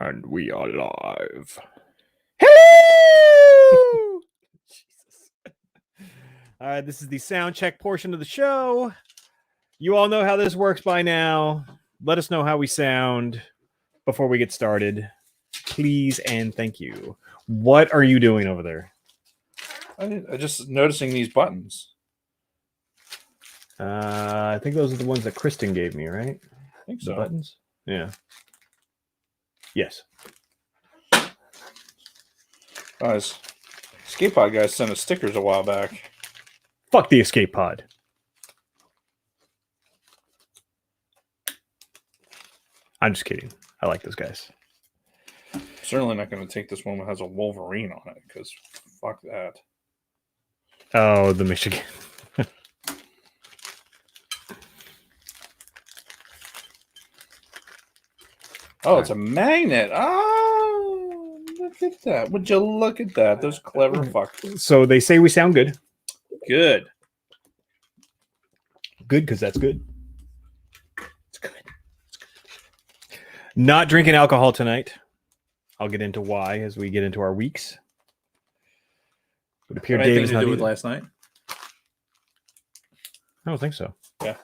And we are live. Hello! Jesus. All right, this is the sound check portion of the show. You all know how this works by now. Let us know how we sound before we get started. Please and thank you. What are you doing over there? I just noticing these buttons. I think those are the ones that Kristen gave me, right? I think The so. buttons? Yeah. Yes. Guys, Skate Pod guys sent us stickers a while back. Fuck the escape pod. I'm just kidding. I like those guys. Certainly not going to take this one that has a Wolverine on it, because fuck that. Oh, the Michigan. Oh, it's a magnet. Oh, look at that. Would you look at that? Those clever fuckers. So they say we sound good. Good. Good, because that's good. It's good. Not drinking alcohol tonight. I'll get into why as we get into our weeks. It would appear Anything Dave's to not do with either. last night? I don't think so. Yeah.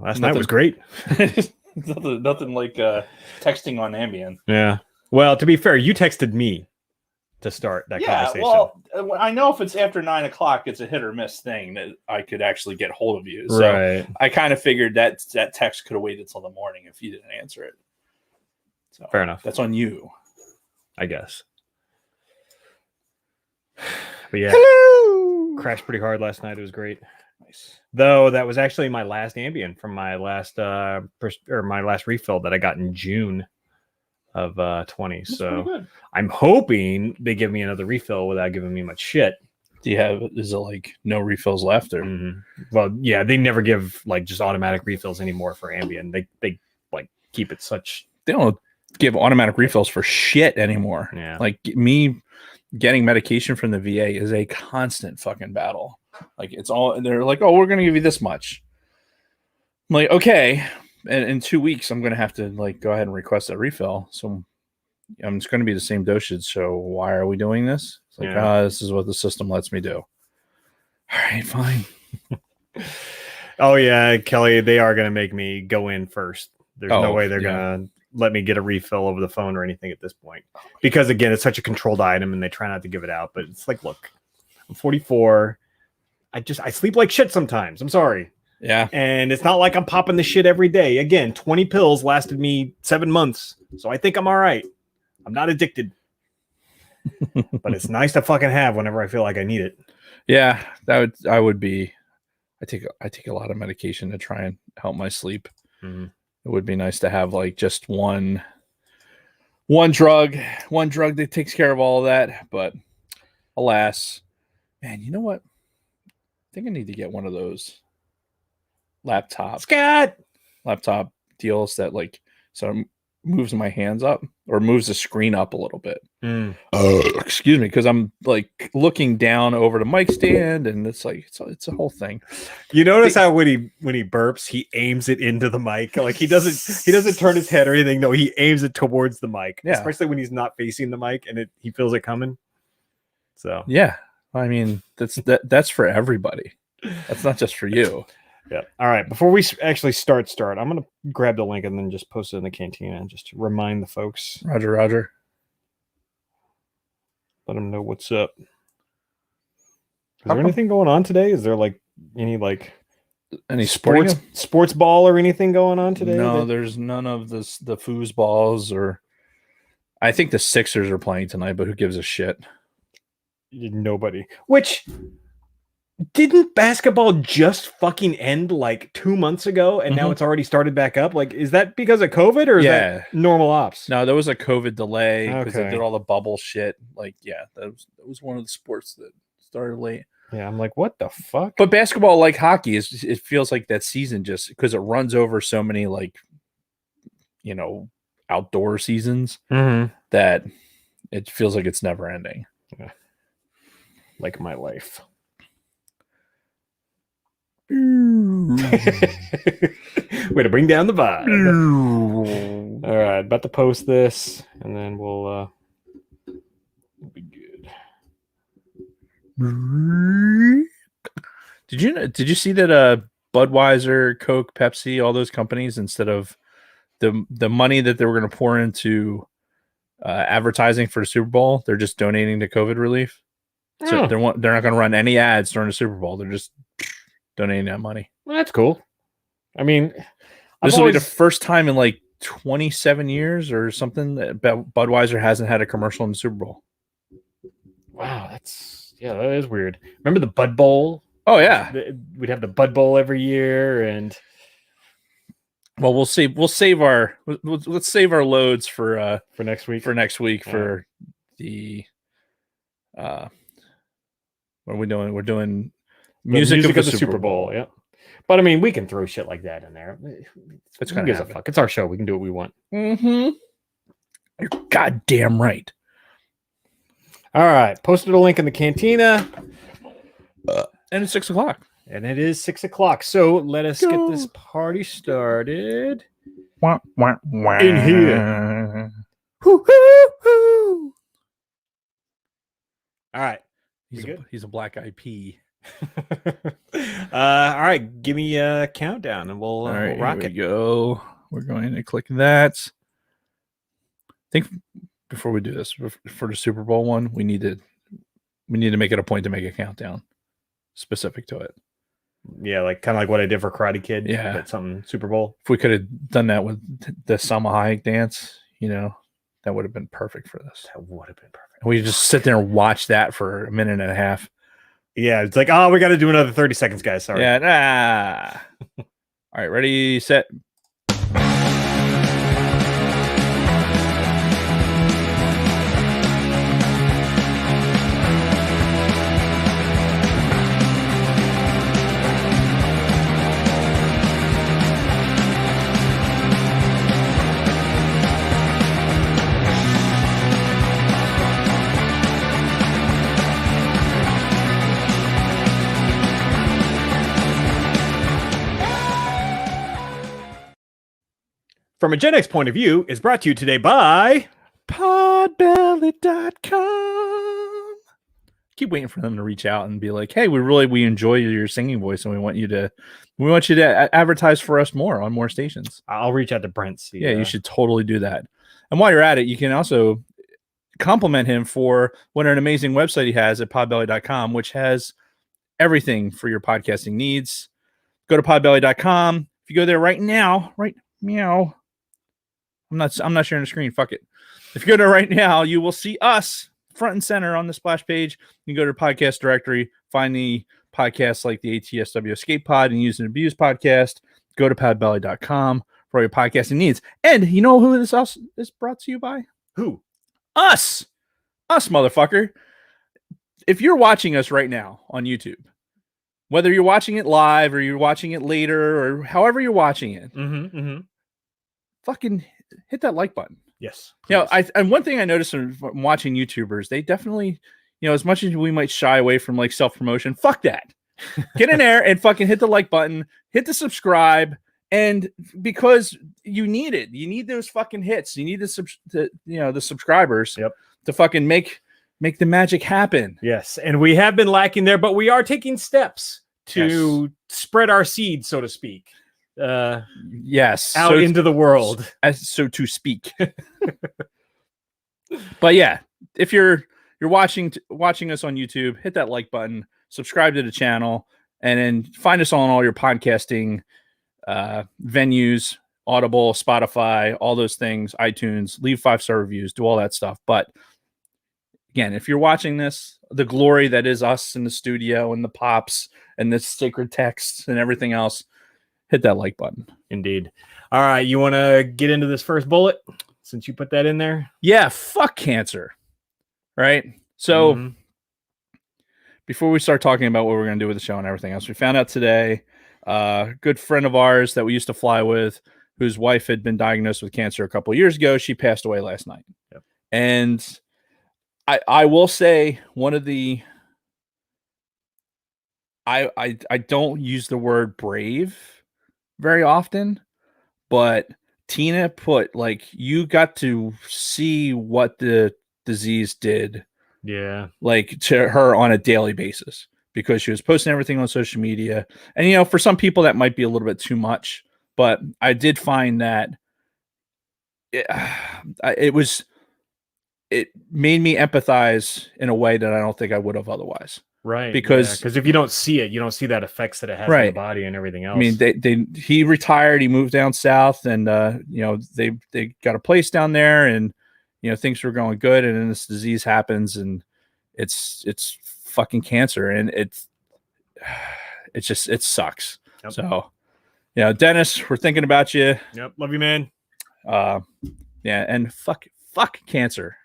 Last night was great. nothing like texting on Ambien. Yeah. Well, to be fair, you texted me to start that conversation. Well, I know if it's after 9 o'clock, it's a hit or miss thing that I could actually get hold of you. So right. I kind of figured that text could have waited till the morning if you didn't answer it. So fair enough. That's on you, I guess. But yeah, hello. Crashed pretty hard last night. It was great. Nice. Though that was actually my last Ambien from my last my last refill that I got in June of 20. That's so good. I'm hoping they give me another refill without giving me much shit. Is it like no refills left or? Mm-hmm. Well, yeah, they never give like just automatic refills anymore for Ambien. They like keep it such. They don't give automatic refills for shit anymore. Yeah. Like me getting medication from the VA is a constant fucking battle. Like it's all, they're like, oh, we're going to give you this much. I'm like, okay. And in 2 weeks, I'm going to have to like go ahead and request a refill. So it's going to be the same dosage. So why are we doing this? It's like, this is what the system lets me do. All right, fine. Oh yeah, Kelly, they are going to make me go in first. There's no way they're going to let me get a refill over the phone or anything at this point. Because again, it's such a controlled item and they try not to give it out. But it's like, look, I'm 44. I sleep like shit sometimes. I'm sorry. Yeah. And it's not like I'm popping the shit every day. Again, 20 pills lasted me 7 months. So I think I'm all right. I'm not addicted. But it's nice to fucking have whenever I feel like I need it. Yeah, I take a lot of medication to try and help my sleep. Mm-hmm. It would be nice to have like just one drug that takes care of all of that. But alas, man, you know what? I think I need to get one of those laptop deals that like moves my hands up or moves the screen up a little bit. Excuse me, because I'm like looking down over the mic stand and it's like it's a whole thing. You notice how when he burps, he aims it into the mic. Like he doesn't turn his head or anything. No, he aims it towards the mic. Yeah. Especially when he's not facing the mic and he feels it coming. So yeah, I mean that's for everybody. That's not just for you. Yeah. All right. Before we actually start, I'm going to grab the link and then just post it in the cantina and just to remind the folks. Roger. Let them know what's up. Is there anything going on today? Is there like any sports ball or anything going on today? No, there's none of the foosballs or. I think the Sixers are playing tonight, but who gives a shit? Nobody. Which. Didn't basketball just fucking end like 2 months ago and now it's already started back up? Like, is that because of COVID or is that normal ops? No, there was a COVID delay because they did all the bubble shit. Like, yeah, that was one of the sports that started late. Yeah, I'm like, what the fuck? But basketball, like hockey, it feels like that season just because it runs over so many like, outdoor seasons that it feels like it's never ending. Yeah. Like my life. Way to bring down the vibe. All right. about to post this, and then we'll be good. Did you see that Budweiser, Coke, Pepsi, all those companies, instead of the money that they were going to pour into advertising for the Super Bowl, they're just donating to COVID relief. So they're not going to run any ads during the Super Bowl. They're just donating that money. Well, that's cool. I mean, this will be the first time in like 27 years or something that Budweiser hasn't had a commercial in the Super Bowl. Wow, that is weird. Remember the Bud Bowl? Oh yeah, we'd have the Bud Bowl every year, and well, let's save our loads for next week. For the what are we doing? We're doing music of the Super Bowl. Yeah. But I mean, we can throw shit like that in there. It's gonna happen. Fuck. It's our show. We can do what we want. Mm-hmm. You're goddamn right. All right. Posted a link in the cantina. And it's 6:00. And it is 6:00. So let us get this party started. In here. Hoo-hoo-hoo. All right. He's a black eyed pea. All right, give me a countdown and we'll rock it. Go. We're going to click that. I think before we do this, for the Super Bowl one, we need to make it a point to make a countdown specific to it. Yeah, like kind of like what I did for Karate Kid. Yeah, but something Super Bowl. If we could have done that with the Salma Hayek dance, that would have been perfect for this. That would have been perfect. We just sit there and watch that for a minute and a half. Yeah, it's like, oh, we got to do another 30 seconds, guys. Sorry. Yeah. All right, ready, set. From a Gen X point of view is brought to you today by podbelly.com. Keep waiting for them to reach out and be like, hey, we enjoy your singing voice and we want you to advertise for us more on more stations. I'll reach out to Brent. Yeah, you should totally do that. And while you're at it, you can also compliment him for what an amazing website he has at podbelly.com, which has everything for your podcasting needs. Go to podbelly.com. If you go there right now, meow. I'm not sharing the screen. Fuck it. If you go there right now, you will see us front and center on the splash page. You can go to the podcast directory, find the podcasts like the ATSW Escape Pod and Use and Abuse podcast. Go to podbelly.com for all your podcasting needs. And you know who this else is brought to you by? Who? Us, motherfucker. If you're watching us right now on YouTube, whether you're watching it live or you're watching it later or however you're watching it, fucking hit that like button. Yes. And one thing I noticed from watching YouTubers, they definitely, as much as we might shy away from like self-promotion, fuck that. Get in there and fucking hit the like button, hit the subscribe, and because you need it. You need those fucking hits. You need the subscribers to fucking make the magic happen. Yes. And we have been lacking there, but we are taking steps to spread our seed, so to speak. Yes, out into the world, so to speak. But yeah, if you're watching us on YouTube, hit that like button, subscribe to the channel, and then find us on all your podcasting venues, Audible, Spotify, all those things, iTunes. Leave 5-star reviews, do all that stuff. But again, if you're watching this, the glory that is us in the studio and the pops and the sacred texts and everything else, hit that like button. Indeed. All right. You want to get into this first bullet since you put that in there? Yeah. Fuck cancer. Right. So before we start talking about what we're going to do with the show and everything else, we found out today, a good friend of ours that we used to fly with, whose wife had been diagnosed with cancer a couple of years ago. She passed away last night. Yep. And I will say one of the, I don't use the word brave very often, but Tina put, like, you got to see what the disease did, like, to her on a daily basis, because she was posting everything on social media. And, you know, for some people that might be a little bit too much, but I did find that it made me empathize in a way that I don't think I would have otherwise. Right. Because if you don't see it, you don't see that effects that it has on the body and everything else. I mean, he retired, he moved down south, and you know, they got a place down there, and you know, things were going good, and then this disease happens, and it's fucking cancer, and it sucks. Yep. So, you know, Dennis, we're thinking about you. Yep, love you, man. Yeah, and fuck cancer.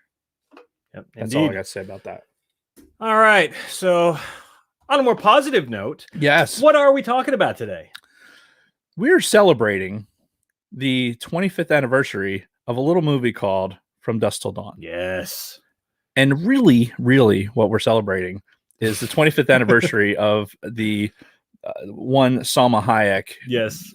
Yep, that's all I got to say about that. All right, so on a more positive note, yes, what are we talking about today? We're celebrating the 25th anniversary of a little movie called From Dusk Till Dawn. Yes. And really, really what we're celebrating is the 25th anniversary of the one Salma Hayek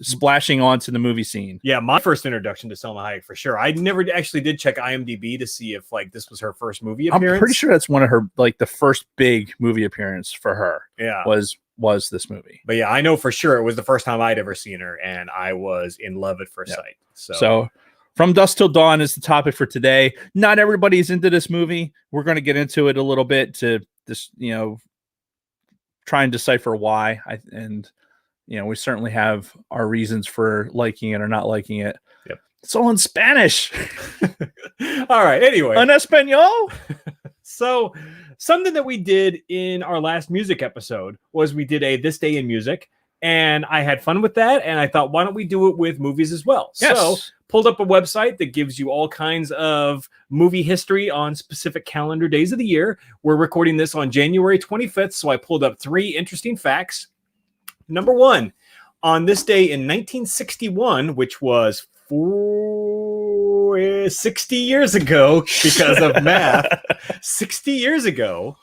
splashing onto the movie scene. Yeah, my first introduction to Salma Hayek for sure. I never actually did check IMDb to see if like this was her first movie appearance. I'm pretty sure that's one of her, like, the first big movie appearance for her. Yeah, was this movie. But yeah, I know for sure it was the first time I'd ever seen her, and I was in love at first sight. So From Dusk Till Dawn is the topic for today. Not everybody's into this movie. We're going to get into it a little bit to this, you know, try and decipher why. And you know, we certainly have our reasons for liking it or not liking it. Yep. It's all in Spanish. All right. Anyway, en español. So something that we did in our last music episode was we did a This Day in Music, and I had fun with that. And I thought, why don't we do it with movies as well? Yes. So pulled up a website that gives you all kinds of movie history on specific calendar days of the year. We're recording this on January 25th. So I pulled up 3 interesting facts. Number 1, on this day in 1961, which was 60 years ago because of math, 60 years ago,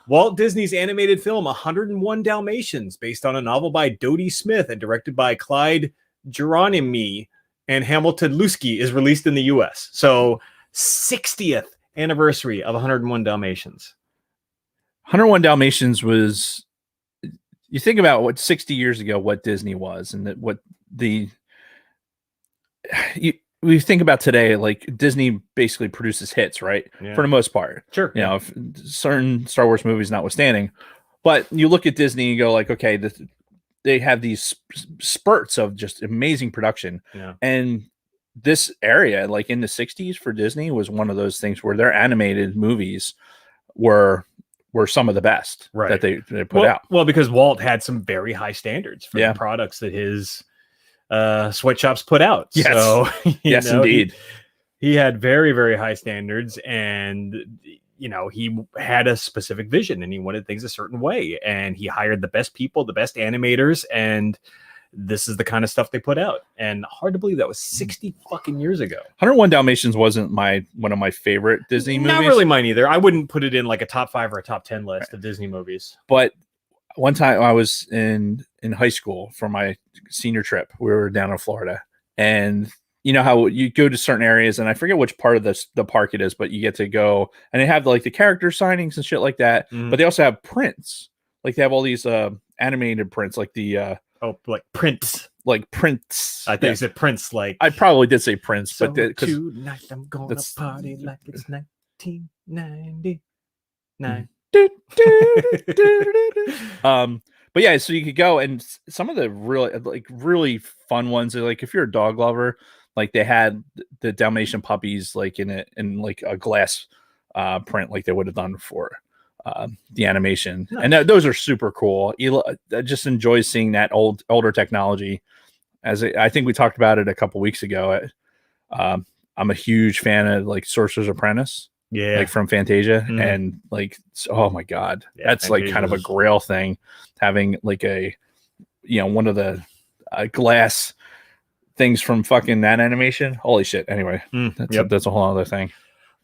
Walt Disney's animated film 101 Dalmatians, based on a novel by Dodie Smith and directed by Clyde Geronimi and Hamilton Lusky, is released in the U.S. So 60th anniversary of 101 Dalmatians. 101 Dalmatians was, you think about what 60 years ago, what Disney was, and that what we think about today, like Disney basically produces hits, right? Yeah. For the most part. Sure. You know, certain Star Wars movies notwithstanding, but you look at Disney and go like, okay, they have these spurts of just amazing production. Yeah. And this area, like in the 60s for Disney, was one of those things where their animated movies were some of the best that they put out. Well, because Walt had some very high standards for the products that his sweatshops put out. Yes. So, yes, indeed. He had very, very high standards, and you know, he had a specific vision and he wanted things a certain way, and he hired the best people, the best animators, and this is the kind of stuff they put out. And hard to believe that was 60 fucking years ago. 101 Dalmatians wasn't one of my favorite Disney movies. Not really mine either. I wouldn't put it in like a top 5 or a top 10 list of Disney movies. But one time I was in high school for my senior trip. We were down in Florida, and you know how you go to certain areas, and I forget which part of the park it is, but you get to go and they have like the character signings and shit like that. But they also have prints. Like they have all these animated prints, like the like prints. Like prints. I think you said prints. Like I probably did say prints, so but tonight I'm gonna party like it's 1999. But yeah, so you could go, and some of the really fun ones are like, if you're a dog lover, like they had the Dalmatian puppies like in like a glass print, like they would have done for the animation. Nice. And those are super cool. I just enjoy seeing that older technology. I think we talked about it a couple weeks ago. I'm a huge fan of like Sorcerer's Apprentice. Yeah, like from Fantasia, and like, oh my god, that's like kind of a grail thing, having like one of the glass things from fucking that animation. Holy shit! Anyway, that's a whole other thing.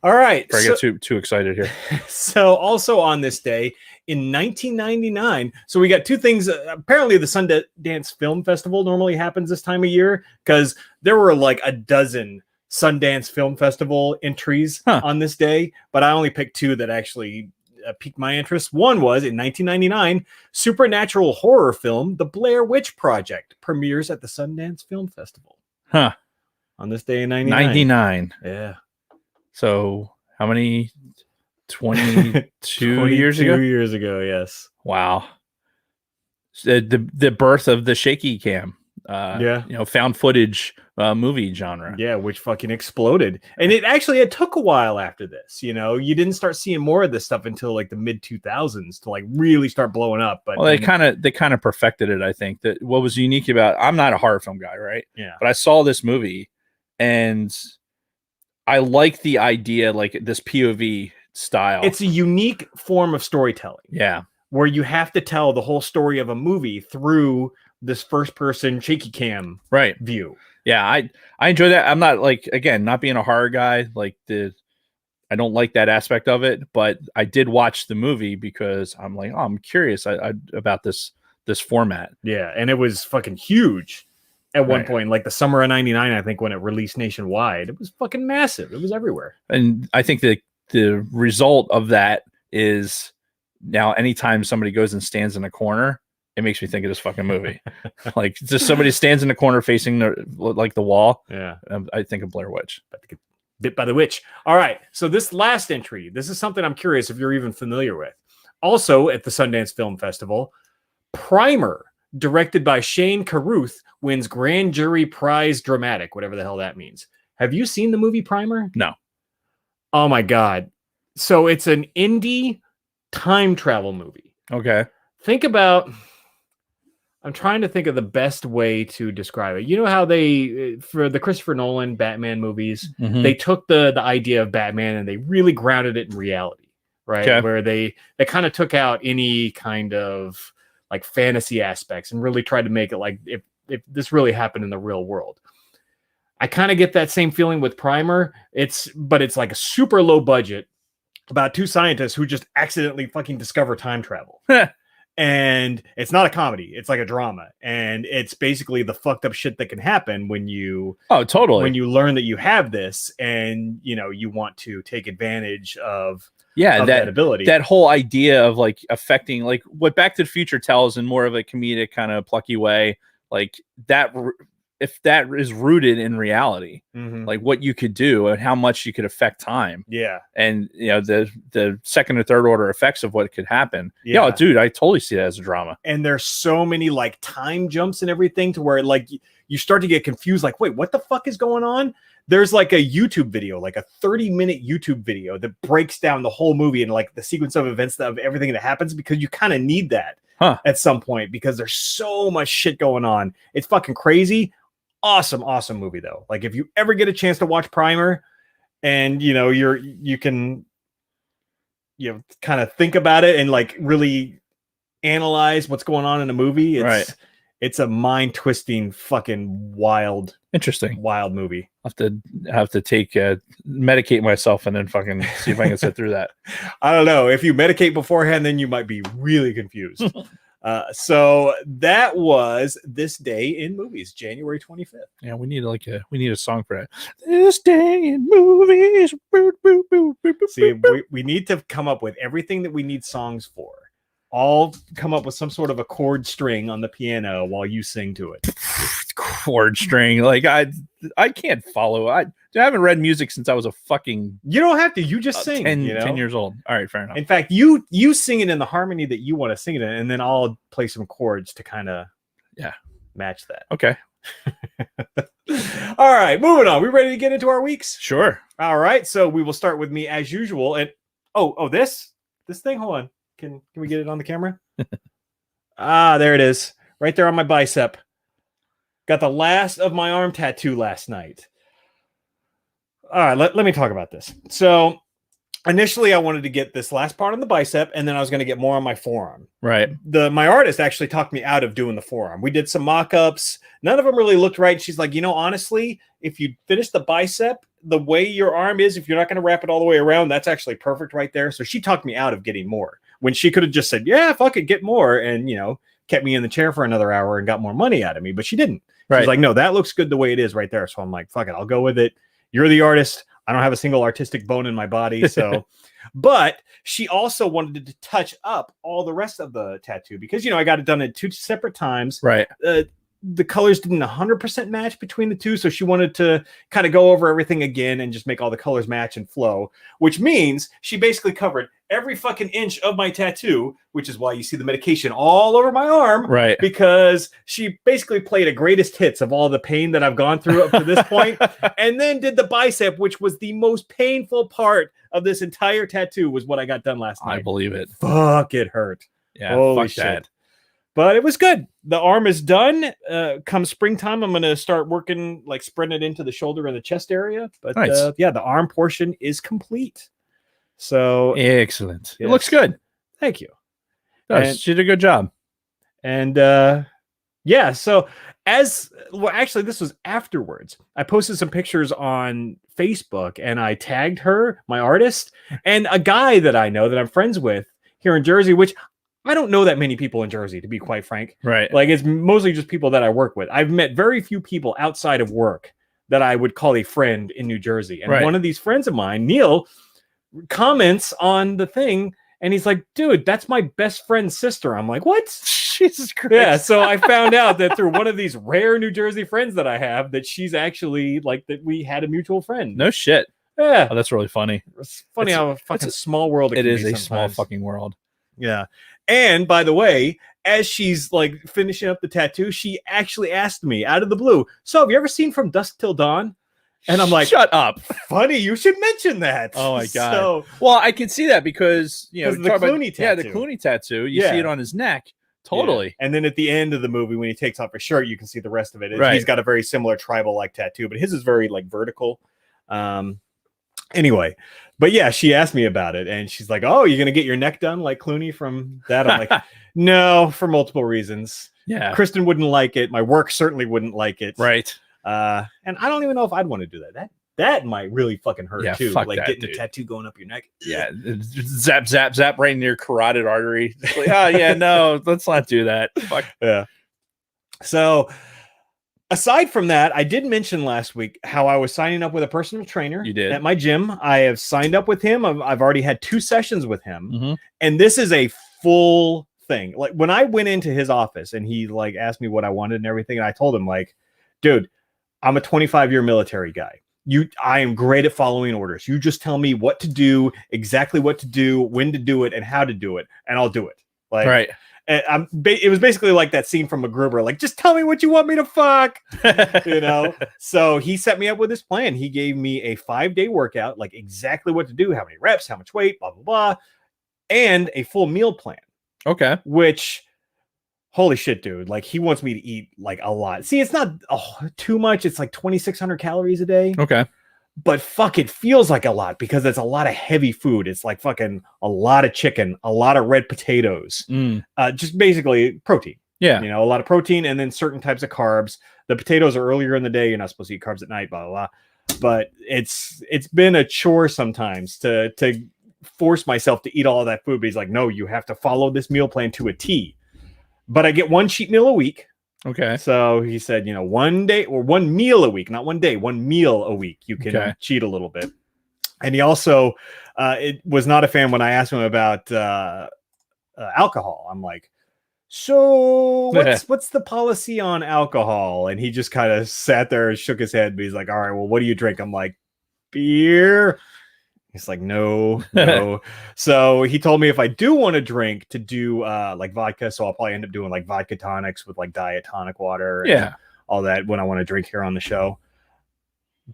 All right. I get too excited here. So also on this day in 1999, so we got two things. Apparently the Sundance Film Festival normally happens this time of year because there were like a dozen Sundance Film Festival entries on this day, but I only picked two that actually piqued my interest. One was in 1999, supernatural horror film The Blair Witch Project premieres at the Sundance Film Festival. Huh. On this day in 99. 99. Yeah. So how many? 22 years ago? 22 years ago, yes. Wow. The birth of the shaky cam. Found footage movie genre. Yeah, which fucking exploded. And it took a while after this. You didn't start seeing more of this stuff until like the mid 2000s to like really start blowing up. But they kind of perfected it. I think that what was unique about, I'm not a horror film guy, right? Yeah. But I saw this movie and I like the idea, like this POV style. It's a unique form of storytelling. Yeah. Where you have to tell the whole story of a movie through this first person shaky cam view. Yeah, I enjoy that. I'm not not being a horror guy, I don't like that aspect of it, but I did watch the movie because I'm like, I'm curious about this format. Yeah, and it was fucking huge at one point, like the summer of 99, I think, when it released nationwide. It was fucking massive. It was everywhere. And I think that the result of that is now anytime somebody goes and stands in a corner, it makes me think of this fucking movie. Like just somebody stands in the corner facing the wall. Yeah. I think of Blair Witch. Bit by the witch. All right. So this last entry, this is something I'm curious if you're even familiar with. Also at the Sundance Film Festival, Primer, directed by Shane Carruth, wins Grand Jury Prize Dramatic, whatever the hell that means. Have you seen the movie Primer? No. Oh my God. So it's an indie time travel movie. Okay. I'm trying to think of the best way to describe it. You know how for the Christopher Nolan Batman movies, they took the idea of Batman and they really grounded it in reality, right? Okay. Where they kind of took out any kind of like fantasy aspects and really tried to make it like if this really happened in the real world. I kind of get that same feeling with Primer. But it's like a super low budget about two scientists who just accidentally fucking discover time travel. And it's not a comedy. It's like a drama. And it's basically the fucked up shit that can happen when you when you learn that you have this and you want to take advantage of that ability. That whole idea of like affecting, like what Back to the Future tells in more of a comedic kind of plucky way, like that, if that is rooted in reality, like what you could do and how much you could affect time. Yeah. And the second or third order effects of what could happen. Yeah, dude, I totally see that as a drama. And there's so many like time jumps and everything to where like you start to get confused, like, wait, what the fuck is going on? There's like a YouTube video, like a 30-minute YouTube video that breaks down the whole movie and like the sequence of events of everything that happens, because you kind of need that at some point because there's so much shit going on. It's fucking crazy. Awesome movie though. Like if you ever get a chance to watch Primer and you can kind of think about it and like really analyze what's going on in a movie. It's a mind-twisting fucking wild movie. Have to take medicate myself and then fucking see if I can sit through that. I don't know. If you medicate beforehand, then you might be really confused. So that was This Day in Movies, January 25th. Yeah, we need a song for that. This Day in Movies. See, we need to come up with everything that we need songs for. All come up with some sort of a chord string on the piano while you sing to it. Chord string, like I can't follow. I haven't read music since I was a fucking. You don't have to. You just sing. 10 years old. All right, fair enough. In fact, you sing it in the harmony that you want to sing it in, and then I'll play some chords to kind of match that. Okay. All right, moving on. We ready to get into our weeks? Sure. All right. So we will start with me as usual. And this thing. Hold on. Can we get it on the camera? There it is. Right there on my bicep. Got the last of my arm tattoo last night. All right, let me talk about this. So initially I wanted to get this last part on the bicep, and then I was going to get more on my forearm. Right. My artist actually talked me out of doing the forearm. We did some mock-ups. None of them really looked right. She's like, honestly, if you finish the bicep the way your arm is, if you're not going to wrap it all the way around, that's actually perfect right there. So she talked me out of getting more when she could have just said, yeah, fuck it, get more. And, kept me in the chair for another hour and got more money out of me. But she didn't. She's like, no, that looks good the way it is right there. So I'm like, fuck it, I'll go with it. You're the artist. I don't have a single artistic bone in my body. So, but she also wanted to touch up all the rest of the tattoo because, I got it done at 2 separate times. Right. The colors didn't 100% match between the two. So she wanted to kind of go over everything again and just make all the colors match and flow, which means she basically covered every fucking inch of my tattoo, which is why you see the medication all over my arm. Right. Because she basically played a greatest hits of all the pain that I've gone through up to this point, and then did the bicep, which was the most painful part of this entire tattoo, was what I got done last night. I believe it. Fuck, it hurt. Yeah, holy fuck shit. That. But it was good. The arm is done. Come springtime, I'm going to start working, like spreading it into the shoulder and the chest area. But nice. The arm portion is complete. So excellent. Yes. It looks good. Thank you. She did a good job. And so actually, this was afterwards. I posted some pictures on Facebook and I tagged her, my artist, and a guy that I know that I'm friends with here in Jersey, which I don't know that many people in Jersey, to be quite frank. Right. Like, it's mostly just people that I work with. I've met very few people outside of work that I would call a friend in New Jersey. And one of these friends of mine, Neil, comments on the thing, and he's like, dude, that's my best friend's sister. I'm like, what? Jesus Christ. Yeah, so I found out that through one of these rare New Jersey friends that I have, that she's actually, like, that we had a mutual friend. No shit. Yeah. Oh, that's really funny. It's funny how a fucking small world it is a small fucking world. Yeah. And by the way, as she's like finishing up the tattoo, she actually asked me out of the blue, so have you ever seen From Dusk Till Dawn? And I'm like, shut up. Funny, you should mention that. Oh my God. Well, I can see that because, the Clooney tattoo. Yeah, the Clooney tattoo. You see it on his neck. Totally. Yeah. And then at the end of the movie, when he takes off his shirt, you can see the rest of it. Right. He's got a very similar tribal-like tattoo, but his is very like vertical. Anyway, but yeah, she asked me about it, and she's like, "Oh, you're gonna get your neck done like Clooney from that?" I'm like, "No, for multiple reasons. Yeah, Kristen wouldn't like it. My work certainly wouldn't like it. Right. And I don't even know if I'd want to do that. That might really fucking hurt too. Fuck like that, getting dude. a tattoo going up your neck. Yeah, zap, zap, zap right in your carotid artery. It's like, oh yeah, no, let's not do that. Fuck. Yeah. So, aside from that, I did mention last week how I was signing up with a personal trainer. You did. At my gym. I have signed up with him. I've already had 2 sessions with him. Mm-hmm. And this is a full thing. Like, when I went into his office and he like asked me what I wanted and everything, and I told him, like, dude, I'm a 25-year military guy. I am great at following orders. You just tell me what to do, exactly what to do, when to do it, and how to do it, and I'll do it. Like, right. And it was basically like that scene from MacGruber, like, just tell me what you want me to fuck, So he set me up with this plan. He gave me a 5-day workout, like exactly what to do, how many reps, how much weight, blah, blah, blah, and a full meal plan. Okay. Which, holy shit, dude. Like, he wants me to eat like a lot. See, it's not too much. It's like 2,600 calories a day. Okay. But fuck, it feels like a lot because it's a lot of heavy food. It's like fucking a lot of chicken, a lot of red potatoes, just basically protein. Yeah. A lot of protein and then certain types of carbs. The potatoes are earlier in the day. You're not supposed to eat carbs at night, blah, blah, blah. But it's been a chore sometimes to force myself to eat all of that food. But he's like, no, you have to follow this meal plan to a T. But I get one cheat meal a week. Okay. So he said, one day or one meal a week, not one day, one meal a week. You can cheat a little bit. And he also it was not a fan when I asked him about alcohol. I'm like, so what's the policy on alcohol? And he just kind of sat there and shook his head. But he's like, all right, well, what do you drink? I'm like, beer. He's like, no. So he told me if I do want to drink, to do like vodka. So I'll probably end up doing like vodka tonics with like diet tonic water. And all that when I want to drink here on the show.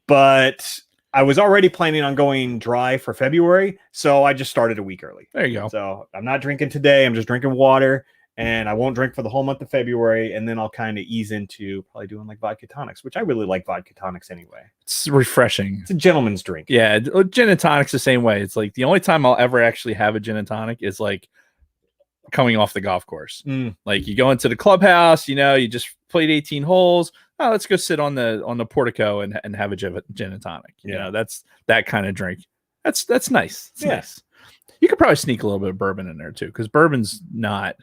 But I was already planning on going dry for February. So I just started a week early. There you go. So I'm not drinking today. I'm just drinking water. and I won't drink for the whole month of February, and then I'll kind of ease into probably doing like vodka tonics, which I really like vodka tonics anyway. It's refreshing. It's a gentleman's drink. Yeah, gin and tonic's the same way. It's like the only time I'll ever actually have a gin and tonic is like coming off the golf course. Like you go into the clubhouse, you just played 18 holes. Oh, let's go sit on the portico and have a gin and tonic. That's that kind of drink. That's nice. It's nice. You could probably sneak a little bit of bourbon in there too, because bourbon's not,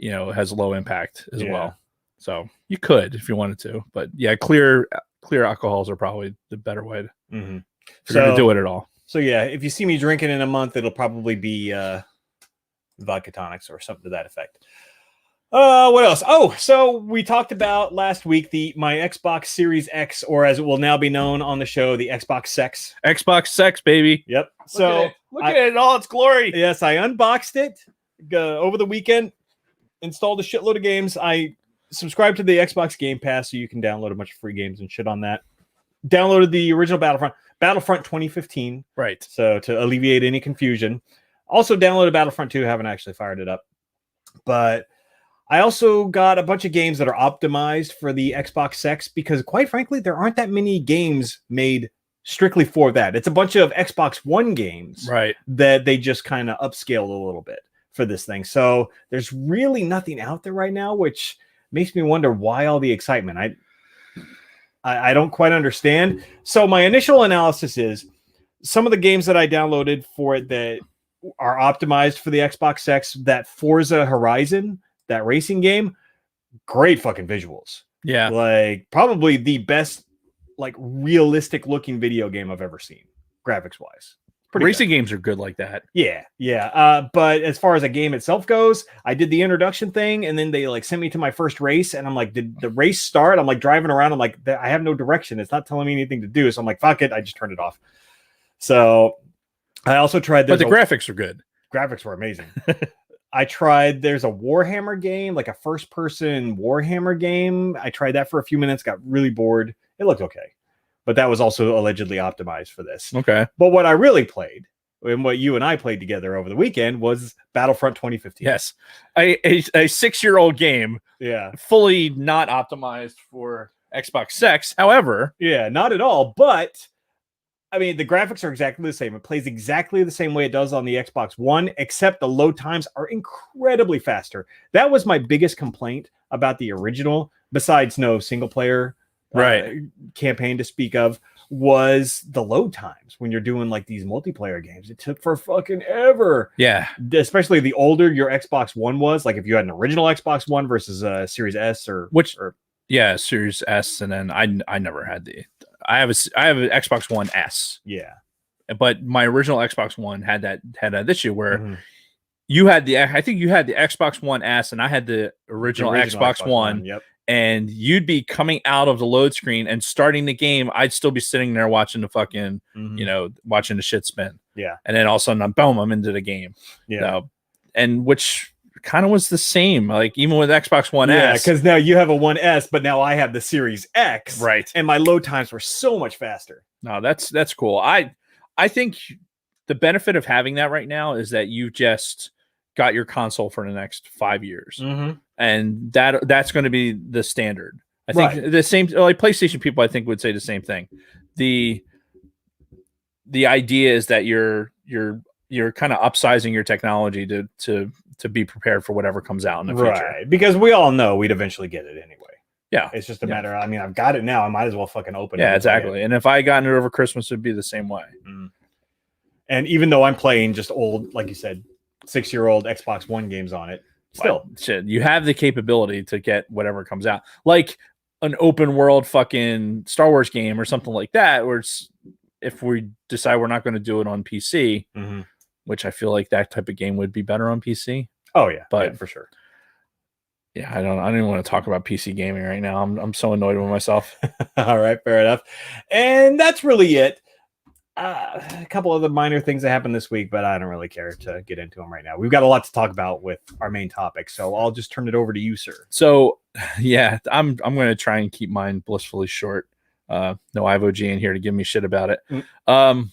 has low impact as well. So you could if you wanted to, but yeah, clear alcohols are probably the better way to, if you're gonna do it at all. So yeah, if you see me drinking in a month, it'll probably be vodka tonics or something to that effect. What else? Oh, so we talked about last week my Xbox Series X, or as it will now be known on the show, the Xbox Sex. Xbox Sex, baby. Yep. So look at it in all its glory. Yes, I unboxed it over the weekend, installed a shitload of games. I subscribed to the Xbox Game Pass, so you can download a bunch of free games and shit on that. Downloaded the original Battlefront 2015. Right. So to alleviate any confusion. Also downloaded Battlefront 2. Haven't actually fired it up. But I also got a bunch of games that are optimized for the Xbox X because, quite frankly, there aren't that many games made strictly for that. It's a bunch of Xbox One games, right, that they just kind of upscaled a little bit for this thing. So there's really nothing out there right now, which makes me wonder why all the excitement. I don't quite understand. So my initial analysis is some of the games that I downloaded for it that are optimized for the Xbox X, that Forza Horizon, that racing game, great fucking visuals. Yeah. Like probably the best, like realistic looking video game I've ever seen, graphics wise. Racing games are good like that. Yeah. Yeah. But as far as the game itself goes, I did the introduction thing and then they like sent me to my first race and I'm like, did the race start? I'm like driving around. I'm like, I have no direction. It's not telling me anything to do. So I'm like, fuck it. I just turned it off. So I also tried this. But the graphics are good. Graphics were amazing. I tried, there's a Warhammer game, like a first-person Warhammer game. I tried that for a few minutes, got really bored. It looked okay. But that was also allegedly optimized for this. Okay. But what I really played, and what you and I played together over the weekend, was Battlefront 2015. Yes. A 6-year-old game. Yeah. Fully not optimized for Xbox X. However. Yeah, not at all. But I mean, the graphics are exactly the same. It plays exactly the same way it does on the Xbox One, except the load times are incredibly faster. That was my biggest complaint about the original, besides no single player campaign to speak of, was the load times when you're doing like these multiplayer games. It took for fucking ever. Yeah. Especially the older your Xbox One was, like if you had an original Xbox One versus a Series S or Series S, and then I never had I have an Xbox One S. Yeah. But my original Xbox One had that issue where you had I think you had the Xbox One S and I had the original Xbox One. Yep. And you'd be coming out of the load screen and starting the game. I'd still be sitting there watching the fucking, watching the shit spin. Yeah. And then all of a sudden, boom, I'm into the game. Yeah. And which kind of was the same, like even with Xbox One S. Yeah, because now you have a One S, but now I have the Series X. Right. And my load times were so much faster. No, that's cool. I think the benefit of having that right now is that you just got your console for the next 5 years. And that's going to be the standard. I think the same, like PlayStation people, I think would say the same thing. The idea is that you're kind of upsizing your technology to be prepared for whatever comes out in the future. Right. Because we all know we'd eventually get it anyway. Yeah. It's just a matter of, I mean, I've got it now. I might as well fucking open it. Yeah, exactly. And if I got it over Christmas, it'd be the same way. And even though I'm playing just old, like you said, 6-year-old Xbox One games on it, still, shit, you have the capability to get whatever comes out, like an open world fucking Star Wars game or something like that. Where if we decide we're not going to do it on PC, which I feel like that type of game would be better on PC. Oh yeah, but for sure. Yeah, I don't even want to talk about PC gaming right now. I'm so annoyed with myself. All right, fair enough. And that's really it. A couple other minor things that happened this week, but I don't really care to get into them right now. We've got a lot to talk about with our main topic, so I'll just turn it over to you, sir. So, yeah, I'm going to try and keep mine blissfully short. No Ivo G in here to give me shit about it. The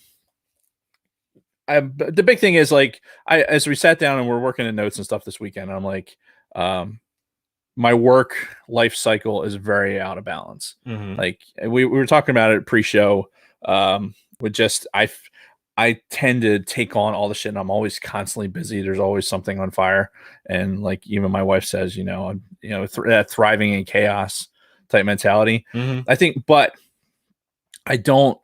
big thing is, like, as we sat down and we're working in notes and stuff this weekend, I'm like, my work life cycle is very out of balance. Mm-hmm. Like we were talking about it pre-show. With just I tend to take on all the shit, and I'm always constantly busy. There's always something on fire, and like even my wife says, that thriving in chaos type mentality. Mm-hmm. I think, but I don't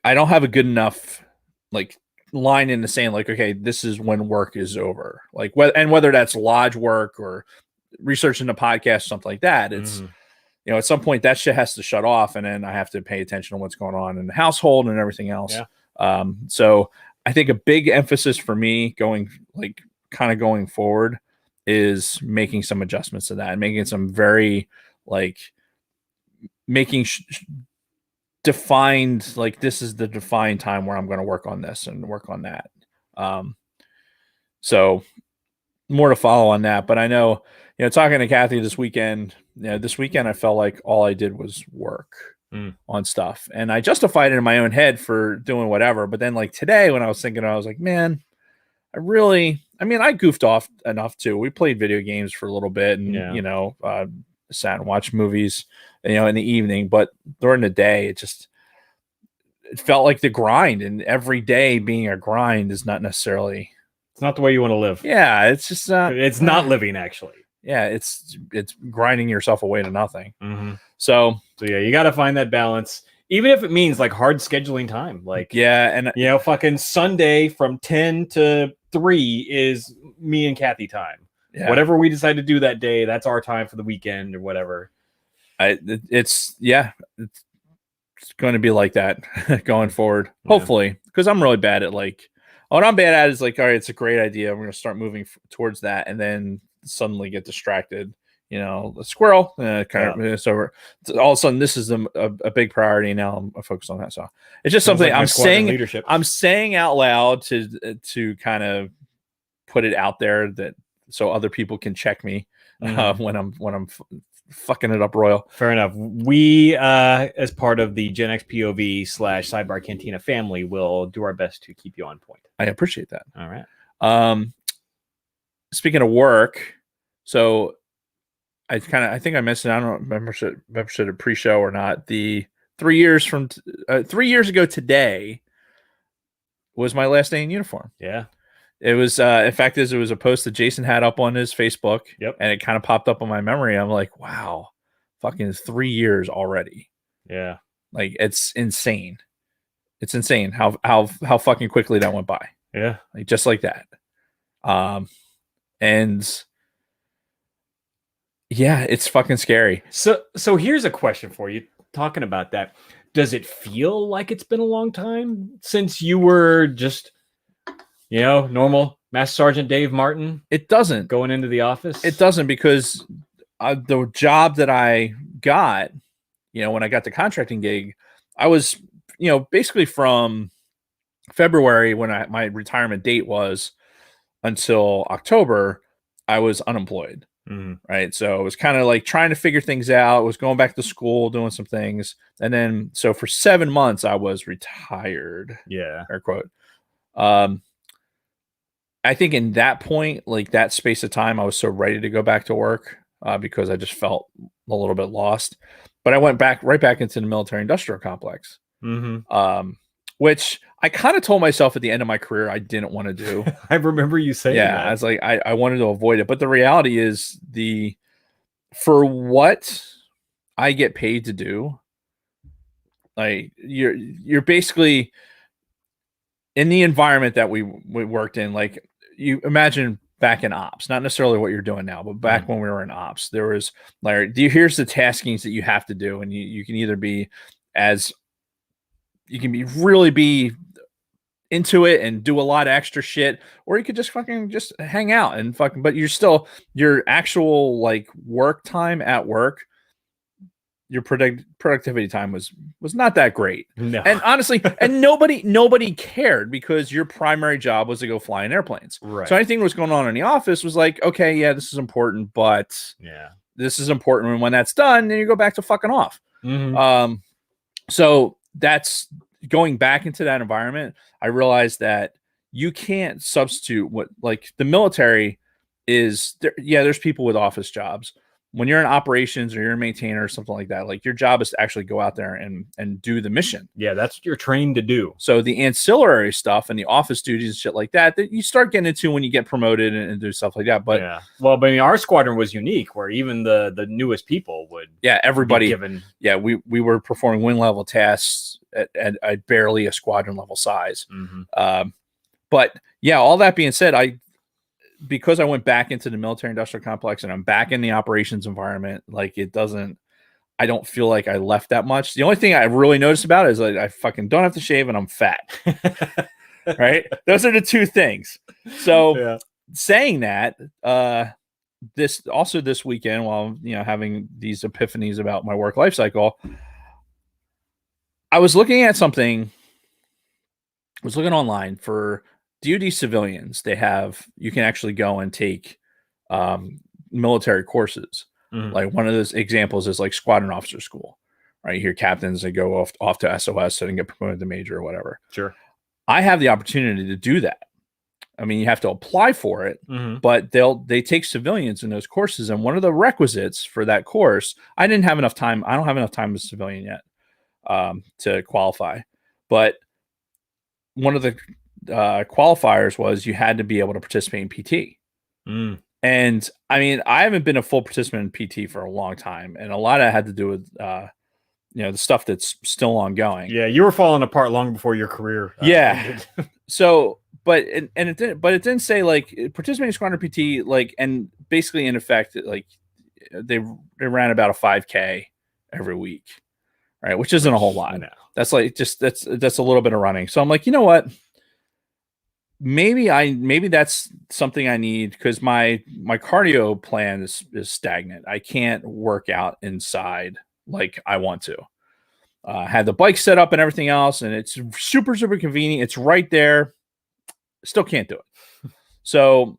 have a good enough like line in the sand. Like, okay, this is when work is over. Like whether that's lodge work or researching the podcast, something like that. It's at some point that shit has to shut off, and then I have to pay attention to what's going on in the household and everything else. Yeah. So I think a big emphasis for me going forward is making some adjustments to that and making some very defined, like this is the defined time where I'm going to work on this and work on that. So more to follow on that, but I know, talking to Kathy this weekend, I felt like all I did was work on stuff, and I justified it in my own head for doing whatever. But then like today when I was thinking, I was like, man, I goofed off enough too. We played video games for a little bit and, sat and watched movies, in the evening, but during the day, it felt like the grind, and every day being a grind is not necessarily. It's not the way you want to live. Yeah. It's just, it's not living actually. Yeah. It's grinding yourself away to nothing. Mm-hmm. So yeah, you got to find that balance, even if it means like hard scheduling time. Like, yeah. And fucking Sunday from 10 to 3 is me and Kathy time. Yeah. Whatever we decide to do that day, that's our time for the weekend or whatever. It's going to be like that going forward, hopefully, because I'm really bad at what I'm bad at is like, all right, it's a great idea. We're going to start moving towards that, and then suddenly get distracted. The squirrel it's over. All of a sudden, this is a big priority. Now I'm focused on that. So it's just something I'm saying. Leadership. I'm saying out loud to kind of put it out there that so other people can check me when I'm fucking it up royal. Fair enough. We, as part of the Gen X POV / Sidebar Cantina family, will do our best to keep you on point. I appreciate that. All right. Speaking of work, so I think I mentioned, I don't remember if it pre-show or not. The 3 years from 3 years ago today was my last day in uniform. Yeah. It was, in fact, it was a post that Jason had up on his Facebook. Yep. And it kind of popped up on my memory. I'm like, wow, fucking 3 years already. Yeah. Like, it's insane. It's insane how fucking quickly that went by. Yeah. Like, just like that. And yeah, it's fucking scary. So here's a question for you. Talking about that, does it feel like it's been a long time since you were just, normal Master Sergeant Dave Martin? It doesn't. Going into the office? It doesn't, because the job that I got, when I got the contracting gig, I was, basically from February when my retirement date was until October, I was unemployed. Right. So it was kind of like trying to figure things out. I was going back to school, doing some things. And then, so for 7 months, I was retired. Yeah. Air quote. I think in that point, like that space of time, I was so ready to go back to work because I just felt a little bit lost. But I went right back into the military industrial complex, which I kind of told myself at the end of my career I didn't want to do. I remember you saying that. I was like, I wanted to avoid it. But the reality is for what I get paid to do, like you're basically in the environment that we worked in. Like, you imagine back in ops, not necessarily what you're doing now, but back when we were in ops, there was like, here's the taskings that you have to do. And you can either be really be into it and do a lot of extra shit, or you could just hang out and but your actual like work time at work, your productivity time was not that great. No. And honestly, and nobody cared, because your primary job was to go fly in airplanes. Right. So anything that was going on in the office was like, okay, yeah, this is important, but this is important. And when that's done, then you go back to fucking off. So that's going back into that environment. I realized that you can't substitute what, like, the military is there. Yeah, there's people with office jobs. When you're in operations or you're a maintainer or something like that, like your job is to actually go out there and do the mission. Yeah, that's what you're trained to do. So the ancillary stuff and the office duties and shit like that you start getting into when you get promoted and do stuff like that. But yeah, well, but I mean, our squadron was unique, where even the newest people would everybody given. Yeah, we were performing wing level tasks at barely a squadron level size. Mm-hmm. But yeah, all that being said, because I went back into the military industrial complex and I'm back in the operations environment, like I don't feel like I left that much. The only thing I really noticed about it is like I fucking don't have to shave and I'm fat. Right? Those are the two things. So saying that, this weekend, while having these epiphanies about my work life cycle, I was looking at something. I was looking online for DoD civilians. You can actually go and take military courses. Mm-hmm. Like one of those examples is like squadron officer school, right? You hear captains that go off to SOS and get promoted to major or whatever. Sure. I have the opportunity to do that. I mean, you have to apply for it, but they take civilians in those courses. And one of the requisites for that course, I didn't have enough time. I don't have enough time as a civilian yet to qualify. But one of the qualifiers was you had to be able to participate in PT. Mm. And I mean, I haven't been a full participant in PT for a long time. And a lot of it had to do with, the stuff that's still ongoing. Yeah. You were falling apart long before your career. Ended. So, but it didn't say like participating in squadron PT, like, and basically in effect, like they ran about a 5K every week, right? Which isn't a whole lot. No. That's like that's a little bit of running. So I'm like, you know what? Maybe that's something I need, because my cardio plan is stagnant. I can't work out inside like I want to. Had the bike set up and everything else, and it's super, super convenient. It's right there. Still can't do it. So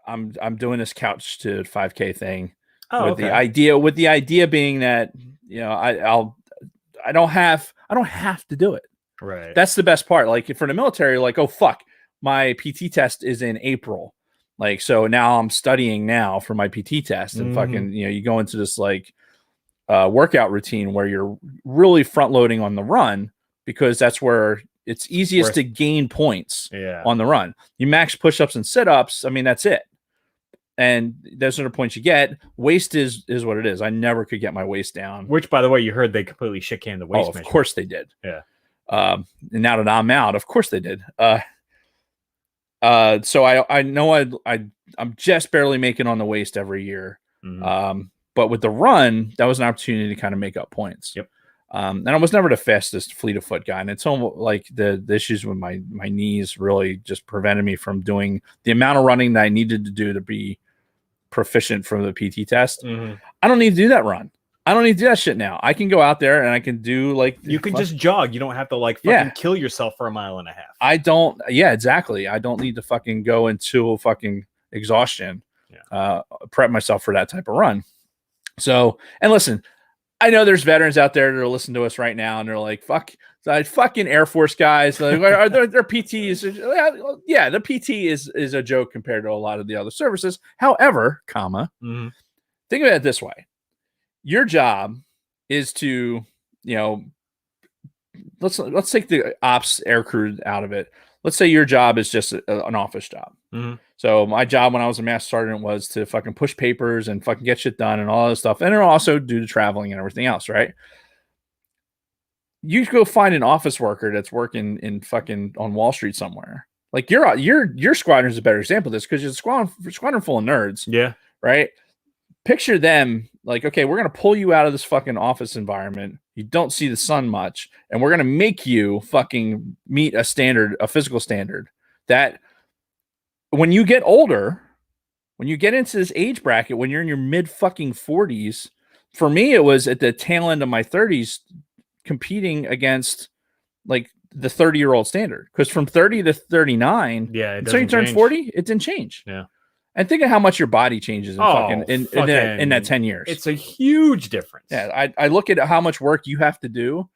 I'm doing this couch to 5K thing with the idea being that I don't have to do it. Right. That's the best part. Like for the military, like, oh fuck, my PT test is in April. Like, so now I'm studying now for my PT test, and fucking, you go into this like workout routine where you're really front loading on the run, because that's where it's easiest to gain points on the run. You max push-ups and sit-ups. I mean, that's it. And those are the points you get. Waist is what it is. I never could get my waist down. Which, by the way, you heard they completely shit canned the waist. Oh, of course they did. Yeah. And now that I'm out, of course they did. So I know I'm just barely making on the waist every year. Mm-hmm. But with the run, that was an opportunity to kind of make up points. Yep. And I was never the fastest fleet of foot guy. And it's almost like the issues with my knees really just prevented me from doing the amount of running that I needed to do to be proficient for the PT test. Mm-hmm. I don't need to do that run. I don't need to do that shit now. I can go out there and I can do like... You can just jog. You don't have to like fucking kill yourself for a mile and a half. I don't... Yeah, exactly. I don't need to fucking go into fucking exhaustion. Prep myself for that type of run. So, and listen, I know there's veterans out there that are listening to us right now and they're like, fucking Air Force guys. Like, are their PTs? Yeah, the PT is a joke compared to a lot of the other services. However, think of it this way. Your job is to, let's take the ops air crew out of it. Let's say your job is just an office job. Mm-hmm. So my job when I was a master sergeant was to fucking push papers and fucking get shit done and all this stuff. And also do the traveling and everything else, right? You go find an office worker that's working in fucking on Wall Street somewhere. Like your squadron is a better example of this, because you're a squadron full of nerds. Yeah. Right. Picture them like, okay, we're going to pull you out of this fucking office environment. You don't see the sun much. And we're going to make you fucking meet a physical standard that when you get older, when you get into this age bracket, when you're in your mid fucking 40s, for me, it was at the tail end of my 30s competing against like the 30-year-old standard. Because from 30 to 39, until you turn 40, it didn't change. Yeah. And think of how much your body changes in that 10 years. It's a huge difference. Yeah, I look at how much work you have to do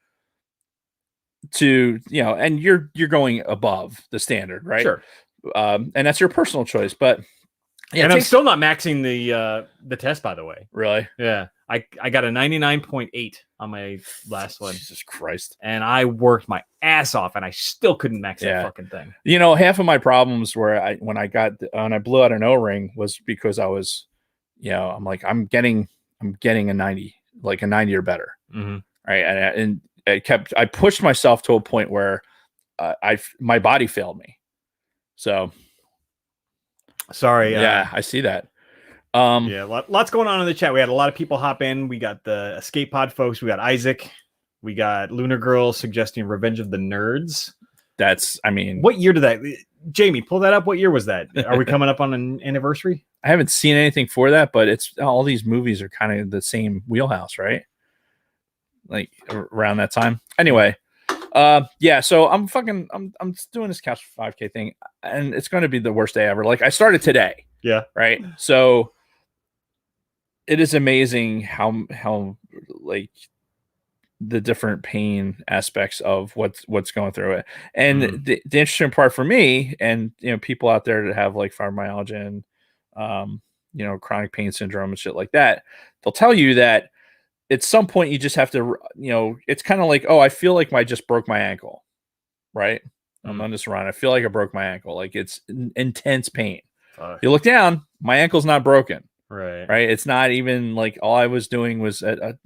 to, and you're going above the standard, right? Sure. And that's your personal choice. But Yeah, and I'm still not maxing the test, by the way. Really? Yeah. I got a 99.8 on my last one. Jesus Christ. And I worked my ass off and I still couldn't max that fucking thing. You know, half of my problems were when I blew out an O-ring was because I was, you know, I'm like, I'm getting a 90, like a 90 or better. Mm-hmm. Right. And I pushed myself to a point where my body failed me. So sorry. Yeah, I see that. Yeah, lots going on in the chat. We had a lot of people hop in. We got the Escape Pod folks. We got Isaac. We got Lunar Girl suggesting Revenge of the Nerds. What year did that? Jamie, pull that up. What year was that? Are we coming up on an anniversary? I haven't seen anything for that, but it's all these movies are kind of the same wheelhouse, right? Like around that time. Anyway, yeah. So I'm doing this Couch 5K thing, and it's going to be the worst day ever. Like I started today. Yeah. Right. So it is amazing how like the different pain aspects of what's going through it. And the interesting part for me, and you know, people out there that have like fibromyalgia and you know, chronic pain syndrome and shit like that, they'll tell you that at some point you just have to, you know, it's kind of like, oh, I feel like I just broke my ankle, right? I'm on this run. I feel like I broke my ankle. Like it's intense pain. You look down, my ankle's not broken. Right. It's not even like all I was doing was a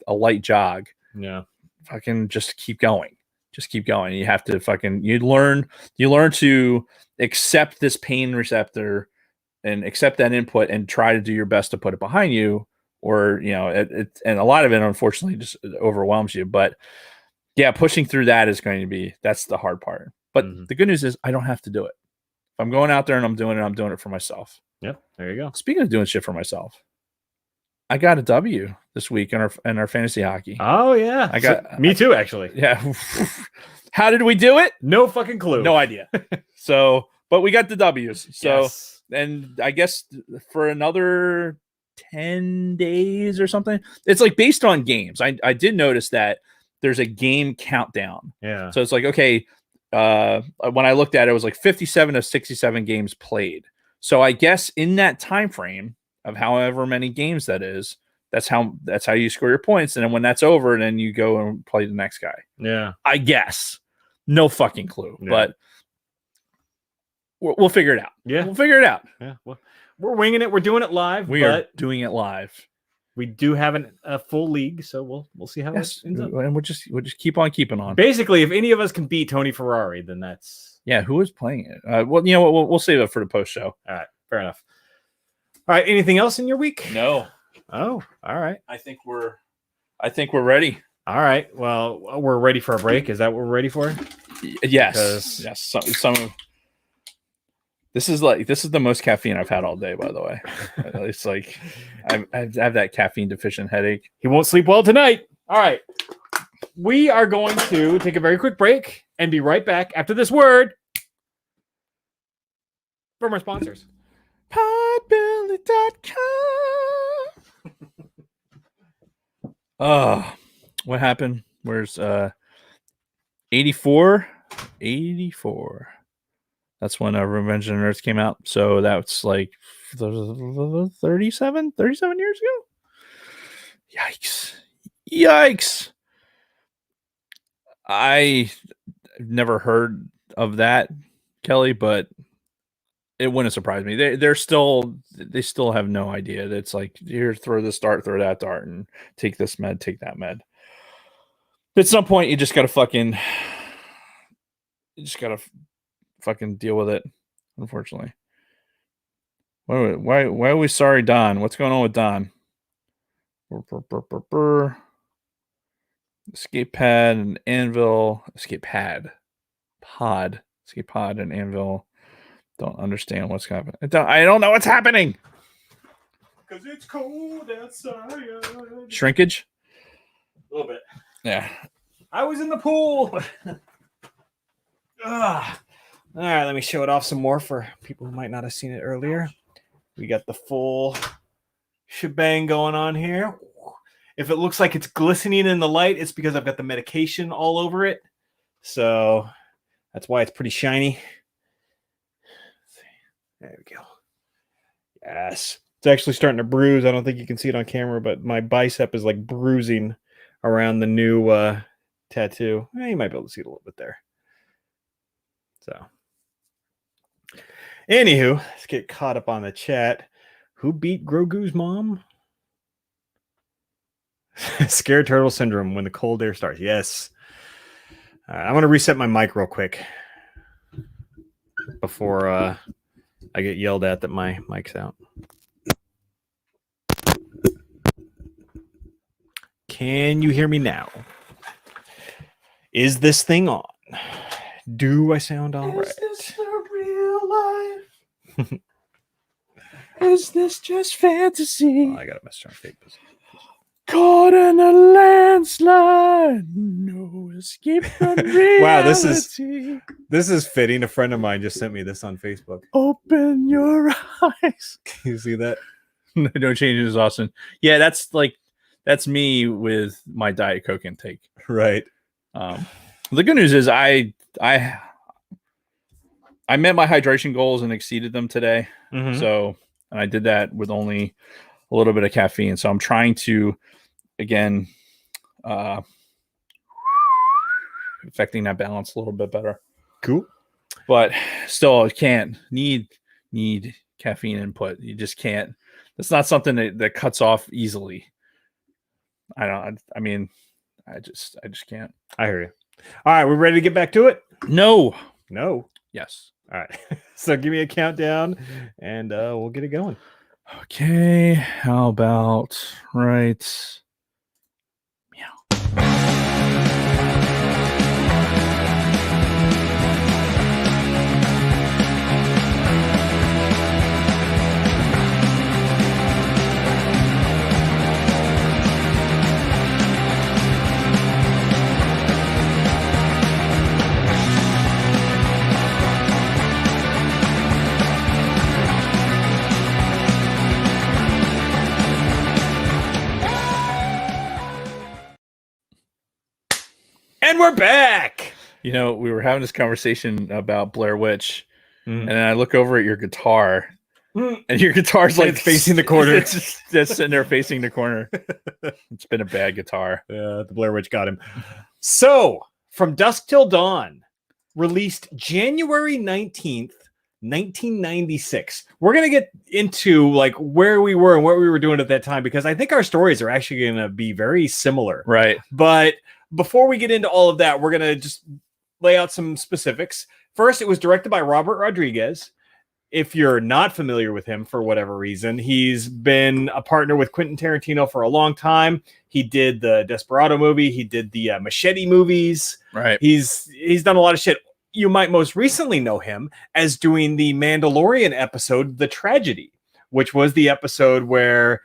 light jog. Yeah. Fucking just keep going. Just keep going. You have to you learn to accept this pain receptor and accept that input and try to do your best to put it behind you, or you know, and a lot of it unfortunately just overwhelms you. But yeah, pushing through that is that's the hard part. But the good news is I don't have to do it. If I'm going out there and I'm doing it for myself. Yep, there you go. Speaking of doing shit for myself, I got a W this week in our fantasy hockey. Oh yeah, me too actually. Yeah. How did we do it? No fucking clue. No idea. So, but we got the W's. So, yes. And I guess for another 10 days or something, it's like based on games. I did notice that there's a game countdown. Yeah. So it's like, okay, when I looked at it, it was like 57 of 67 games played. So I guess in that time frame of however many games that is, that's how you score your points. And then when that's over, then you go and play the next guy. Yeah. I guess. No fucking clue. Yeah. But we'll figure it out. Yeah. We'll figure it out. Yeah. Well, we're winging it. We're doing it live. We are doing it live. We do have a full league, so we'll see how it ends up. And we'll just keep on keeping on. Basically, if any of us can beat Tony Ferrari, then that's who is playing it? Well, you know what? We'll save it for the post show. All right, fair enough. All right, anything else in your week? No. Oh, all right. I think we're ready. All right. Well, we're ready for a break. Is that what we're ready for? Yes. Yes. Some This is the most caffeine I've had all day, by the way. It's like I have that caffeine deficient headache. He won't sleep well tonight. All right. We are going to take a very quick break and be right back after this word from our sponsors. Podbilly.com. What happened? Where's 84? 84. That's when Revenge of the Nerds came out. So that's like 37 years ago. Yikes. I've never heard of that, Kelly, but it wouldn't surprise me. They still have no idea. It's like, here, throw this dart, throw that dart, and take this med, take that med. At some point, you just gotta fucking deal with it, unfortunately. Why are we sorry, Don? What's going on with Don? Escape pad and anvil. Escape pod and anvil. Don't understand what's happening. I don't know what's happening. Because it's cold outside. Shrinkage? A little bit. Yeah. I was in the pool. All right, let me show it off some more for people who might not have seen it earlier. We got the full shebang going on here. If it looks like it's glistening in the light, it's because I've got the medication all over it. So that's why it's pretty shiny. There we go. Yes. It's actually starting to bruise. I don't think you can see it on camera, but my bicep is like bruising around the new tattoo. You might be able to see it a little bit there. So, anywho, let's get caught up on the chat. Who beat Grogu's mom? Scared turtle syndrome when the cold air starts. Yes. All right, I'm going to reset my mic real quick before I get yelled at that my mic's out. Can you hear me now? Is this thing on? Do I sound all right? Is this the real life? Is this just fantasy? Oh, I got a message on Facebook. Caught in a landslide, no escape from reality. Wow, this is fitting. A friend of mine just sent me this on Facebook. Open your eyes. Can you see that? No changes, Austin. Yeah, that's me with my Diet Coke intake. Right. The good news is I met my hydration goals and exceeded them today. Mm-hmm. So, and I did that with only a little bit of caffeine. So I'm trying to, again, affecting that balance a little bit better. Cool. But still, I can't need caffeine input. You just can't. It's not something that cuts off easily. I just can't. I hear you. All right, we're ready to get back to it? No. Yes. All right. So give me a countdown and we'll get it going. Okay. How about right? Meow. And we're back. You know, we were having this conversation about Blair Witch, and then I look over at your guitar, and your guitar's like facing the corner. It's just sitting there facing the corner. It's been a bad guitar. Yeah, the Blair Witch got him. So, From Dusk Till Dawn, released January 19th, 1996. We're going to get into like where we were and what we were doing at that time, because I think our stories are actually going to be very similar. Right. But before we get into all of that, we're going to just lay out some specifics. First, it was directed by Robert Rodriguez. If you're not familiar with him for whatever reason, he's been a partner with Quentin Tarantino for a long time. He did the Desperado movie. He did the Machete movies. Right. He's done a lot of shit. You might most recently know him as doing the Mandalorian episode, The Tragedy, which was the episode where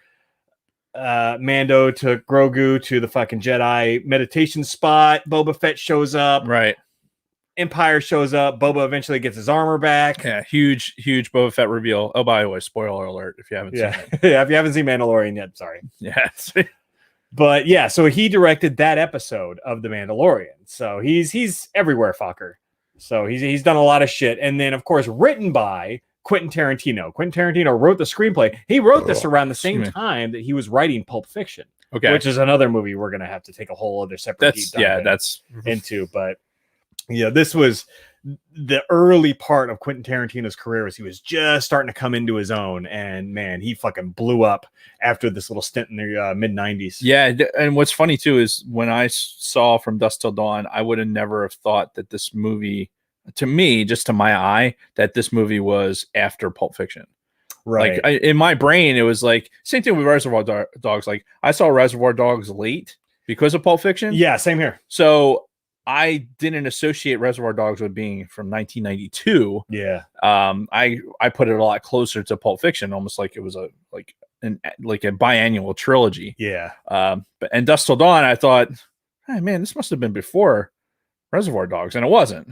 Mando took Grogu to the fucking Jedi meditation spot. Boba Fett shows up. Right. Empire shows up. Boba eventually gets his armor back. Yeah, huge Boba Fett reveal. Oh, by the way, spoiler alert if you haven't seen it. Yeah, if you haven't seen Mandalorian yet, sorry. Yes. But yeah, so he directed that episode of The Mandalorian. So he's everywhere, fucker. So he's done a lot of shit. And then, of course, written by Quentin Tarantino. Quentin Tarantino wrote the screenplay. He wrote this around the same time that he was writing Pulp Fiction. Okay. Which is another movie we're going to have to take a whole other separate deep dive into. But yeah, this was the early part of Quentin Tarantino's career, as he was just starting to come into his own. And man, he fucking blew up after this little stint in the mid-90s. Yeah, and what's funny too is when I saw From Dusk Till Dawn, I would have never have thought that this movie, to me, just to my eye, that this movie was after Pulp Fiction. Right. Like in my brain, it was like same thing with Reservoir Dogs. Like I saw Reservoir Dogs late because of Pulp Fiction. Yeah, same here. So I didn't associate Reservoir Dogs with being from 1992. Yeah. I put it a lot closer to Pulp Fiction, almost like it was a biannual trilogy. Yeah. And Dusk Till Dawn, I thought, hey man, this must have been before Reservoir Dogs, and it wasn't.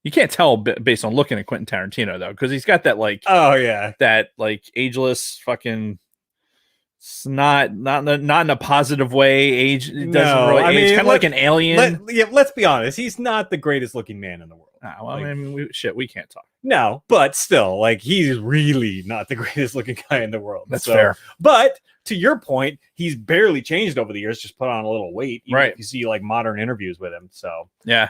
You can't tell based on looking at Quentin Tarantino though, because he's got that like, oh yeah, that like ageless fucking It's not in a positive way. Age doesn't really. I mean, it's kind of like an alien. Let's be honest. He's not the greatest looking man in the world. Well, I mean, we can't talk. No, but still, like, he's really not the greatest looking guy in the world. That's fair. But to your point, he's barely changed over the years. Just put on a little weight, right? If you see like modern interviews with him, so yeah,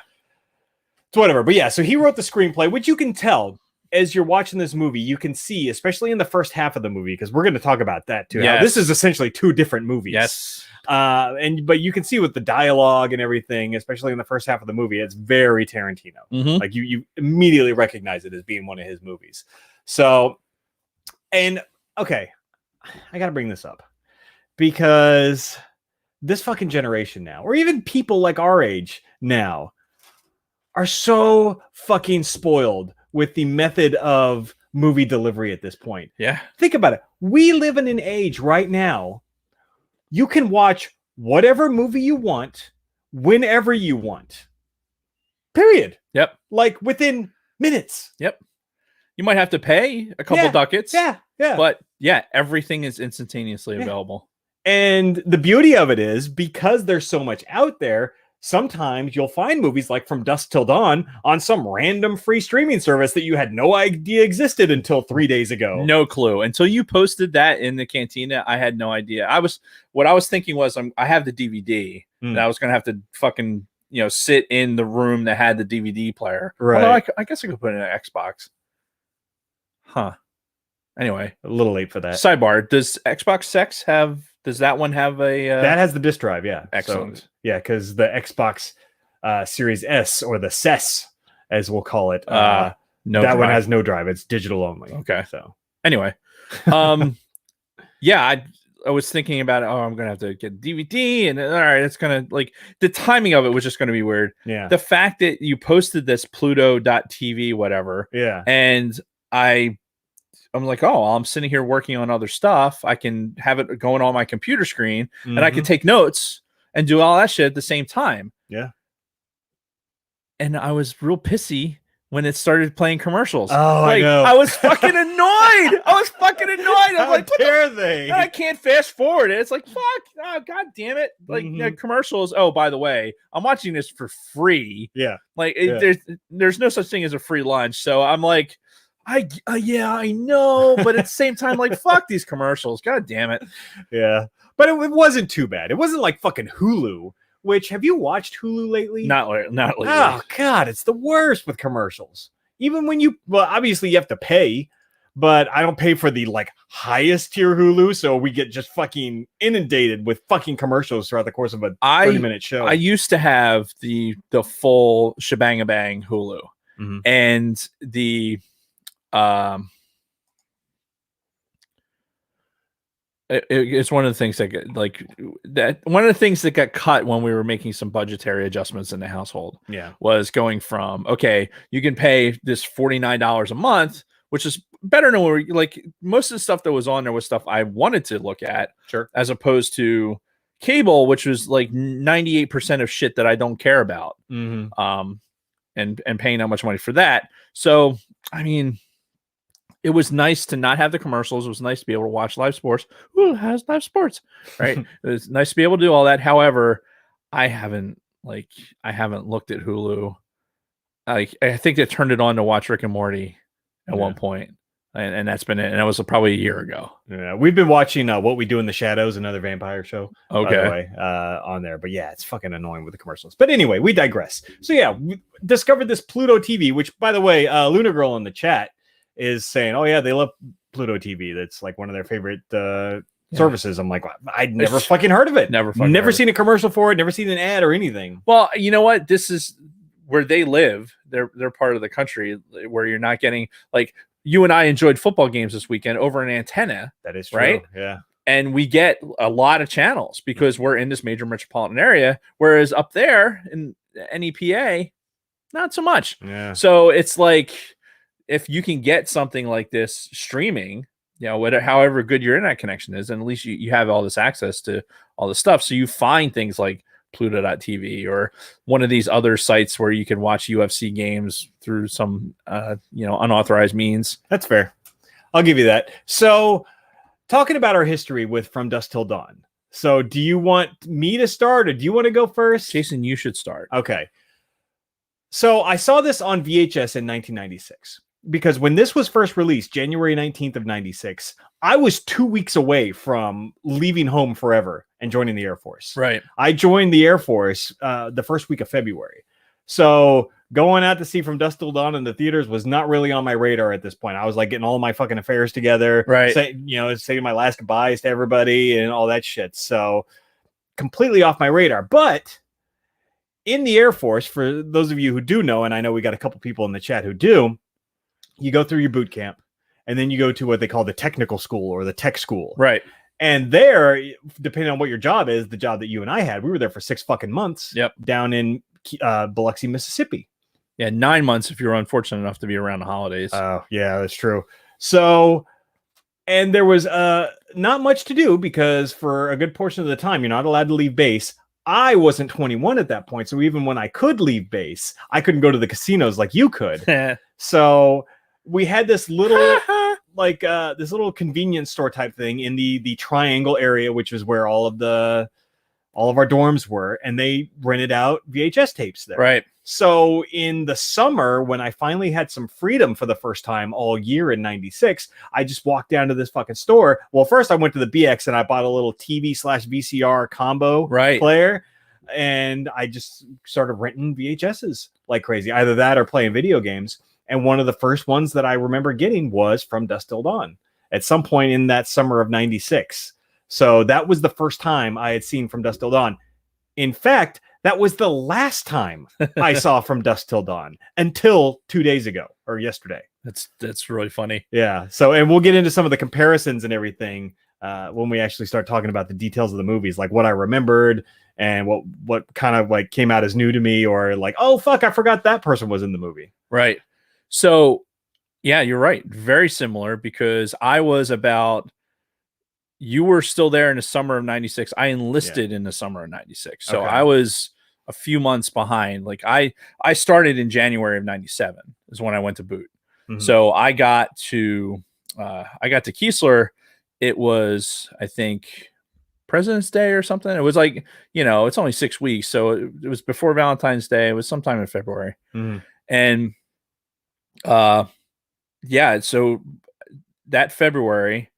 it's whatever. But yeah, so he wrote the screenplay, which you can tell as you're watching this movie. You can see, especially in the first half of the movie, because we're going to talk about that too. Yes. This is essentially two different movies. Yes. But you can see with the dialogue and everything, especially in the first half of the movie, it's very Tarantino. Mm-hmm. Like you immediately recognize it as being one of his movies. So, and okay, I got to bring this up because this fucking generation now, or even people like our age now, are so fucking spoiled with the method of movie delivery at this point. Yeah. Think about it. We live in an age right now. You can watch whatever movie you want, whenever you want. Period. Yep. Like within minutes. Yep. You might have to pay a couple ducats. Yeah. Yeah. But yeah, everything is instantaneously available. And the beauty of it is, because there's so much out there, sometimes you'll find movies like From Dusk Till Dawn on some random free streaming service that you had no idea existed until 3 days ago. No clue. Until you posted that in the cantina, I had no idea. What I was thinking was I have the DVD and I was going to have to fucking, sit in the room that had the DVD player. Right. Although I guess I could put it in an Xbox. Huh. Anyway. A little late for that. Sidebar. Does Xbox X does that one have a... that has the disc drive, yeah. Excellent. So, yeah, because the Xbox Series S, or the SES, as we'll call it, no that drive. one has no drive. It's digital only. Okay. So anyway, yeah, I was thinking about it. Oh, I'm gonna have to get DVD, and all right, it's gonna, like, the timing of it was just gonna be weird. Yeah. The fact that you posted this Pluto.tv, whatever. Yeah. And I'm like, oh, I'm sitting here working on other stuff. I can have it going on my computer screen, and I can take notes and do all that shit at the same time. Yeah. And I was real pissy when it started playing commercials. Oh, like, I know. I was fucking annoyed. I'm like, how dare they? I can't fast forward it. It's like, fuck. Oh, God damn it. Like, commercials. Oh, by the way, I'm watching this for free. Yeah. Like, there's no such thing as a free lunch. So I'm like, yeah, I know, but at the same time, like, fuck these commercials. God damn it. Yeah, but it wasn't too bad. It wasn't like fucking Hulu. Which, have you watched Hulu lately? Not lately. Oh God, it's the worst with commercials. Even when obviously you have to pay, but I don't pay for the like highest tier Hulu, so we get just fucking inundated with fucking commercials throughout the course of a 30-minute show. I used to have the full shebang-a-bang Hulu, and the it's one of the things that got cut when we were making some budgetary adjustments in the household. Yeah, was going from, okay, you can pay this $49 a month, which is better than where, like, most of the stuff that was on there was stuff I wanted to look at, sure, as opposed to cable, which was like 98% of shit that I don't care about, and paying that much money for that. So I mean, it was nice to not have the commercials. It was nice to be able to watch live sports. Ooh, how's live sports? Right. It was nice to be able to do all that. However, I haven't looked at Hulu. I think they turned it on to watch Rick and Morty at one point. And that's been it. And that was probably a year ago. Yeah. We've been watching What We Do in the Shadows, another vampire show. Okay. By the way, on there. But yeah, it's fucking annoying with the commercials. But anyway, we digress. So yeah, we discovered this Pluto TV, which, by the way, Luna Girl in the chat is saying, oh yeah, they love Pluto TV. That's like one of their favorite services. I'm like, I'd never fucking heard of it. Never seen a commercial for it. Never seen an ad or anything. Well, you know what? This is where they live. They're part of the country where you're not getting, like, you and I enjoyed football games this weekend over an antenna. That is true. Right? Yeah. And we get a lot of channels because we're in this major metropolitan area, whereas up there in NEPA, not so much. Yeah. So it's like, if you can get something like this streaming, however good your internet connection is, and at least you have all this access to all this stuff. So you find things like Pluto.tv or one of these other sites where you can watch UFC games through some, unauthorized means. That's fair. I'll give you that. So talking about our history with From Dusk Till Dawn. So do you want me to start or do you want to go first? Jason, you should start. Okay. So I saw this on VHS in 1996 because when this was first released, January 19th of 96, I was 2 weeks away from leaving home forever and joining the Air Force. Right. I joined the Air Force the first week of February. So going out to see From Dusk Till Dawn in the theaters was not really on my radar at this point. I was like getting all my fucking affairs together, right? Saying my last goodbyes to everybody and all that shit. So completely off my radar. But in the Air Force, for those of you who do know, and I know we got a couple people in the chat who do, you go through your boot camp and then you go to what they call the technical school or the tech school. Right. And there, depending on what your job is, the job that you and I had, we were there for 6 fucking months. Yep. Down in Biloxi, Mississippi. Yeah, 9 months if you were unfortunate enough to be around the holidays. Oh, yeah, that's true. So, and there was not much to do because for a good portion of the time, you're not allowed to leave base. I wasn't 21 at that point. So even when I could leave base, I couldn't go to the casinos like you could. So we had this little this little convenience store type thing in the triangle area, which was where all of our dorms were, and they rented out VHS tapes there. Right. So in the summer, when I finally had some freedom for the first time all year in 96, I just walked down to this fucking store. Well, first I went to the BX and I bought a little TV/VCR combo player. And I just started renting VHSs like crazy. Either that or playing video games. And one of the first ones that I remember getting was From Dusk Till Dawn at some point in that summer of 96. So that was the first time I had seen From Dusk Till Dawn. In fact, that was the last time I saw From Dusk Till Dawn until 2 days ago or yesterday. That's really funny. Yeah. So, and we'll get into some of the comparisons and everything when we actually start talking about the details of the movies, like what I remembered and what kind of like came out as new to me, or like, oh fuck, I forgot that person was in the movie. Right. So, yeah, you're right. Very similar because you were still there in the summer of 96. I enlisted in the summer of 96. So I was a few months behind. Like I started in January of 97 is when I went to boot. Mm-hmm. So I got to Keesler. It was, I think, President's Day or something. It was like, it's only 6 weeks. So it was before Valentine's Day. It was sometime in February. Mm-hmm. And so that February,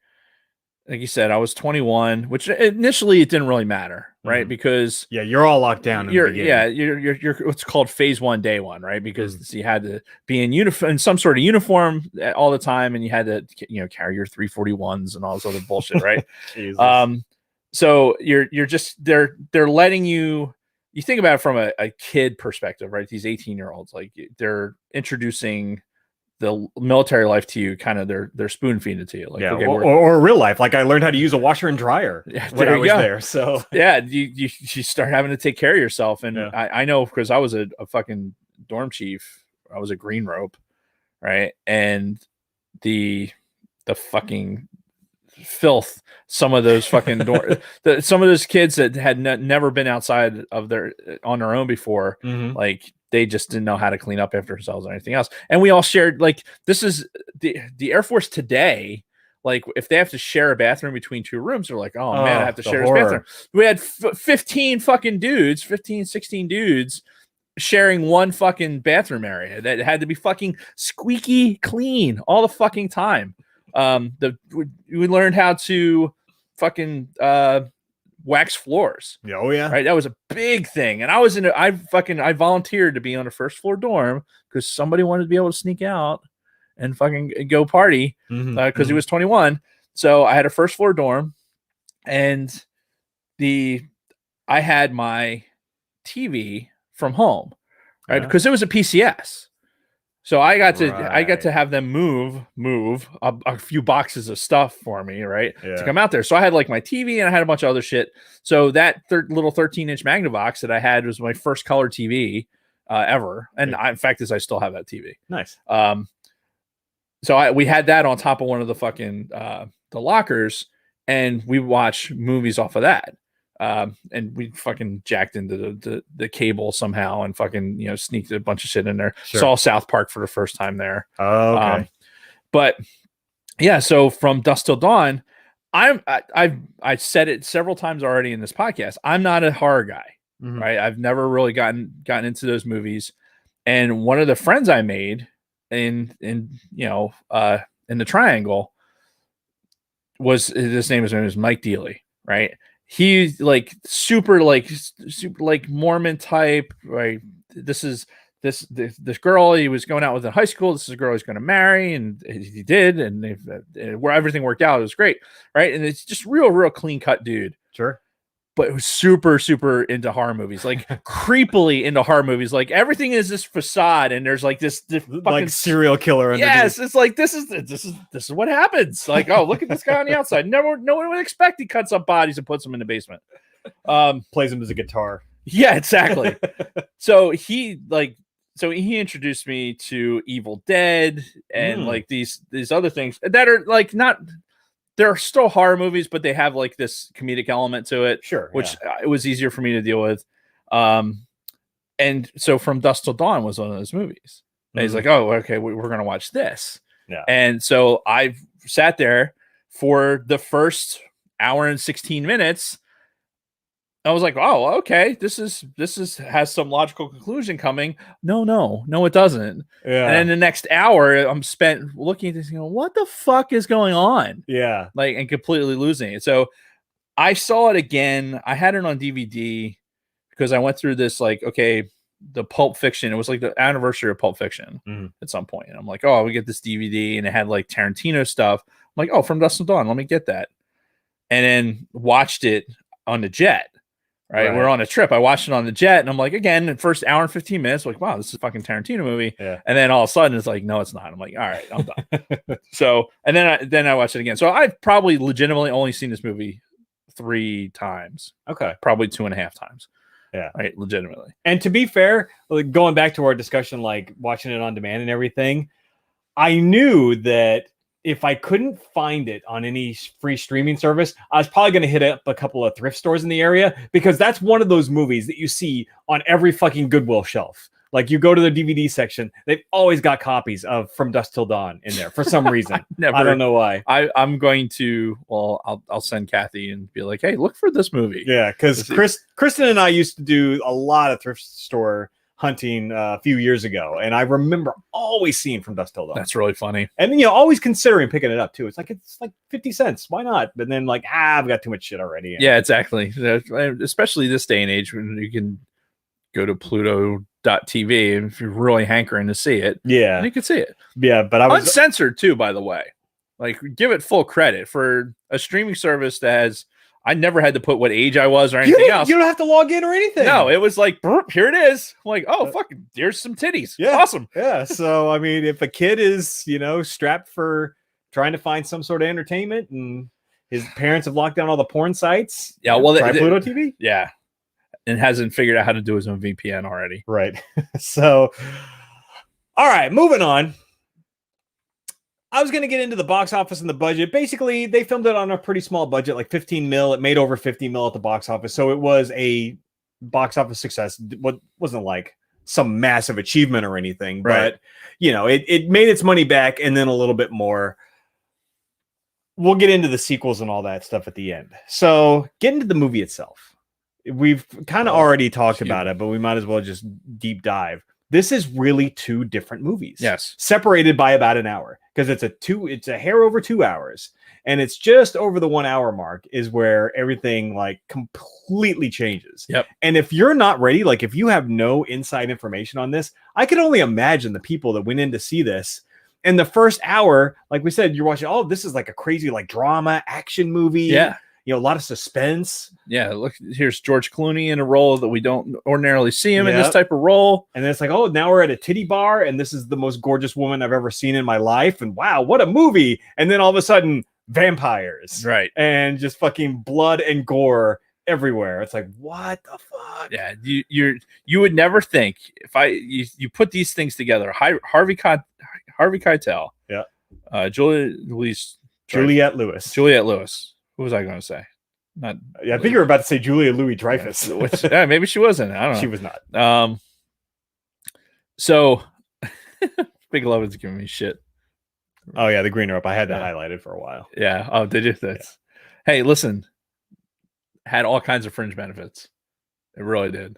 like you said, I was 21, which initially it didn't really matter, right? Mm-hmm. Because you're all locked down. You're what's called phase 1, day 1, right? Because you had to be in some sort of uniform all the time, and you had to carry your 341s and all this other bullshit, right? So they're letting you think about it from a kid perspective, right? These 18-year-olds, like they're introducing the military life to you, kind of they're spoon feeding it to you, like or real life. Like I learned how to use a washer and dryer when I was there. So you start having to take care of yourself. And I know because I was a fucking dorm chief. I was a green rope, right? And the fucking filth. Some of those fucking some of those kids that had never been outside of on their own before, like. They just didn't know how to clean up after themselves or anything else. And we all shared, like, this is the Air Force today. Like, if they have to share a bathroom between 2 rooms, they're like, oh man, I have to share this bathroom. We had 15 fucking dudes, 16 dudes sharing one fucking bathroom area that had to be fucking squeaky clean all the fucking time. We learned how to fucking, wax floors. Oh yeah. Right. That was a big thing. And I volunteered to be on a first floor dorm because somebody wanted to be able to sneak out and fucking go party because he was 21. So I had a first floor dorm and I had my TV from home, right? Because it was a PCS. So I got to have them move a few boxes of stuff for me, right, to come out there. So I had like my TV and I had a bunch of other shit. So that little 13-inch Magnavox that I had was my first color TV ever, and in fact, I still have that TV. Nice. So we had that on top of one of the fucking the lockers, and we watched movies off of that. And we fucking jacked into the cable somehow and fucking, sneaked a bunch of shit in there. Sure. Saw South Park for the first time there. Oh, okay. But yeah, so From Dusk Till Dawn, I've said it several times already in this podcast. I'm not a horror guy, right? I've never really gotten into those movies. And one of the friends I made in the Triangle was, his name is Mike Dealey, right? He's like super like Mormon type, right? This girl he was going out with in high school. This is a girl he's going to marry, and he did, and where everything worked out, it was great, right? And it's just real clean cut dude. Sure. But it was super into horror movies, like creepily into horror movies. Like everything is this facade, and there's like this fucking like serial killer. Yes, it's like this is what happens. Like, oh, look at this guy on the outside. No one would expect he cuts up bodies and puts them in the basement. Plays them as a guitar. Yeah, exactly. So he introduced me to Evil Dead and like these other things that are like not. They're still horror movies, but they have like this comedic element to it, sure, which it was easier for me to deal with. And so From Dusk Till Dawn was one of those movies. And he's like, oh, okay, we're going to watch this. Yeah. And so I sat there for the first hour and 16 minutes. I was like, oh, okay, this has some logical conclusion coming. No, it doesn't. Yeah. And then the next hour, I'm spent looking at this, what the fuck is going on? Yeah. Like, and completely losing it. So I saw it again. I had it on DVD because I went through this, like, okay, the Pulp Fiction. It was like the anniversary of Pulp Fiction at some point. And I'm like, oh, we get this DVD, and it had like Tarantino stuff. I'm like, oh, From Dusk Till Dawn, let me get that. And then watched it on the jet. Right. We're on a trip. I watched it on the jet, and I'm like, again, the first hour and 15 minutes, like, wow, this is a fucking Tarantino movie. Yeah. And then all of a sudden, it's like, no, it's not. I'm like, all right, I'm done. So, and then I watched it again. So I've probably legitimately only seen this movie 3 times. Okay. Probably 2.5 times. Yeah. Right. Legitimately. And to be fair, like, going back to our discussion, like watching it on demand and everything, I knew that if I couldn't find it on any free streaming service, I was probably going to hit up a couple of thrift stores in the area, because that's one of those movies that you see on every fucking Goodwill shelf. Like, you go to the DVD section, they've always got copies of From Dusk Till Dawn in there for some reason. I don't know why. I'm going to, I'll send Kathy and be like, hey, look for this movie. Yeah, because Kristen and I used to do a lot of thrift store hunting a few years ago, and I remember always seeing From Dusk Till Dawn. That's really funny. And always considering picking it up too. It's like 50 cents. Why not? But then like, I've got too much shit already. Yeah, exactly. Especially this day and age when you can go to Pluto.tv, and if you're really hankering to see it, yeah, you can see it. Yeah, but I was uncensored too, by the way. Like, give it full credit for a streaming service that has. I never had to put what age I was or anything else. You don't have to log in or anything. No, it was like, here it is. I'm like, oh, fuck, there's some titties. Yeah. Awesome. Yeah. So, I mean, if a kid is, strapped for trying to find some sort of entertainment, and his parents have locked down all the porn sites. Yeah. Well, try Pluto TV. Yeah. And hasn't figured out how to do his own VPN already. Right. So, all right, moving on. I was going to get into the box office and the budget. Basically, they filmed it on a pretty small budget, like 15 mil. It made over 50 mil at the box office. So it was a box office success. What wasn't like some massive achievement or anything, right. But it made its money back and then a little bit more. We'll get into the sequels and all that stuff at the end. So get into the movie itself. We've kind of already talked about it, but we might as well just deep dive. This is really 2 different movies. Yes. Separated by about an hour, because it's a hair over 2 hours, and it's just over the 1 hour mark is where everything like completely changes. Yep. And if you're not ready, like if you have no inside information on this, I can only imagine the people that went in to see this. In the first hour, like we said, you're watching, oh, this is like a crazy like drama action movie. Yeah. A lot of suspense. Yeah, look, here's George Clooney in a role that we don't ordinarily see him in this type of role. And then it's like, oh, now we're at a titty bar, and this is the most gorgeous woman I've ever seen in my life. And wow, what a movie. And then all of a sudden, vampires. Right. And just fucking blood and gore everywhere. It's like, what the fuck? Yeah, you would never think if you put these things together. Harvey Keitel. Yeah. Juliette Lewis. What was I going to say? I think you were about to say Julia Louis-Dreyfus. Yeah, maybe she wasn't. I don't know. She was not. So Big Love is giving me shit. Oh yeah, the green rope. I had that highlighted for a while. Yeah. Oh, did you? That's Hey, listen, had all kinds of fringe benefits. It really did.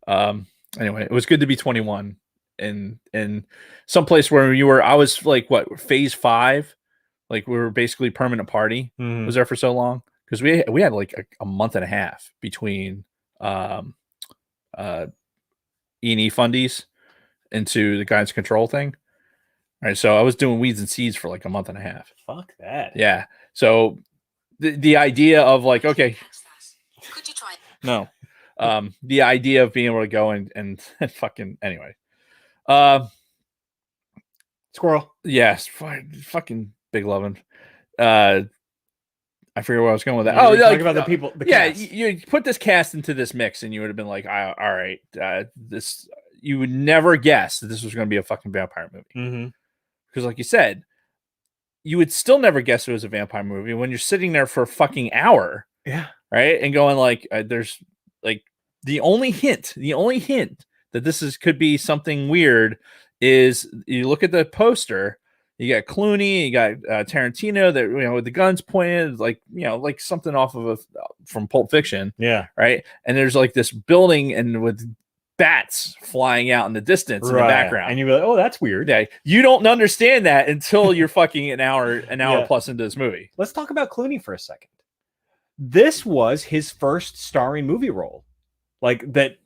Anyway, it was good to be 21 in some place where I was like, what, phase 5? Like we were basically permanent party. Was there for so long because we had like a month and a half between E&E fundies into the guidance control thing. All right, so I was doing weeds and seeds for like a month and a half. Fuck that. Yeah. So the idea of like, okay, could you try? No. The idea of being able to go and fucking anyway. Squirrel. Yes, fucking big loving. I forget where I was going with that. Oh, like, about the people. The cast. You put this cast into this mix, and you would have been like, all right, this. You would never guess that this was going to be a fucking vampire movie, because, like you said, you would still never guess it was a vampire movie when you're sitting there for a fucking hour, right, and going like, there's like the only hint that this could be something weird is you look at the poster. You got Clooney, you got Tarantino that, with the guns pointed, like, like something off of from Pulp Fiction. Yeah. Right. And there's like this building and with bats flying out in the distance in the background. And you're like, oh, that's weird. Yeah. You don't understand that until you're fucking an hour plus into this movie. Let's talk about Clooney for a second. This was his first starring movie role. Like that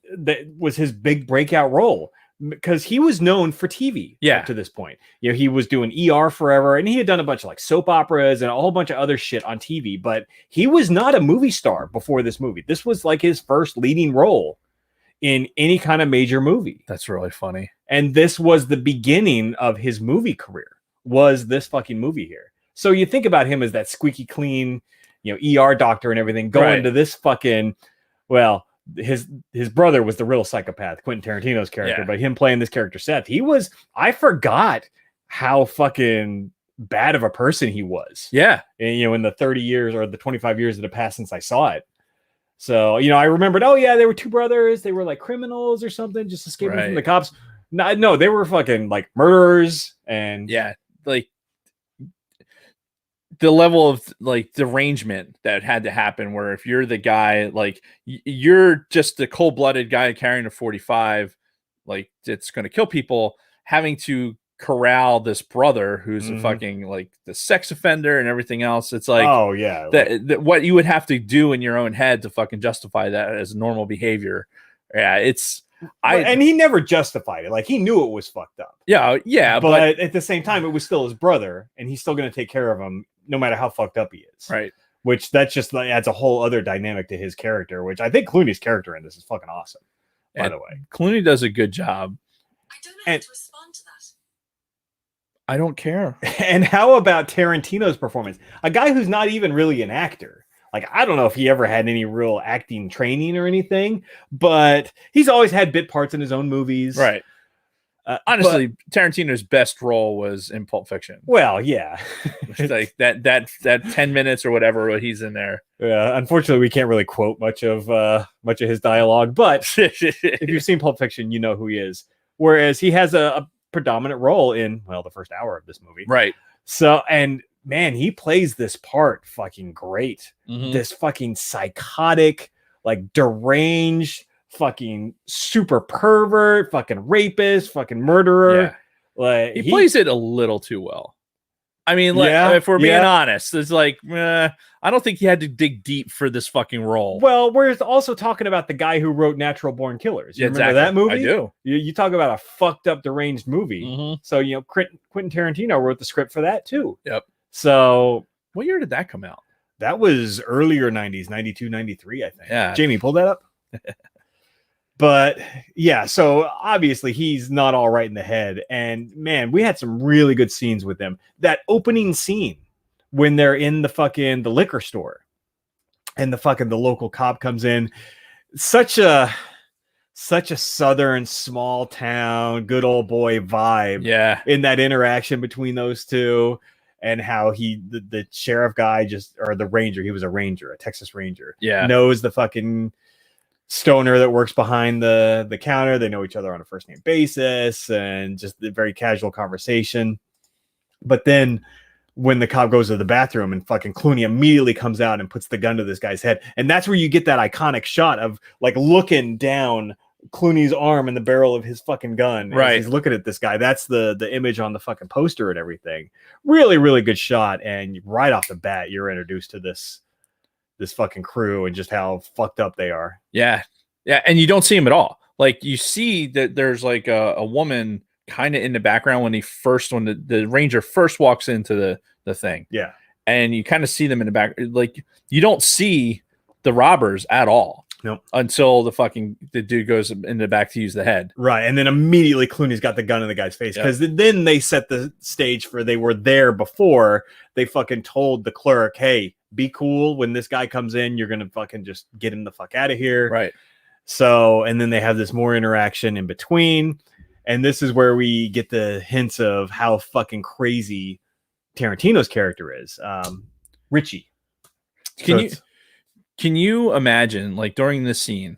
was his big breakout role. Because he was known for TV up to this point. He was doing ER forever, and he had done a bunch of like soap operas and a whole bunch of other shit on TV, but he was not a movie star before this movie. This was like his first leading role in any kind of major movie. That's really funny. And this was the beginning of his movie career, was this fucking movie here. So you think about him as that squeaky clean, ER doctor and everything, going to this fucking, his brother was the real psychopath, Quentin Tarantino's character, but him playing this character, Seth, I forgot how fucking bad of a person he was. Yeah. And, in the 30 years or the 25 years that have passed since I saw it. So, I remembered, they were two brothers. They were like criminals or something, just escaping from the cops. No, they were fucking like murderers. And like the level of like derangement that had to happen, where if you're the guy, like you're just the cold-blooded guy carrying a 45, like it's going to kill people, having to corral this brother who's a fucking like the sex offender and everything else. It's like, that what you would have to do in your own head to fucking justify that as normal behavior. Yeah, and he never justified it. Like he knew it was fucked up. Yeah, but at the same time, it was still his brother, and he's still going to take care of him no matter how fucked up he is. Right. Which that just adds a whole other dynamic to his character, which I think Clooney's character in this is fucking awesome. By the way, Clooney does a good job. I don't know how to respond to that. I don't care. And how about Tarantino's performance? A guy who's not even really an actor. Like, I don't know if he ever had any real acting training or anything, but he's always had bit parts in his own movies. Right. Honestly, Tarantino's best role was in Pulp Fiction. Well, yeah. Like that 10 minutes or whatever he's in there. Yeah, unfortunately, we can't really quote much of his dialogue, but if you've seen Pulp Fiction, you know who he is. Whereas he has a predominant role in, the first hour of this movie. Right. So, and man, he plays this part fucking great. This fucking psychotic, like deranged, fucking super pervert, fucking rapist, fucking murderer. Yeah. Like he plays it a little too well. I mean, like, if we're being honest, it's like, I don't think he had to dig deep for this fucking role. Well, we're also talking about the guy who wrote Natural Born Killers. You remember that movie? I do. You talk about a fucked up, deranged movie. So, Quentin Tarantino wrote the script for that too. Yep. So, what year did that come out? That was earlier 90s, 92, 93, I think. Yeah. Jamie, pull that up. But yeah, so obviously he's not all right in the head. And man, we had some really good scenes with them. That opening scene when they're in the liquor store and the local cop comes in, such a southern small town, good old boy vibe. Yeah. In that interaction between those two, and how the sheriff guy or the ranger, he was a Texas Ranger. Yeah. Knows the fucking stoner that works behind the counter. They know each other on a first name basis, and just the very casual conversation. But then when the cop goes to the bathroom and fucking Clooney immediately comes out and puts the gun to this guy's head. And that's where you get that iconic shot of like looking down Clooney's arm in the barrel of his fucking gun. Right. As he's looking at this guy. That's the image on the fucking poster and everything. Really, really good shot. And right off the bat, you're introduced to this fucking crew and just how fucked up they are. Yeah. Yeah. And you don't see him at all. Like you see that there's like a woman kind of in the background when the ranger first walks into the thing. Yeah. And you kind of see them in the back. Like you don't see the robbers at all. Nope. Until the dude goes in the back to use the head. Right. And then immediately Clooney's got the gun in the guy's face. Because then they set the stage for they were there before. They fucking told the clerk, hey, be cool. When this guy comes in, you're going to fucking just get him the fuck out of here. Right. So, and then they have this more interaction in between. And this is where we get the hints of how fucking crazy Tarantino's character is. Richie. Can you imagine, like during this scene,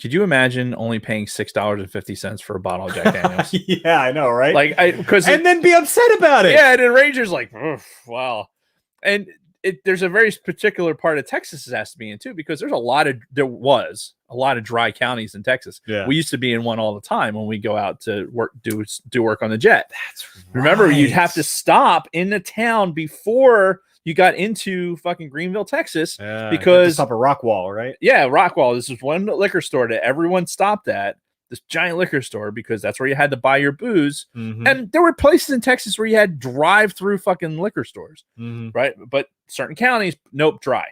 could you imagine only paying $6.50 for a bottle of Jack Daniels? Yeah, I know, right? Like, and then be upset about it. Yeah, and then Ranger's like, wow. And there's a very particular part of Texas it has to be in too, because there was a lot of dry counties in Texas. Yeah. We used to be in one all the time when we go out to work, do work on the jet. That's right. Remember, you'd have to stop in the town before you got into fucking Greenville, Texas, because stop at Rockwall, right? Yeah, Rockwall. This is one liquor store that everyone stopped at. This giant liquor store, because that's where you had to buy your booze. Mm-hmm. And there were places in Texas where you had drive-through fucking liquor stores, right? But certain counties, nope, dry.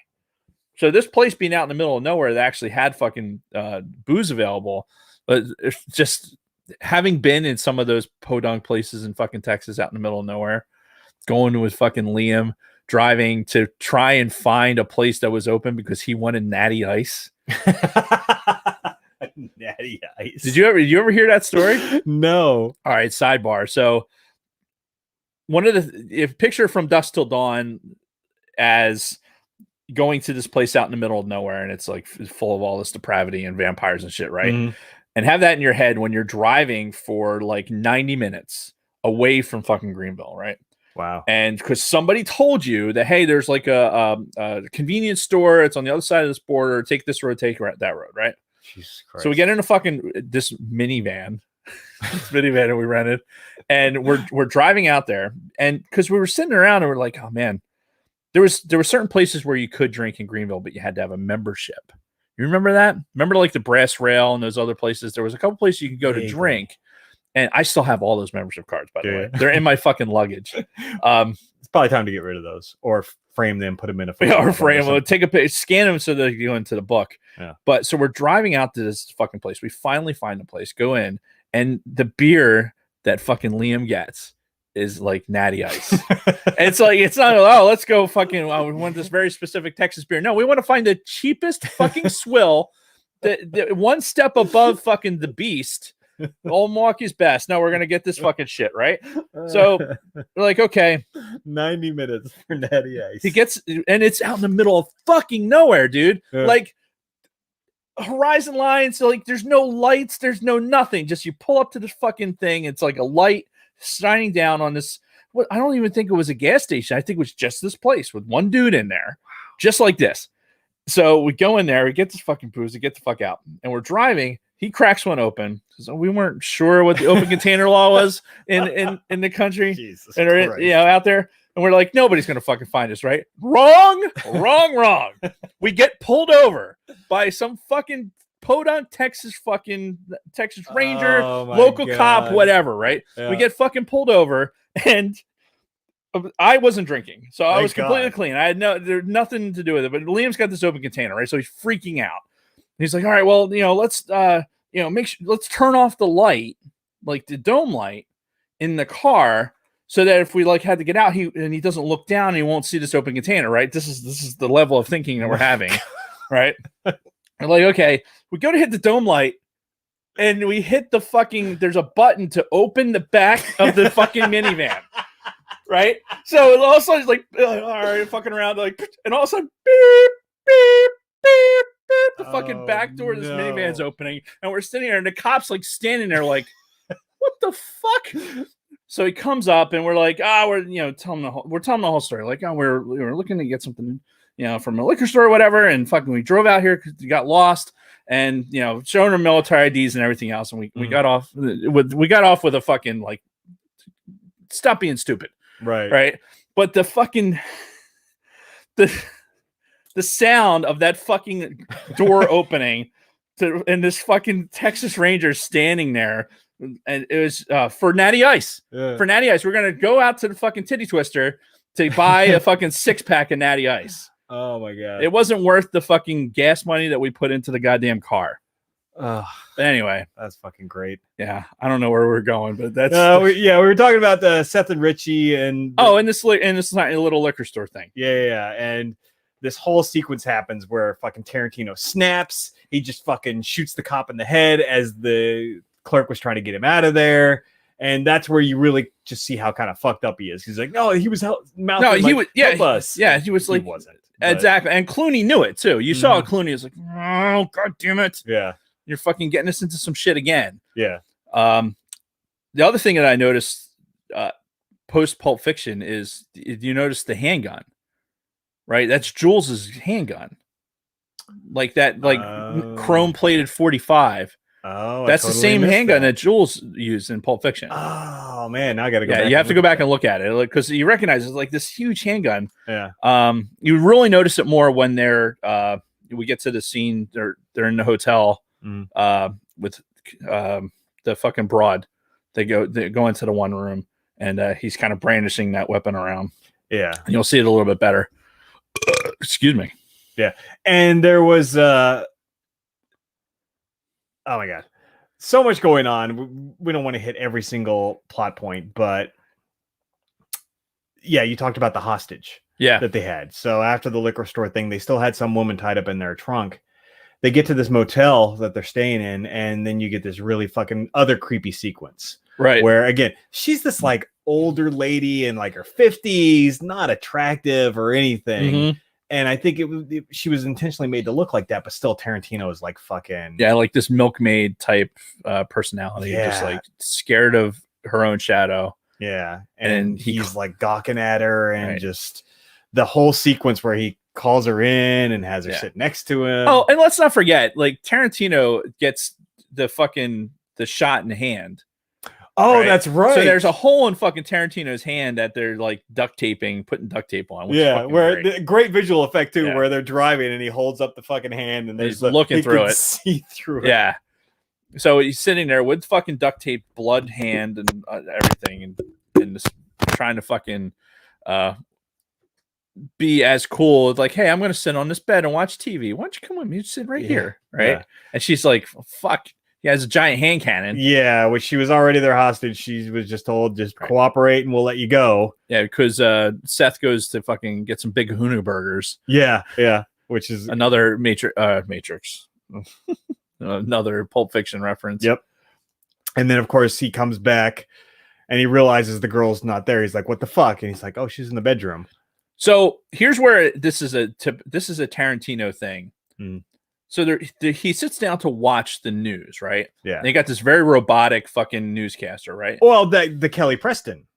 So this place being out in the middle of nowhere that actually had fucking booze available, but it's just having been in some of those podunk places in fucking Texas out in the middle of nowhere, going with fucking Liam, driving to try and find a place that was open because he wanted Natty Ice. Natty Ice. Did you ever hear that story? No. All right, sidebar. So one of if picture From Dusk Till Dawn as going to this place out in the middle of nowhere, and it's like full of all this depravity and vampires and shit, right? Mm-hmm. And have that in your head when you're driving for like 90 minutes away from fucking Greenville, right? Wow. And because somebody told you that, hey, there's like a convenience store, it's on the other side of this border, take this road, take that road, right? Jesus Christ. So we get in this minivan, that we rented, and we're driving out there, and because we were sitting around and we're like, oh man, there were certain places where you could drink in Greenville, but you had to have a membership. You remember that? Remember like the Brass Rail and those other places? There was a couple places you could go to drink. And I still have all those membership cards, by the way. They're in my fucking luggage. It's probably time to get rid of those, or frame them, put them in a photo. Yeah, or frame them, take a picture, scan them so they go into the book. Yeah. But so we're driving out to this fucking place. We finally find the place, go in, and the beer that fucking Liam gets is like Natty Ice. It's like, it's not, let's go fucking, we want this very specific Texas beer. No, we want to find the cheapest fucking swill, the one step above fucking the Beast. Old Milwaukee's best. No, we're gonna get this fucking shit, right? So we're like, okay, 90 minutes for Natty Ice. He gets, and it's out in the middle of fucking nowhere, dude. Yeah. Like horizon lines, so like there's no lights, there's no nothing. Just you pull up to this fucking thing, it's like a light shining down on this. What I don't even think it was a gas station. I think it was just this place with one dude in there, just like this. So we go in there, we get this fucking booze, we get the fuck out, and we're driving. He cracks one open because we weren't sure what the open container law was in the country, Jesus and Christ. out there. And we're like, nobody's gonna fucking find us, right? Wrong. We get pulled over by some fucking podunk Texas Ranger, local cop, whatever, right? Yeah. We get fucking pulled over, and I wasn't drinking, so I was completely clean. I had there's nothing to do with it. But Liam's got this open container, right? So he's freaking out. He's like, all right, well, let's let's turn off the light, like the dome light in the car, so that if we like had to get out, he doesn't look down and he won't see this open container, right? This is the level of thinking that we're having, right? We're like, okay, we go to hit the dome light, and we hit the fucking, there's a button to open the back of the fucking minivan. Right? So all of a sudden he's like, all right, fucking around, like, and all of a sudden, beep, beep, beep, beep, the fucking back door of this minivan's opening, and we're sitting there, and the cop's like standing there, like, what the fuck? So he comes up and we're like, we're telling the whole story. Like, we're looking to get something, from a liquor store or whatever. And fucking we drove out here because we got lost and showing our military IDs and everything else. And we got off with a fucking like, stop being stupid. Right. But the fucking the sound of that fucking door opening and this fucking Texas Ranger standing there. And it was for Natty Ice. Yeah. For Natty Ice, we're gonna go out to the fucking Titty Twister to buy a fucking 6-pack of Natty Ice. Oh my god! It wasn't worth the fucking gas money that we put into the goddamn car. But anyway, that's fucking great. Yeah, I don't know where we're going, but that's we were talking about Seth and Richie and this little liquor store thing. Yeah, and this whole sequence happens where fucking Tarantino snaps. He just fucking shoots the cop in the head as the clerk was trying to get him out of there, and that's where you really just see how kind of fucked up he is. He's like, no, he was help us. Yeah, he was like, he wasn't exactly, and Clooney knew it too. You saw Clooney was like, oh god damn it, yeah, you're fucking getting us into some shit again. Yeah. The other thing that I noticed post Pulp Fiction is you notice the handgun, right? That's Jules's handgun, like that, like chrome plated 45. Oh, that's the same handgun that Jules used in Pulp Fiction. Oh man, now I gotta go. Yeah, back you have to go back and look at it because you recognize it's like this huge handgun. Yeah. You really notice it more when we get to the scene. They're in the hotel with the fucking broad. They go into the one room and he's kind of brandishing that weapon around. Yeah, and you'll see it a little bit better. Excuse me. Yeah, and there was oh my god, so much going on. We don't want to hit every single plot point, but yeah, you talked about the hostage that they had. So after the liquor store thing, they still had some woman tied up in their trunk. They get to this motel that they're staying in, and then you get this really fucking other creepy sequence. Right. Where again, she's this like older lady in like her 50s, not attractive or anything. Mm-hmm. And I think she was intentionally made to look like that, but still Tarantino is like fucking... Yeah, like this milkmaid type personality. Yeah. Just like scared of her own shadow. Yeah. And he's like gawking at her and just the whole sequence where he calls her in and has her sit next to him. Oh, and let's not forget, like Tarantino gets the shot in the hand. Oh, right? That's right. So there's a hole in fucking Tarantino's hand that they're like putting duct tape on. Which is where great visual effect too, where they're driving and he holds up the fucking hand and he's looking through it. See through it. Yeah. So he's sitting there with fucking duct tape, blood hand, and everything, and just trying to fucking be as cool. Like, hey, I'm gonna sit on this bed and watch TV. Why don't you come with me? You sit right here, right? Yeah. And she's like, fuck. He has a giant hand cannon. Yeah, which she was already their hostage. She was just told, cooperate and we'll let you go. Yeah, because Seth goes to fucking get some big Kahuna burgers. Yeah, which is another Matrix. Another Pulp Fiction reference. Yep. And then, of course, he comes back and he realizes the girl's not there. He's like, what the fuck? And he's like, oh, she's in the bedroom. So here's where this is a Tarantino thing. So he sits down to watch the news, right? Yeah. And they got this very robotic fucking newscaster, right? Well, the Kelly Preston.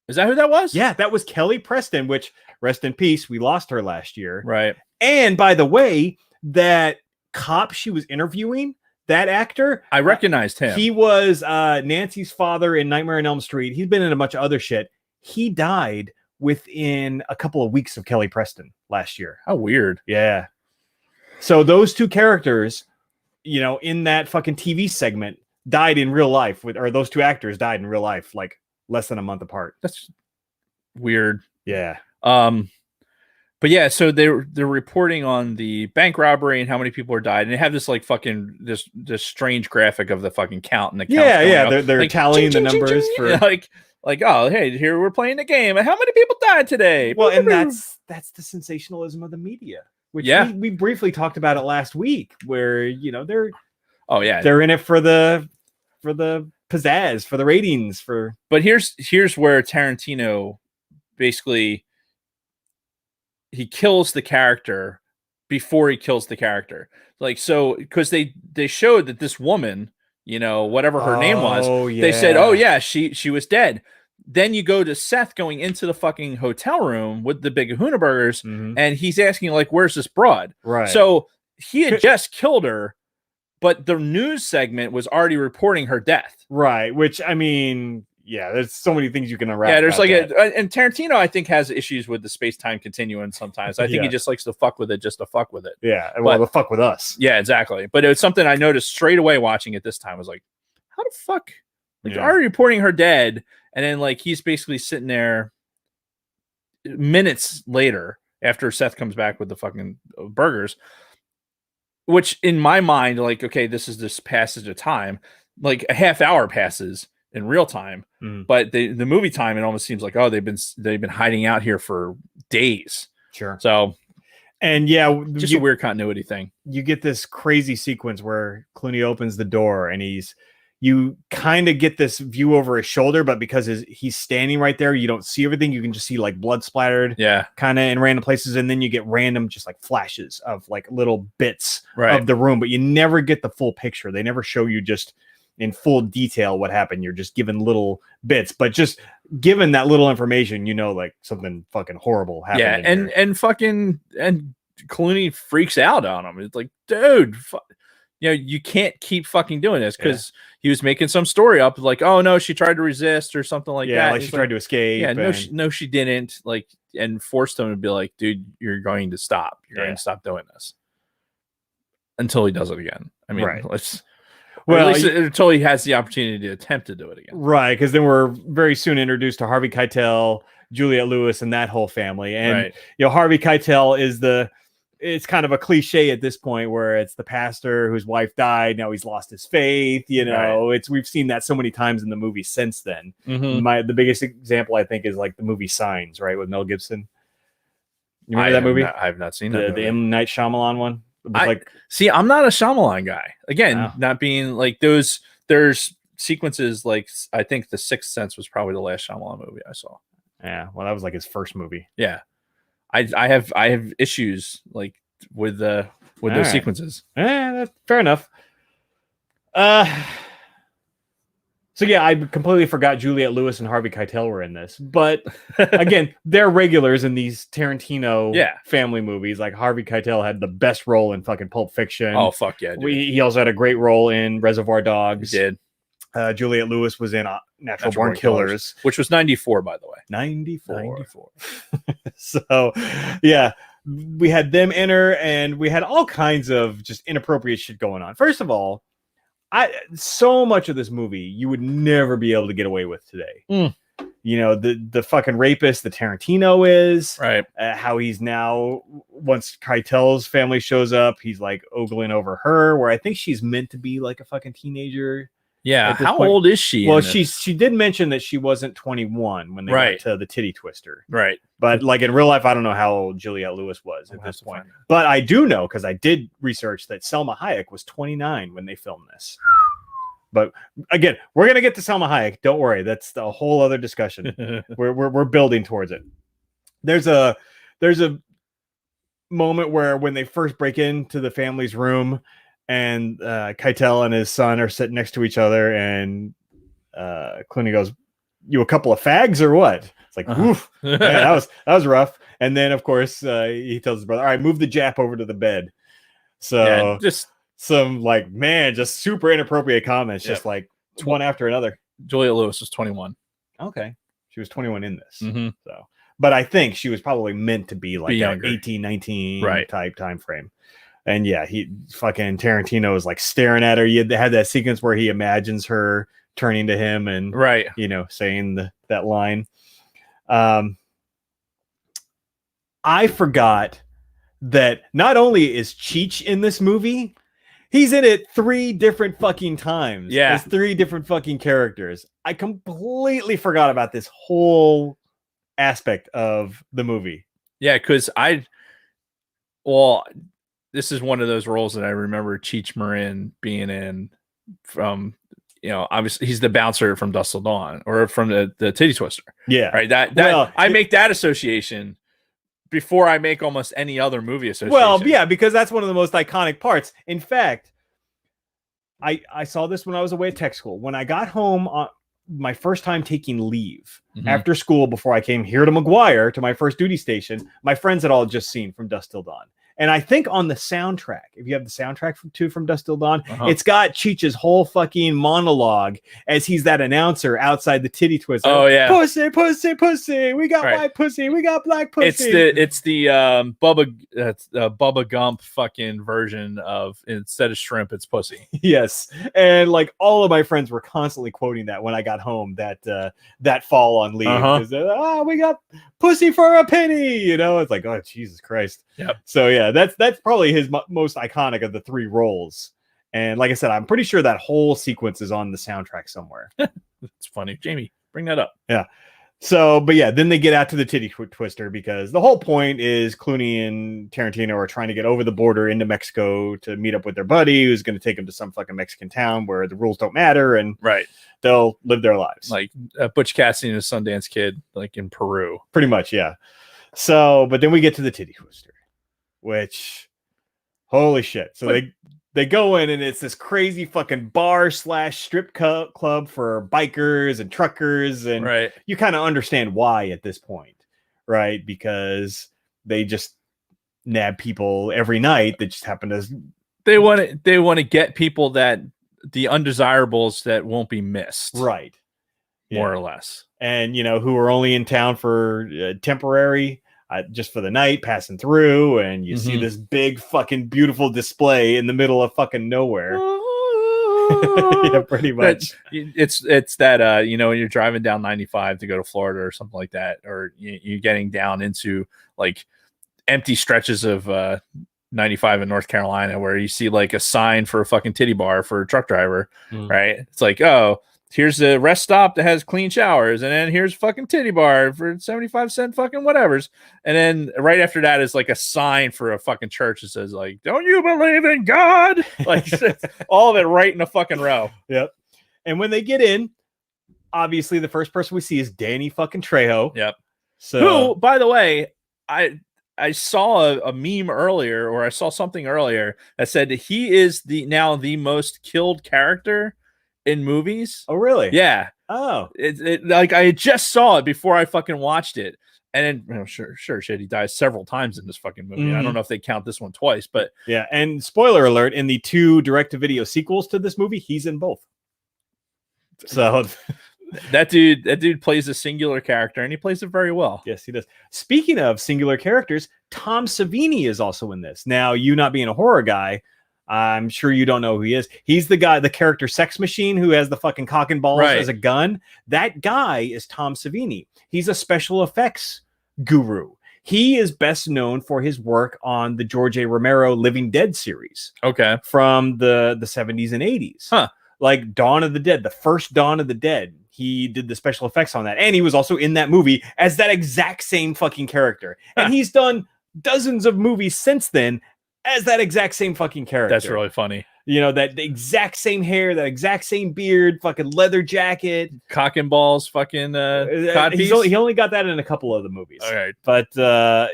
Is that who that was? Yeah, that was Kelly Preston, which, rest in peace, we lost her last year. Right. And by the way, that cop she was interviewing, that actor, I recognized him. He was Nancy's father in Nightmare on Elm Street. He's been in a bunch of other shit. He died within a couple of weeks of Kelly Preston last year. How weird. Yeah. So those two characters, in that fucking TV segment died in real life or those two actors died in real life, like less than a month apart. That's weird. Yeah. But yeah, so they're reporting on the bank robbery and how many people are died, and they have this like fucking this strange graphic of the fucking count and the count. They're like, tallying the numbers for like oh hey, here we're playing the game. How many people died today? Well, and that's the sensationalism of the media. Which we briefly talked about it last week, where they're in it for the pizzazz, for the ratings, But here's where Tarantino basically he kills the character before he kills the character. Like so, because they showed that this woman, whatever her name was, they said, oh yeah, she was dead. then you go to Seth going into the fucking hotel room with the big kahuna burgers, and he's asking like, "Where's this broad?" Right. So he had just killed her, but the news segment was already reporting her death. Right. Which, I mean, yeah, there's so many things you can unwrap. Yeah, there's like and Tarantino, I think, has issues with the space-time continuum sometimes. I think he just likes to fuck with it just to fuck with it. Yeah, well, the fuck with us. Yeah, exactly. But it was something I noticed straight away watching it this time. I was like, how the fuck? Like, they're already reporting her dead, and then like he's basically sitting there minutes later after Seth comes back with the fucking burgers, which in my mind, like, okay, this is this passage of time. Like a half hour passes in real time, but the movie time, it almost seems like, oh, they've been hiding out here for days. Sure. So, and yeah, just a weird continuity thing. You get this crazy sequence where Clooney opens the door and you kind of get this view over his shoulder, but because he's standing right there, you don't see everything. You can just see like blood splattered, kind of in random places, and then you get random just like flashes of like little bits of the room, but you never get the full picture. They never show you just in full detail what happened. You're just given little bits, but just given that little information, you know, like something fucking horrible happened. Yeah, and Clooney freaks out on him. It's like, dude, you know, you can't keep fucking doing this, because he was making some story up like, oh no, she tried to resist or something like that. Like she tried to escape. Yeah, no, she didn't. Like, and forced him to be like, dude, you're going to stop. You're going to stop doing this until he does it again. I mean, let's. Well, at least until he has the opportunity to attempt to do it again. Right, because then we're very soon introduced to Harvey Keitel, Juliette Lewis, and that whole family. And you know, Harvey Keitel is it's kind of a cliche at this point where it's the pastor whose wife died. Now he's lost his faith. You know, we've seen that so many times in the movie since then. The biggest example, I think, is like the movie Signs, right, with Mel Gibson. You remember that movie? I have not seen that. The M. Night Shyamalan one. See, I'm not a Shyamalan guy. Again, not being like there's sequences like, I think The Sixth Sense was probably the last Shyamalan movie I saw. Yeah, well, that was like his first movie. Yeah, I have issues like with those sequences. Yeah, that's fair enough. So yeah, I completely forgot Juliette Lewis and Harvey Keitel were in this. But again, they're regulars in these Tarantino family movies. Like Harvey Keitel had the best role in fucking Pulp Fiction. Oh, fuck yeah, dude. He also had a great role in Reservoir Dogs. He did. Juliette Lewis was in Natural Born Killers. Which was 94, by the way. 94. So, yeah, we had them enter, and we had all kinds of just inappropriate shit going on. First of all, so much of this movie you would never be able to get away with today. You know, the fucking rapist that Tarantino is, right? How he's now, once Keitel's family shows up, he's like ogling over her, where I think she's meant to be like a fucking teenager. Yeah, how old is she? Well, she did mention that she wasn't 21 when they went to the titty twister. Right. But like in real life, I don't know how old Juliette Lewis was at this point. But I do know, because I did research, that Selma Hayek was 29 when they filmed this. But again, we're going to get to Selma Hayek. Don't worry. That's a whole other discussion. we're building towards it. There's a moment where when they first break into the family's room, and Keitel and his son are sitting next to each other, and Clooney goes, "You a couple of fags or what?" It's like, oof, man, that was rough. And then, of course, he tells his brother, "All right, move the Jap over to the bed." So just some like, man, just super inappropriate comments, just like one after another. Juliette Lewis was 21. Okay, she was 21 in this. So, but I think she was probably meant to be like an 18, 19 type time frame. And yeah, he fucking Tarantino is like staring at her. You had that sequence where he imagines her turning to him and you know, saying that line. I forgot that not only is Cheech in this movie, he's in it 3 different fucking times. Yeah, there's 3 different fucking characters. I completely forgot about this whole aspect of the movie. Yeah, because this is one of those roles that I remember Cheech Marin being in from, you know, obviously he's the bouncer from Dusk Till Dawn, or from the Titty Twister. Yeah. Right. I make that association before I make almost any other movie association. Well, yeah, because that's one of the most iconic parts. In fact, I saw this when I was away at tech school. When I got home my first time taking leave after school before I came here to McGuire to my first duty station. My friends had all just seen From Dusk Till Dawn. And I think on the soundtrack, if you have the soundtrack from Dusk Till Dawn, it's got Cheech's whole fucking monologue as he's that announcer outside the titty twister. Oh yeah, pussy, pussy, pussy. We got white pussy. We got black pussy. It's the Bubba Gump fucking version of, instead of shrimp, it's pussy. Yes, and like all of my friends were constantly quoting that when I got home that fall on leave. We got pussy for a penny. You know, it's like, oh Jesus Christ. Yep. So yeah, that's probably his most iconic of the 3 roles. And like I said, I'm pretty sure that whole sequence is on the soundtrack somewhere. It's funny. Jamie, bring that up. Yeah. So, but yeah, then they get out to the titty twister because the whole point is Clooney and Tarantino are trying to get over the border into Mexico to meet up with their buddy who's going to take them to some fucking Mexican town where the rules don't matter and they'll live their lives. Like Butch Cassidy and a Sundance Kid, like in Peru. Pretty much, yeah. So, but then we get to the titty twister, which, holy shit. So they go in and it's this crazy fucking bar / strip club for bikers and truckers. And you kind of understand why at this point, right? Because they just nab people every night that just happen to. They want to get people that the undesirables that won't be missed. Right. More or less. And, you know, who are only in town for temporary. Just for the night, passing through, and you see this big fucking beautiful display in the middle of fucking nowhere. Yeah, pretty much. It's that you know, when you're driving down 95 to go to Florida or something like that, or you're getting down into like empty stretches of 95 in North Carolina where you see like a sign for a fucking titty bar for a truck driver, right? It's like, oh, here's the rest stop that has clean showers, and then here's fucking titty bar for 75-cent fucking whatevers. And then right after that is like a sign for a fucking church that says like, don't you believe in God? Like all of it right in a fucking row. Yep. And when they get in, obviously the first person we see is Danny fucking Trejo. Yep. So who, by the way, I saw a meme earlier, or I saw something earlier that said that he is now the most killed character in movies. Oh, really? Yeah. Oh, it like I just saw it before I fucking watched it, and then, you know, sure, shit, he dies several times in this fucking movie. I don't know if they count this one twice, but yeah. And spoiler alert: in the 2 direct-to-video sequels to this movie, he's in both. So that dude plays a singular character, and he plays it very well. Yes, he does. Speaking of singular characters, Tom Savini is also in this. Now, you not being a horror guy, I'm sure you don't know who he is. He's the guy, the character Sex Machine, who has the fucking cock and balls as a gun. That guy is Tom Savini. He's a special effects guru. He is best known for his work on the George A. Romero Living Dead series. Okay. From the 70s and 80s. Huh. Like Dawn of the Dead, the first Dawn of the Dead. He did the special effects on that. And he was also in that movie as that exact same fucking character. And he's done dozens of movies since then as that exact same fucking character. That's really funny. You know, that the exact same hair, that exact same beard, fucking leather jacket, cock and balls, fucking codpiece. He only got that in a couple of the movies. All right. But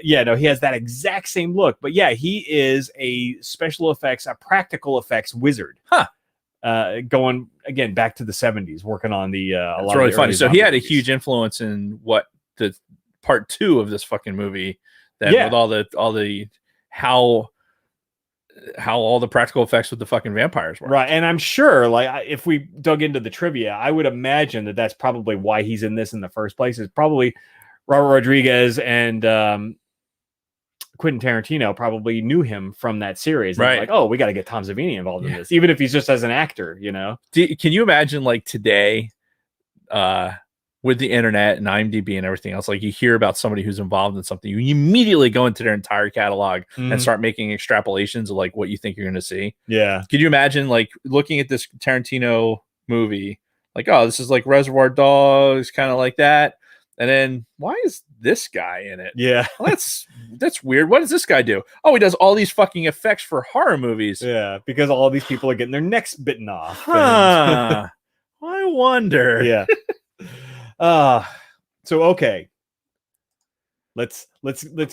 yeah, no, he has that exact same look. But yeah, he is a special effects, a practical effects wizard. Huh. Going again back to the 70s, working on the a lot really of funny. So he had a huge influence in what the part 2 of this fucking movie. That with all the how all the practical effects with the fucking vampires were. Right. And I'm sure, like, if we dug into the trivia, I would imagine that that's probably why he's in this in the first place. Is probably Robert Rodriguez and Quentin Tarantino probably knew him from that series. Right. Like, oh, we got to get Tom Savini involved in this, even if he's just as an actor, you know? Can you imagine, like, today, with the internet and IMDb and everything else, like, you hear about somebody who's involved in something, you immediately go into their entire catalog and start making extrapolations of like what you think you're going to see. Yeah. Could you imagine like looking at this Tarantino movie, like, oh, this is like Reservoir Dogs, kind of like that. And then why is this guy in it? Yeah. Well, that's weird. What does this guy do? Oh, he does all these fucking effects for horror movies. Yeah. Because all these people are getting their necks bitten off. Huh. I wonder. Yeah. So okay, let's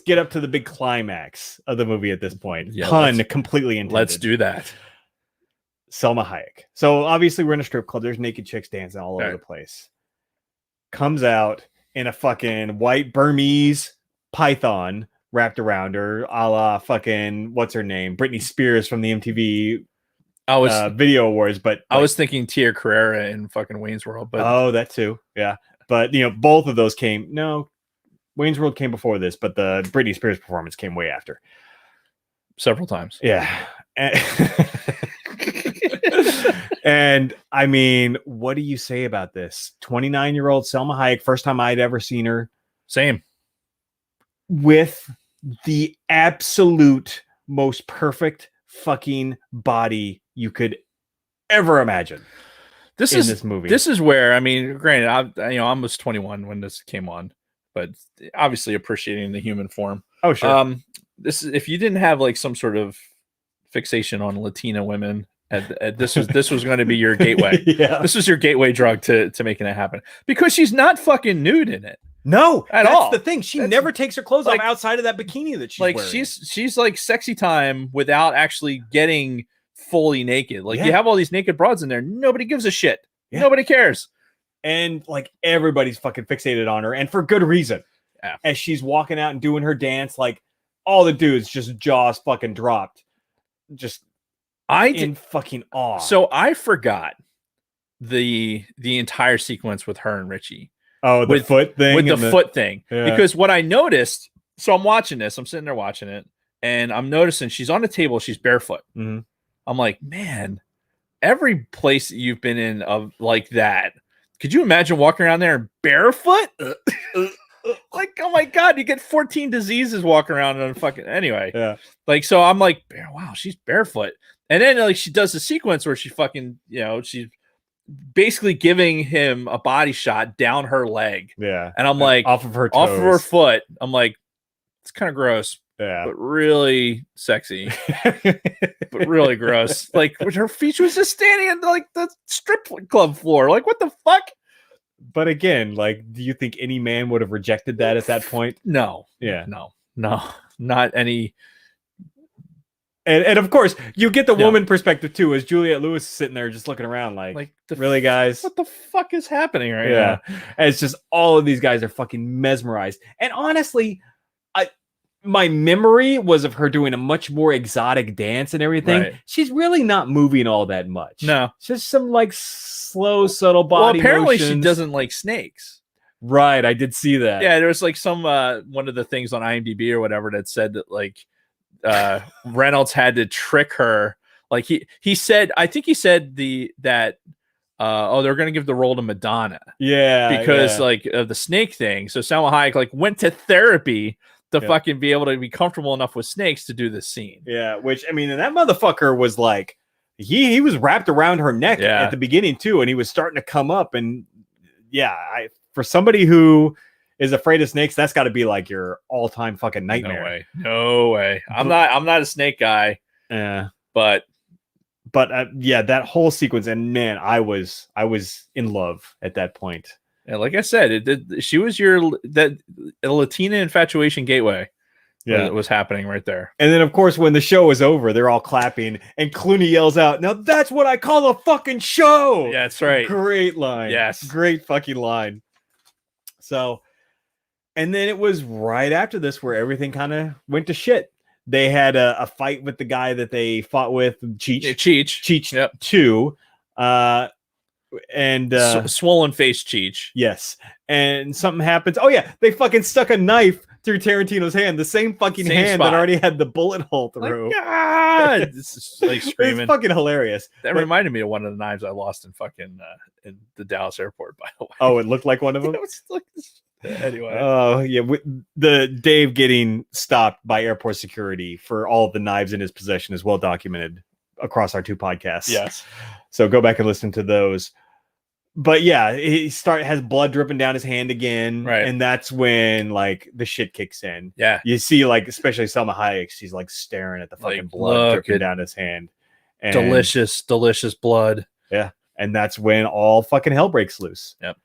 get up to the big climax of the movie at this point. Yeah, Pun completely intended. Let's do that. Selma Hayek. So obviously we're in a strip club. There's naked chicks dancing all over the place. Comes out in a fucking white Burmese python wrapped around her, a la fucking what's her name, Britney Spears from the MTV Video Awards. But I was thinking Tia Carrera in fucking Wayne's World. But that too, yeah. But both of those came. No, Wayne's World came before this, but the Britney Spears performance came way after. Several times. Yeah. And I mean, what do you say about this? 29-year-old Selma Hayek, first time I'd ever seen her. Same. With the absolute most perfect fucking body you could ever imagine. This movie. This is where, I mean, granted, I was 21 when this came on, but obviously appreciating the human form. Oh, sure. This is, if you didn't have like some sort of fixation on Latina women, this was going to be your gateway. Yeah. This was your gateway drug to making it happen, because she's not fucking nude in it. No, at all. That's the thing. She never takes her clothes off outside of that bikini that she's wearing. She's like sexy time without actually getting fully naked. Like you have all these naked broads in there. Nobody gives a shit. Yeah. Nobody cares. And like everybody's fucking fixated on her, and for good reason. Yeah. As she's walking out and doing her dance, like all the dudes just jaws fucking dropped. Just in fucking awe. So I forgot the entire sequence with her and Richie. Oh, the foot thing? With the foot thing. Yeah. Because what I noticed, so I'm watching this, I'm sitting there watching it, and I'm noticing she's on the table, she's barefoot. Mm-hmm. I'm like, man, every place that you've been in of like that, could you imagine walking around there barefoot? Like, oh my God, you get 14 diseases walking around on fucking anyway. Yeah. Like, so I'm like, wow, she's barefoot. And then like she does the sequence where she fucking, she's basically giving him a body shot down her leg. Yeah. And I'm like, off of her toes. Off of her foot. I'm like, it's kind of gross. Yeah. But really sexy. But really gross. Like, her feet, she was just standing on like the strip club floor. Like, what the fuck? But again, like, do you think any man would have rejected that at that point? No. Yeah. No, not any. And of course, you get the woman perspective too, as Juliette Lewis is sitting there just looking around like really, guys? What the fuck is happening right now? And it's just all of these guys are fucking mesmerized. And honestly, my memory was of her doing a much more exotic dance and everything. Right. She's really not moving all that much. No. It's just some like slow, subtle body apparently motions. She doesn't like snakes. Right, I did see that. Yeah, there was like some one of the things on IMDb or whatever that said that like Reynolds had to trick her. Like he said, I think he said that they're gonna give the role to Madonna. Yeah, because like of the snake thing. So Salma Hayek like went to therapy to fucking be able to be comfortable enough with snakes to do this scene. Yeah, which I mean, and that motherfucker was like, he was wrapped around her neck at the beginning too, and he was starting to come up. And for somebody who is afraid of snakes, that's got to be like your all-time fucking nightmare. No way. I'm not a snake guy. Yeah, but that whole sequence, and man, I was in love at that point. Yeah, like I said, she was a Latina infatuation gateway. Yeah, it was happening right there. And then, of course, when the show was over, they're all clapping, and Clooney yells out, "Now that's what I call a fucking show!" Yeah, that's right. Great line. Yes, great fucking line. So, and then it was right after this where everything kind of went to shit. They had a fight with the guy that they fought with, Cheech yep. 2. And swollen face Cheech. Yes. And something happens. Oh yeah, they fucking stuck a knife through Tarantino's hand, the same hand spot that already had the bullet hole through. God, this is like screaming. It's fucking hilarious. That reminded me of one of the knives I lost in fucking in the Dallas airport, by the way. Oh, it looked like one of them. It was like anyway. Oh yeah, with the Dave getting stopped by airport security for all of the knives in his possession is well documented across our two podcasts. Yes. So go back and listen to those. But yeah, he has blood dripping down his hand again, right? And that's when like the shit kicks in. Yeah, you see like especially Salma Hayek, she's like staring at the fucking blood dripping down his hand. And, delicious blood. Yeah, and that's when all fucking hell breaks loose. Yep,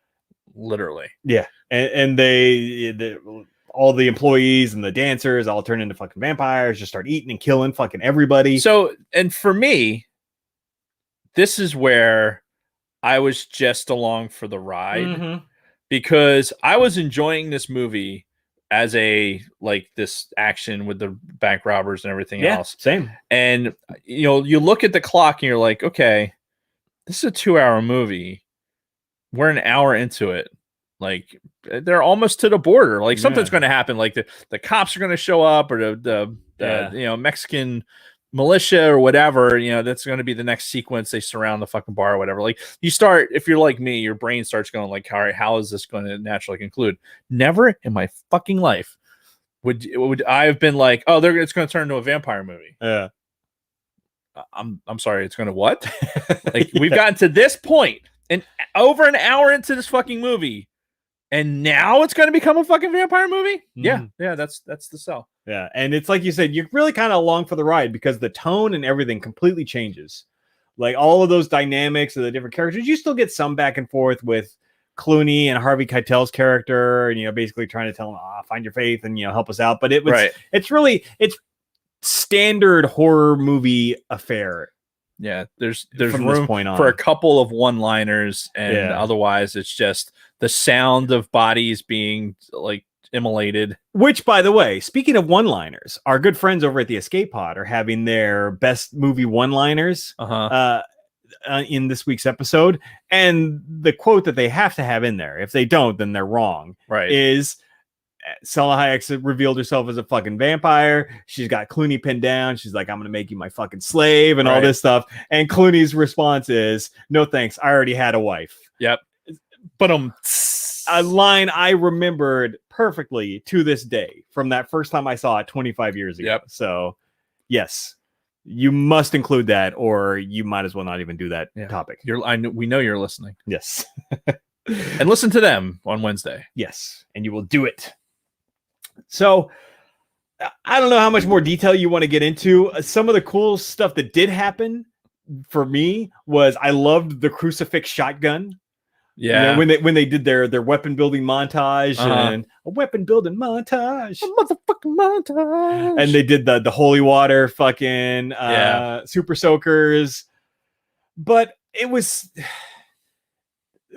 literally. Yeah, and all the employees and the dancers all turn into fucking vampires, just start eating and killing fucking everybody. So, and for me, this is where I was just along for the ride because I was enjoying this movie as this action with the bank robbers and everything else. Same. And you look at the clock and you're like, okay, this is a 2-hour movie. We're an hour into it. Like they're almost to the border. Like something's going to happen. Like the cops are going to show up, or the Mexican militia or whatever. That's going to be the next sequence. They surround the fucking bar or whatever. Like you start, if you're like me, your brain starts going like, all right, how is this going to naturally conclude? Never in my fucking life would I have been like, oh, it's going to turn into a vampire movie. Yeah. I'm sorry. It's going to what? Like we've gotten to this point and over an hour into this fucking movie. And now it's going to become a fucking vampire movie? Yeah, that's the sell. Yeah, and it's like you said, you're really kind of along for the ride because the tone and everything completely changes. Like all of those dynamics of the different characters, you still get some back and forth with Clooney and Harvey Keitel's character, and basically trying to tell him, find your faith and help us out. But it's standard horror movie affair. Yeah, there's from room this point on for a couple of one-liners, and otherwise it's just the sound of bodies being like immolated. Which, by the way, speaking of one-liners, our good friends over at the Escape Pod are having their best movie one-liners in this week's episode, and the quote that they have to have in there, if they don't, then they're wrong. Right? Is Salma Hayek revealed herself as a fucking vampire. She's got Clooney pinned down. She's like, I'm going to make you my fucking slave and all this stuff. And Clooney's response is, no thanks. I already had a wife. Yep. But a line I remembered perfectly to this day from that first time I saw it 25 years ago. Yep. So yes, you must include that, or you might as well not even do that topic. We know you're listening. Yes. And listen to them on Wednesday. Yes. And you will do it. So I don't know how much more detail you want to get into. Some of the cool stuff that did happen for me was I loved the crucifix shotgun. Yeah. When they did their weapon building montage and a weapon building montage. A motherfucking montage. And they did the holy water fucking super soakers. But it was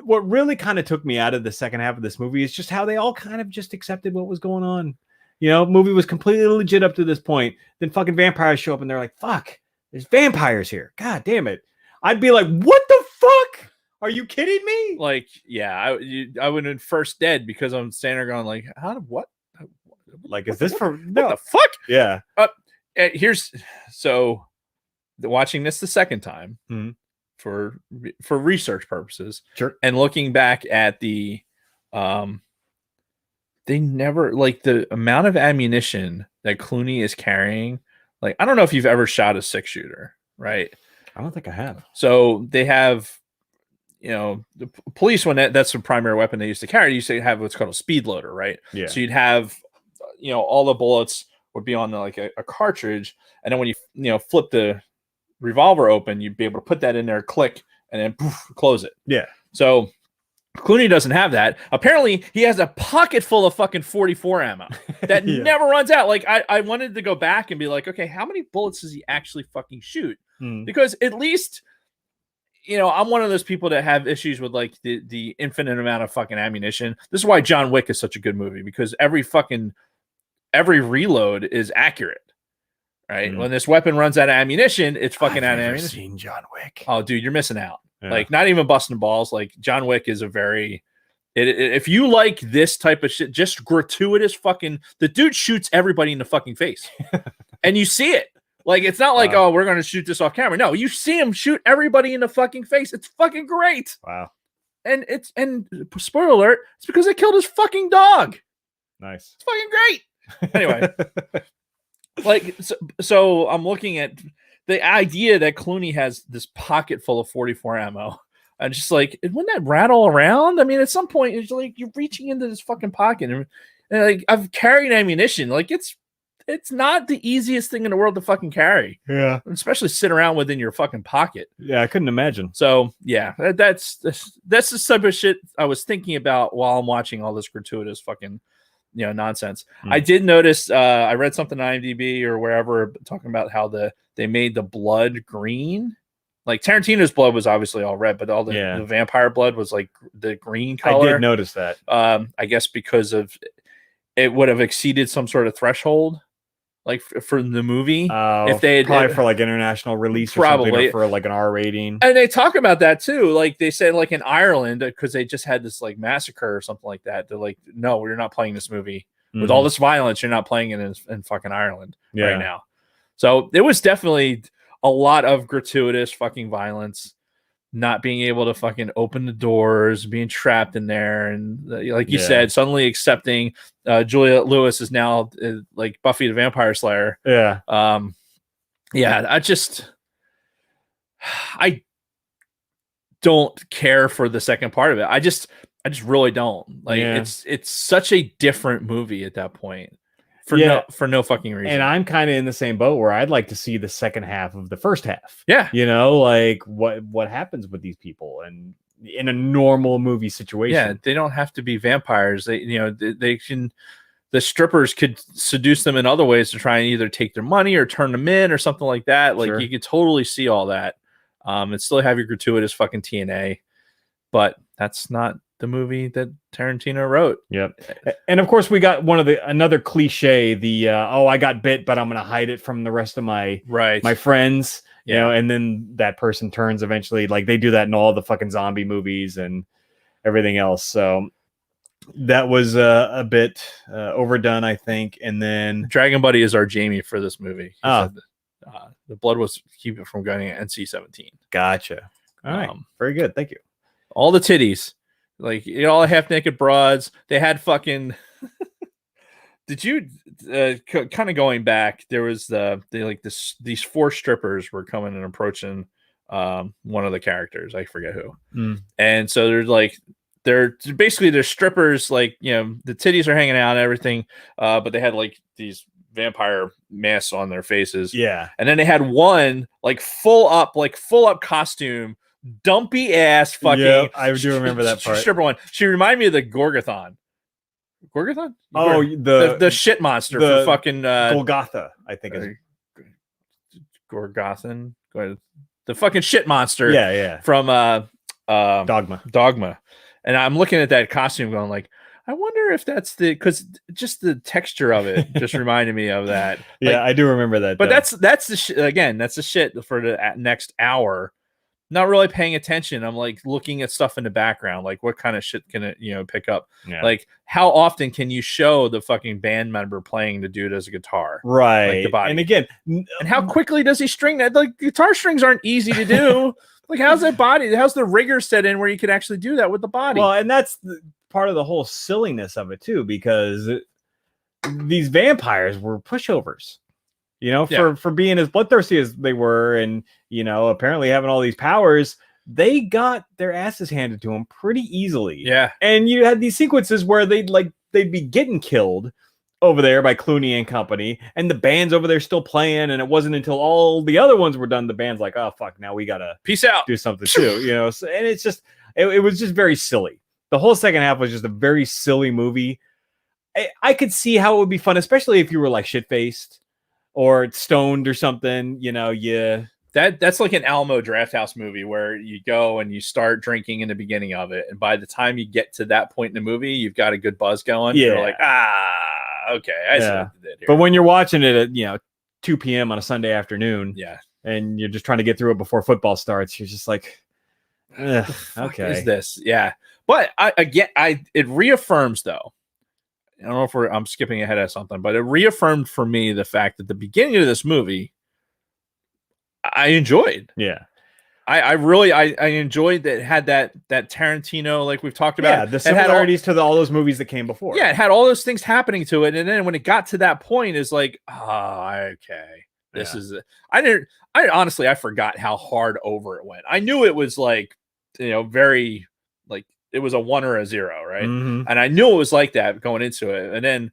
what really kind of took me out of the second half of this movie is just how they all kind of just accepted what was going on. Movie was completely legit up to this point. Then fucking vampires show up and they're like, fuck, there's vampires here. God damn it. I'd be like, what the fuck? Are you kidding me? Like, yeah, I would have been first dead because I'm standing there going like, what? Like, is this for what the fuck? Yeah. Watching this the second time. Mm-hmm. For research purposes, sure, and looking back at they never the amount of ammunition that Clooney is carrying. Like, I don't know if you've ever shot a 6-shooter, right? I don't think I have. So they have, the police, when that's the primary weapon they used to carry, used to have what's called a speed loader, right? Yeah. So you'd have, all the bullets would be on a cartridge, and then when you flip the revolver open, you'd be able to put that in there, click, and then poof, close it. Yeah. So Clooney doesn't have that. Apparently, he has a pocket full of fucking 44 ammo that never runs out. Like, I wanted to go back and be like, okay, how many bullets does he actually fucking shoot? Because at least, I'm one of those people that have issues with like the infinite amount of fucking ammunition. This is why John Wick is such a good movie, because every reload is accurate. Right? When this weapon runs out of ammunition, it's fucking out of ammunition. Seen John Wick. Oh, dude, you're missing out. Yeah. Like, not even busting balls. Like, John Wick is if you like this type of shit, just gratuitous fucking, the dude shoots everybody in the fucking face. And you see it. Like, it's not like, we're going to shoot this off camera. No, you see him shoot everybody in the fucking face. It's fucking great. Wow. And spoiler alert, it's because they killed his fucking dog. Nice. It's fucking great. Anyway. Like, so I'm looking at the idea that Clooney has this pocket full of 44 ammo. And just like, wouldn't that rattle around? I mean, at some point, it's like you're reaching into this fucking pocket, and like, I've carried ammunition. Like, it's not the easiest thing in the world to fucking carry. Yeah, especially sit around within your fucking pocket. Yeah, I couldn't imagine. So yeah, that's the type of shit I was thinking about while I'm watching all this gratuitous fucking nonsense. I did notice, I read something on IMDb or wherever talking about how they made the blood green, Like Tarantino's blood was obviously all red, but all the vampire blood was like the green color. I did notice that. I guess because of it would have exceeded some sort of threshold, like for the movie. If they probably for like international release, probably, or something, or for like an R rating. And they talk about that too. Like they said, like in Ireland, because they just had this like massacre or something like that. They're like, no, we're not playing this movie with all this violence. You're not playing it in fucking Ireland right now. So it was definitely a lot of gratuitous fucking violence. Not being able to fucking open the doors, being trapped in there, and like you said, suddenly accepting Julia Lewis is now like Buffy the Vampire Slayer. Yeah. I don't care for the second part of it. I just really don't. Like it's such a different movie at that point. For no fucking reason. And I'm kind of in the same boat where I'd like to see the second half of the first half. Yeah. You know, like what happens with these people and in a normal movie situation. Yeah, they don't have to be vampires. They can, the strippers could seduce them in other ways to try and either take their money or turn them in or something like that. Like you could totally see all that. And still have your gratuitous fucking TNA. But that's not the movie that Tarantino wrote. Yep. And of course we got another cliche, the I got bit, but I'm gonna hide it from the rest of my friends. You know, and then that person turns eventually, like they do that in all the fucking zombie movies and everything else. So that was a bit overdone, I think. And then Dragon Buddy is our Jamie for this movie. The blood was keep it from going at NC-17. Gotcha. All right. Very good. Thank you. All the titties. Like all half naked broads. They had fucking. Did you kind of going back? There was these four strippers were coming and approaching one of the characters. I forget who. And so they're basically strippers. Like the titties are hanging out and everything, but they had like these vampire masks on their faces. Yeah, and then they had one like full up costume. Dumpy ass fucking. Yeah, I do remember that part. Stripper one. She reminded me of the Gorgathon. Gorgathon? Oh, the shit monster for fucking Golgotha, I think is Gorgothan. The fucking shit monster. Yeah. From Dogma. And I'm looking at that costume going like, I wonder if that's because just the texture of it just reminded me of that. Yeah, I do remember that. But that's the again, that's the shit for the next hour. Not really paying attention. I'm like looking at stuff in the background, like what kind of shit can it, pick up? Yeah. Like how often can you show the fucking band member playing the dude as a guitar? Right. Like the body. And again, and how quickly does he string that? Like guitar strings aren't easy to do. Like how's the rigor set in where you can actually do that with the body? Well, and that's part of the whole silliness of it too, because these vampires were pushovers. For being as bloodthirsty as they were and, apparently having all these powers, they got their asses handed to them pretty easily. Yeah. And you had these sequences where they'd be getting killed over there by Clooney and company, and the band's over there still playing, and it wasn't until all the other ones were done, the band's like, oh, fuck, now we gotta peace out, do something too, So, and it's just, it was just very silly. The whole second half was just a very silly movie. I could see how it would be fun, especially if you were like shit-faced or stoned or something, that's like an Alamo Drafthouse movie where you go and you start drinking in the beginning of it, and by the time you get to that point in the movie, you've got a good buzz going. Yeah, you're like, okay, I see what they did here. But when you're watching it at 2 p.m. on a Sunday afternoon, and you're just trying to get through it before football starts, you're just like, okay, is this? Yeah, but it reaffirms though. I don't know if I'm skipping ahead of something, but it reaffirmed for me the fact that the beginning of this movie I enjoyed. Yeah. I really enjoyed that it had that Tarantino, like we've talked about. Yeah, the similarities to all those movies that came before. Yeah, it had all those things happening to it. And then when it got to that point, it's like, okay. This is I forgot how hard over it went. I knew it was like, very like it was a 1 or a 0, right? Mm-hmm. And I knew it was like that going into it. And then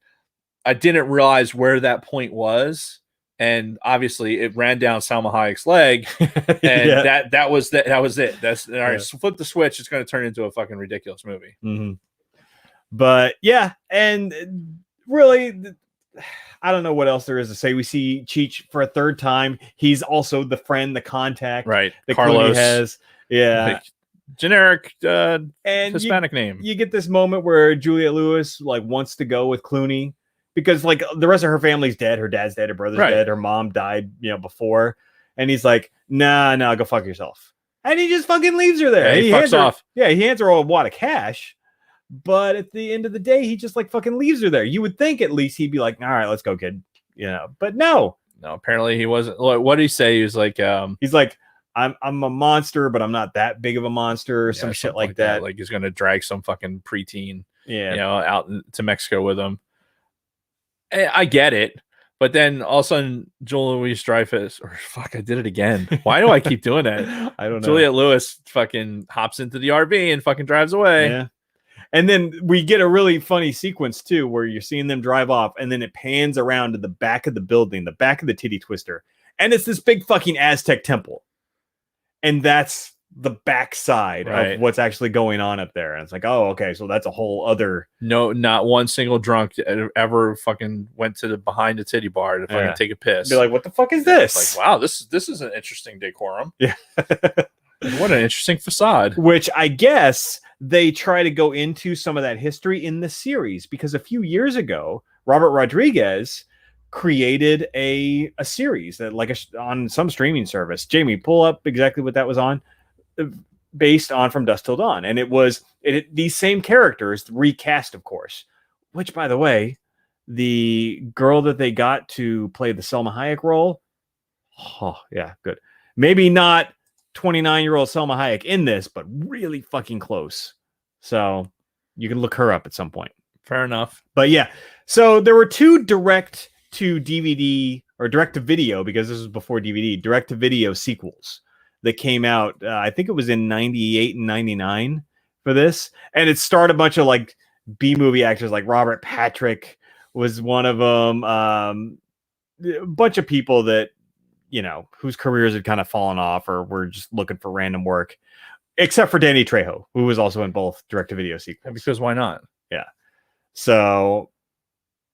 I didn't realize where that point was. And obviously it ran down Salma Hayek's leg. And that was it. That's all right. So flip the switch. It's going to turn into a fucking ridiculous movie. Mm-hmm. But yeah. And really I don't know what else there is to say. We see Cheech for a third time. He's also the friend, the contact, right? that Carlos Clooney has. Yeah, like, generic and Hispanic name. You get this moment where Juliette Lewis like wants to go with Clooney because like the rest of her family's dead. Her dad's dead. Her brother's dead. Her mom died, before. And he's like, nah, go fuck yourself. And he just fucking leaves her there. Yeah, he fucks off. Yeah, he hands her a wad of cash. But at the end of the day, he just like fucking leaves her there. You would think at least he'd be like, all right, let's go, kid. But no. No, apparently he wasn't. What did he say? He was like, he's like, I'm a monster, but I'm not that big of a monster, or some shit like that. Like he's gonna drag some fucking preteen, yeah, out to Mexico with him. I get it, but then all of a sudden, Joel Louis Dreyfus, or fuck, I did it again. Why do I keep doing that? I don't know. Juliette Lewis fucking hops into the RV and fucking drives away. Yeah. And then we get a really funny sequence too, where you're seeing them drive off, and then it pans around to the back of the building, the back of the titty twister, and it's this big fucking Aztec temple, and that's the backside of what's actually going on up there. And it's like, oh, okay, so that's a whole other. No, not one single drunk ever fucking went to the behind the titty bar to fucking take a piss. Be like, what the fuck is this? It's like, wow, this is an interesting decorum. Yeah. What an interesting facade. Which I guess they try to go into some of that history in the series, because a few years ago, Robert Rodriguez created a series that on some streaming service. Jamie, pull up exactly what that was on, based on From Dusk Till Dawn. And it was these same characters recast, of course, which, by the way, the girl that they got to play the Selma Hayek role. Oh yeah. Good. Maybe not 29-year-old Selma Hayek in this, but really fucking close. So you can look her up at some point. Fair enough. But yeah, so there were two direct to DVD or direct to video, because this was before DVD, direct to video sequels that came out. I think it was in 98 and 99 for this. And it starred a bunch of like B movie actors, like Robert Patrick was one of them. A bunch of people that, whose careers had kind of fallen off or were just looking for random work, except for Danny Trejo, who was also in both direct-to-video sequels. Because why not? Yeah. So,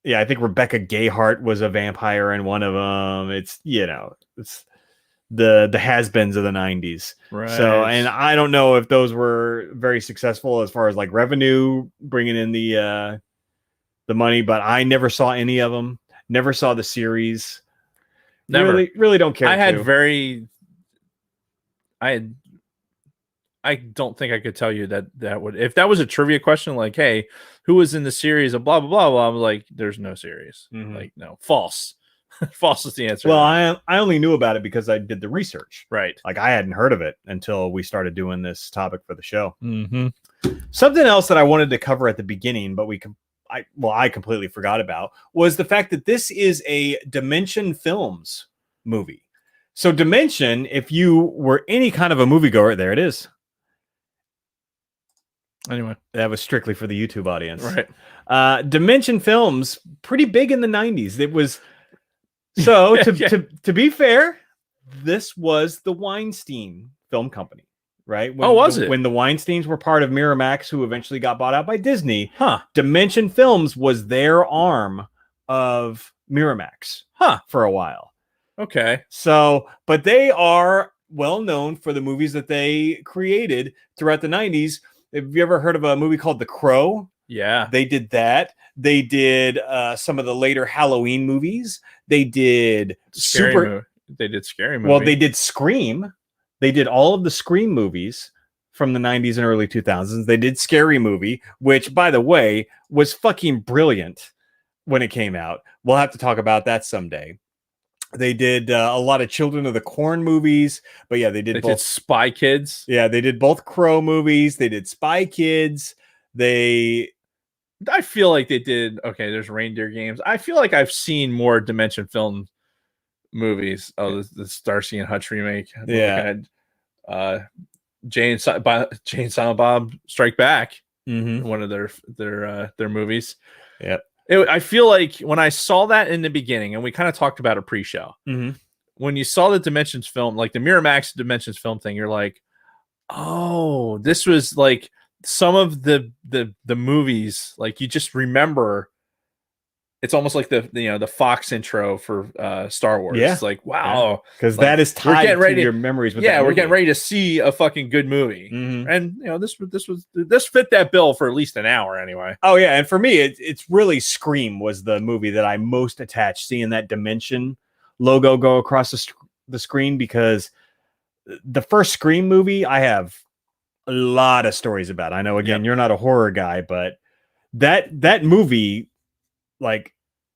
yeah, I think Rebecca Gayheart was a vampire in one of them. It's, it's the has-beens of the 90s. Right. So, and I don't know if those were very successful as far as like revenue, bringing in the money, but I never saw any of them. Never saw the series. Never. Really don't care. I don't think I could tell you that would, if that was a trivia question, like, hey, who was in the series of blah blah blah blah, I'm like, there's no series. Mm-hmm. Like, no, false. False is the answer. Well, I only knew about it because I did the research. Right. Like, I hadn't heard of it until we started doing this topic for the show. Mm-hmm. Something else that I wanted to cover at the beginning, but I completely forgot about, was the fact that this is a Dimension Films movie. So Dimension, if you were any kind of a moviegoer, there it is. Anyway, that was strictly for the YouTube audience. Right. Dimension Films, pretty big in the 90s. It was so to be fair, this was the Weinstein Film Company. Right? When the Weinsteins were part of Miramax, who eventually got bought out by Disney, Dimension Films was their arm of Miramax for a while. Okay. So, but they are well known for the movies that they created throughout the 90s. Have you ever heard of a movie called The Crow? Yeah. They did that. They did some of the later Halloween movies. They did They did Scary Movie. Well, they did Scream. They did all of the Scream movies from the 90s and early 2000s. They did Scary Movie, which, by the way, was fucking brilliant when it came out. We'll have to talk about that someday. They did a lot of Children of the Corn movies, but yeah, they did Spy Kids. Yeah, they did both Crow movies. They did Spy Kids. I feel like they did. Okay, there's Reindeer Games. I feel like I've seen more Dimension Film movies. Oh, the Starsky and Hutch remake. Yeah. Jay and Silent Bob Strike Back. Mm-hmm. One of their movies. Yep. I feel like when I saw that in the beginning, and we kind of talked about a pre-show, when you saw the Dimensions film, like the Miramax Dimensions film thing, you're like, oh, this was like some of the movies, like you just remember it's almost like the Fox intro for Star Wars. Yeah. It's like, wow, because like, that is we're tied getting ready to your memories. With we're getting ready to see a fucking good movie, and this fit that bill for at least an hour anyway. Oh yeah, and for me, it's really Scream was the movie that I most attached. Seeing that Dimension logo go across the screen, because the first Scream movie I have a lot of stories about. I know, again, you're not a horror guy, but that movie like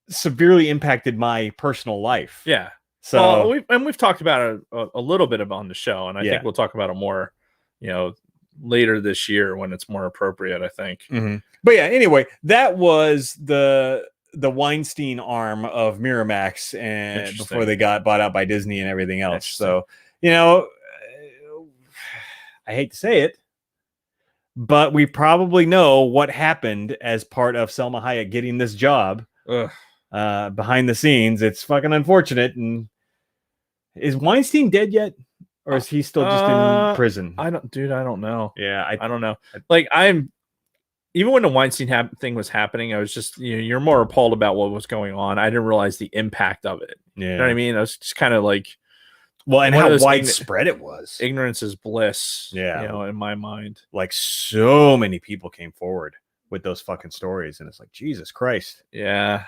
severely impacted my personal life. Yeah. So we've talked about it a little bit on the show, and I think we'll talk about it more, later this year when it's more appropriate, I think. But yeah, anyway, that was the Weinstein arm of Miramax, and before they got bought out by Disney and everything else. So, I hate to say it, but we probably know what happened as part of Selma Hayek getting this job. Behind the scenes. It's fucking unfortunate. And is Weinstein dead yet, or is he still just in prison? I don't know. Yeah, I don't know. Like, even when the Weinstein thing was happening, I was just, you're more appalled about what was going on. I didn't realize the impact of it. Yeah. You know what I mean? I was just kind of like, well, and how widespread it was. Ignorance is bliss. Yeah. In my mind. Like, so many people came forward with those fucking stories, and it's like, Jesus Christ. Yeah.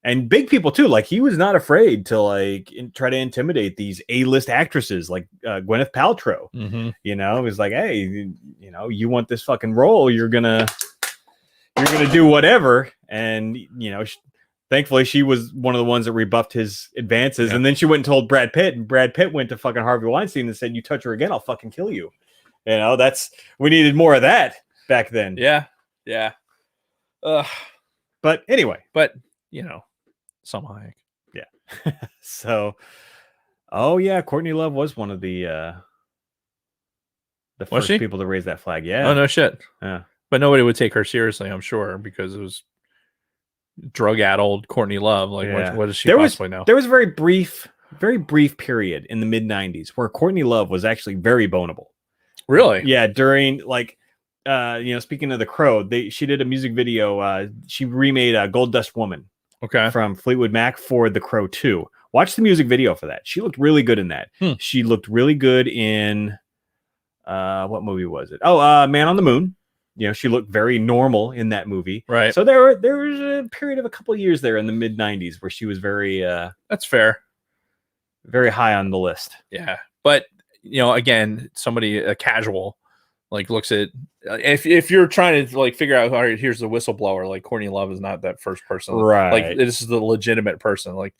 And big people too. Like, he was not afraid to try to intimidate these A-list actresses like Gwyneth Paltrow. It was like, hey, you want this fucking role, you're gonna do whatever. And thankfully she was one of the ones that rebuffed his advances. And then she went and told Brad Pitt, and Brad Pitt went to fucking Harvey Weinstein and said, you touch her again, I'll fucking kill you. We needed more of that back then. Yeah. But anyway, Selma Hayek. Yeah. So, Courtney Love was one of the first people to raise that flag. Yeah. Oh, no shit. Yeah. But nobody would take her seriously, I'm sure, because it was drug-addled Courtney Love. Like, what does she possibly know? There was a very brief period in the mid-90s where Courtney Love was actually very vulnerable. Really? Yeah. During speaking of The Crow, she did a music video. She remade Gold Dust Woman. Okay. From Fleetwood Mac for The Crow 2. Watch the music video for that. She looked really good in that. She looked really good in what movie was it? Man on the Moon. She looked very normal in that movie. Right. So there was a period of a couple of years there in the mid 90s where she was very that's fair. Very high on the list. Yeah. But again, a casual looks at, if you're trying to figure out, all right, here's the whistleblower, like Courtney Love is not that first person, right? Like, this is the legitimate person. Like,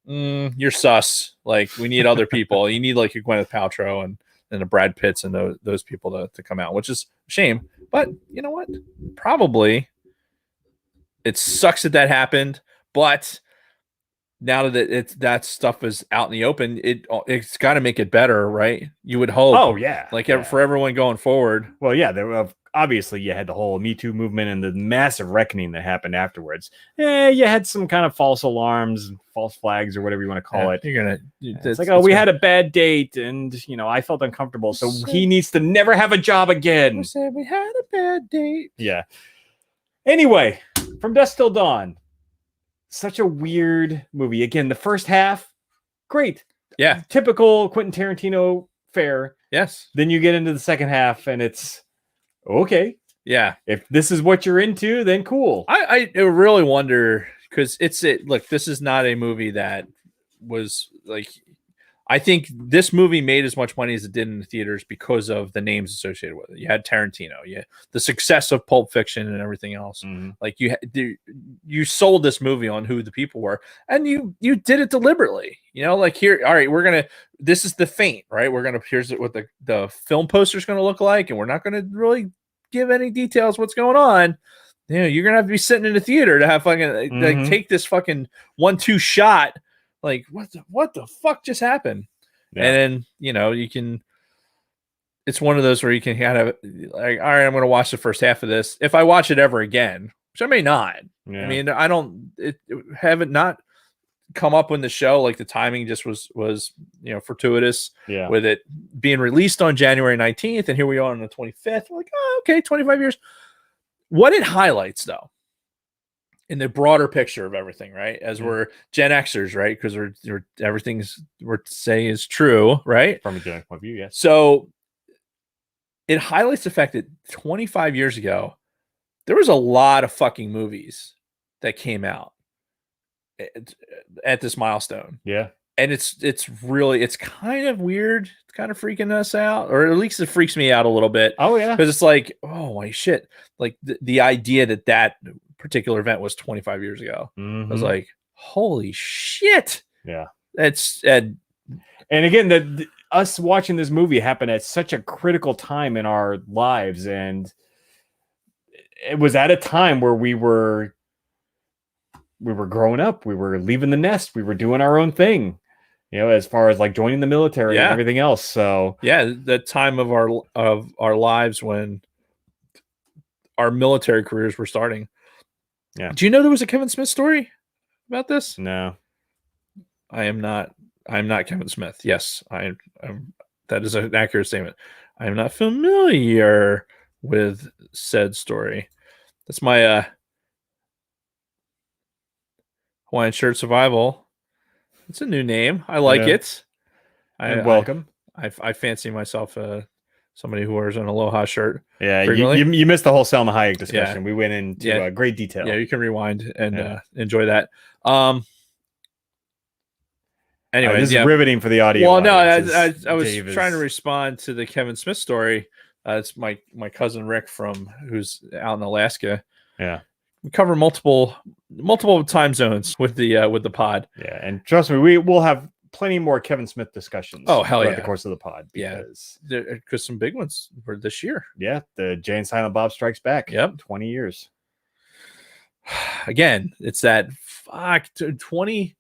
you're sus. Like, we need other people. You need a Gwyneth Paltrow and the Brad Pitts and those people to come out, which is a shame. But you know what? Probably it sucks that happened, but now that that stuff is out in the open, it's got to make it better, right? You would hope. Oh yeah, for everyone going forward. Well, yeah, obviously you had the whole Me Too movement and the massive reckoning that happened afterwards. You had some kind of false alarms, false flags, or whatever you want to call it. It's like, we had a bad date, and I felt uncomfortable, so he needs to never have a job again. We had a bad date. Yeah. Anyway, From Dusk Till Dawn. Such a weird movie. Again, the first half, great. Yeah. Typical Quentin Tarantino fare. Yes. Then you get into the second half and it's okay. Yeah. If this is what you're into, then cool. I really wonder, because look, this is not a movie that was I think this movie made as much money as it did in the theaters because of the names associated with it. You had Tarantino, the success of Pulp Fiction and everything else. You sold this movie on who the people were, and you did it deliberately. Here, all right, this is the feint, right? Here's what the film poster is going to look like, and we're not going to really give any details what's going on. You're going to have to be sitting in the theater to have fucking take this fucking 1-2 shot. Like, what the fuck just happened? Yeah. And then, you can, it's one of those where you can kind of all right, I'm going to watch the first half of this. If I watch it ever again, which I may not. Yeah. I mean, I don't, haven't not come up in the show. Like, the timing just was fortuitous with it being released on January 19th. And here we are on the 25th. We're like, oh, okay, 25 years. What it highlights, though, in the broader picture of everything, right? As we're Gen Xers, right? Because we're everything's we're saying is true, right? From a Gen X point of view, yes. So it highlights the fact that 25 years ago, there was a lot of fucking movies that came out at this milestone. Yeah. And it's kind of weird. It's kind of freaking us out, or at least it freaks me out a little bit. Oh yeah. Because it's like, oh my shit. Like the idea that particular event was 25 years ago. I was like, holy shit. Yeah. It's and again, us watching this movie happened at such a critical time in our lives, and it was at a time where we were growing up, we were leaving the nest, we were doing our own thing, as far as like joining the military and everything else. So the time of our lives when our military careers were starting. Yeah. Do you know there was a Kevin Smith story about this? No. I'm not Kevin Smith. Yes, I'm that is an accurate statement. I am not familiar with said story. That's my Hawaiian Shirt Survival. It's a new name. I like it. Welcome. I fancy myself somebody who wears an Aloha shirt. Yeah, you missed the whole Salma Hayek discussion. We went into great detail. Yeah, you can rewind and enjoy that. Anyway, this is riveting for the audio. Well, no, I was trying to respond to the Kevin Smith story. It's my cousin Rick who's out in Alaska. Yeah, we cover multiple time zones with the pod. Yeah, and trust me, we will have plenty more Kevin Smith discussions. Oh hell yeah! The course of the pod, because some big ones were this year. Yeah, the Jay and Silent Bob Strikes Back. Yep, 20 years. Again, it's that 20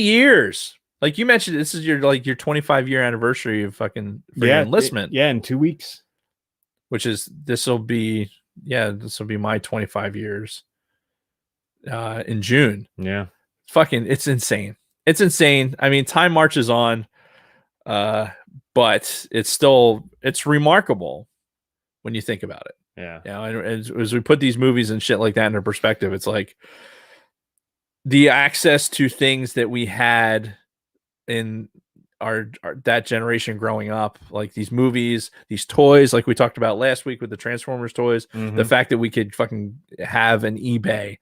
years. Like you mentioned, this is your 25-year anniversary of fucking enlistment. In 2 weeks. Which is this will be my 25 years in June. Yeah. It's insane. It's insane. I mean, time marches on, but it's remarkable when you think about it. Yeah. And as we put these movies and shit like that into perspective, it's like the access to things that we had in our that generation growing up, like these movies, these toys, like we talked about last week with the Transformers toys, the fact that we could fucking have an eBay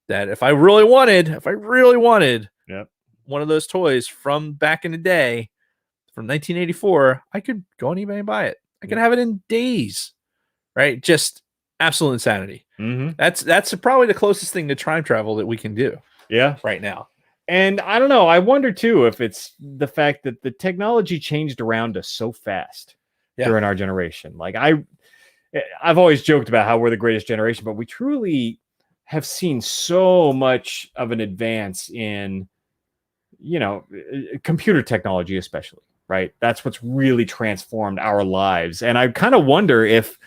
that if I really wanted one of those toys from back in the day from 1984, I could go on eBay and buy it. I could have it in days, right? Just absolute insanity. That's probably the closest thing to time travel that we can do. Yeah. Right now. And I don't know. I wonder too if it's the fact that the technology changed around us so fast during our generation. Like I've always joked about how we're the greatest generation, but we truly have seen so much of an advance in, computer technology, especially, right? That's what's really transformed our lives. And I kind of wonder if,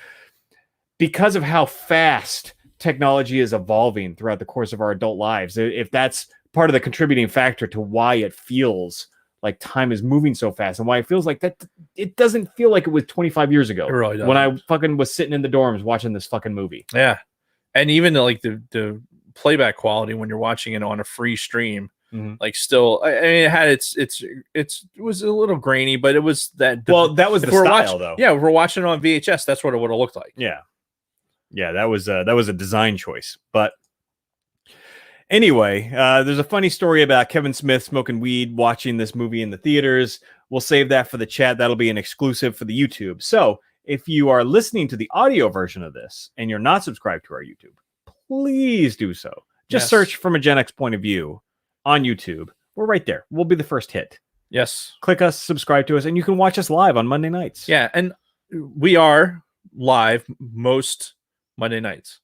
because of how fast technology is evolving throughout the course of our adult lives, if that's part of the contributing factor to why it feels like time is moving so fast and why it feels like that. It doesn't feel like it was 25 years ago when I fucking was sitting in the dorms watching this fucking movie. Yeah. And even like the playback quality when you're watching it on a free stream, like still, I mean, it had it was a little grainy, but it was that. That was the style though. Yeah. If we're watching it on VHS, that's what it would have looked like. Yeah. Yeah. That was a design choice, but anyway, there's a funny story about Kevin Smith smoking weed, watching this movie in the theaters. We'll save that for the chat. That'll be an exclusive for the YouTube. So if you are listening to the audio version of this and you're not subscribed to our YouTube, please do so. Just search From a Gen X Point of View on YouTube. We're right there. We'll be the first hit. Yes. Click us, subscribe to us, and you can watch us live on Monday nights. Yeah, and we are live most Monday nights.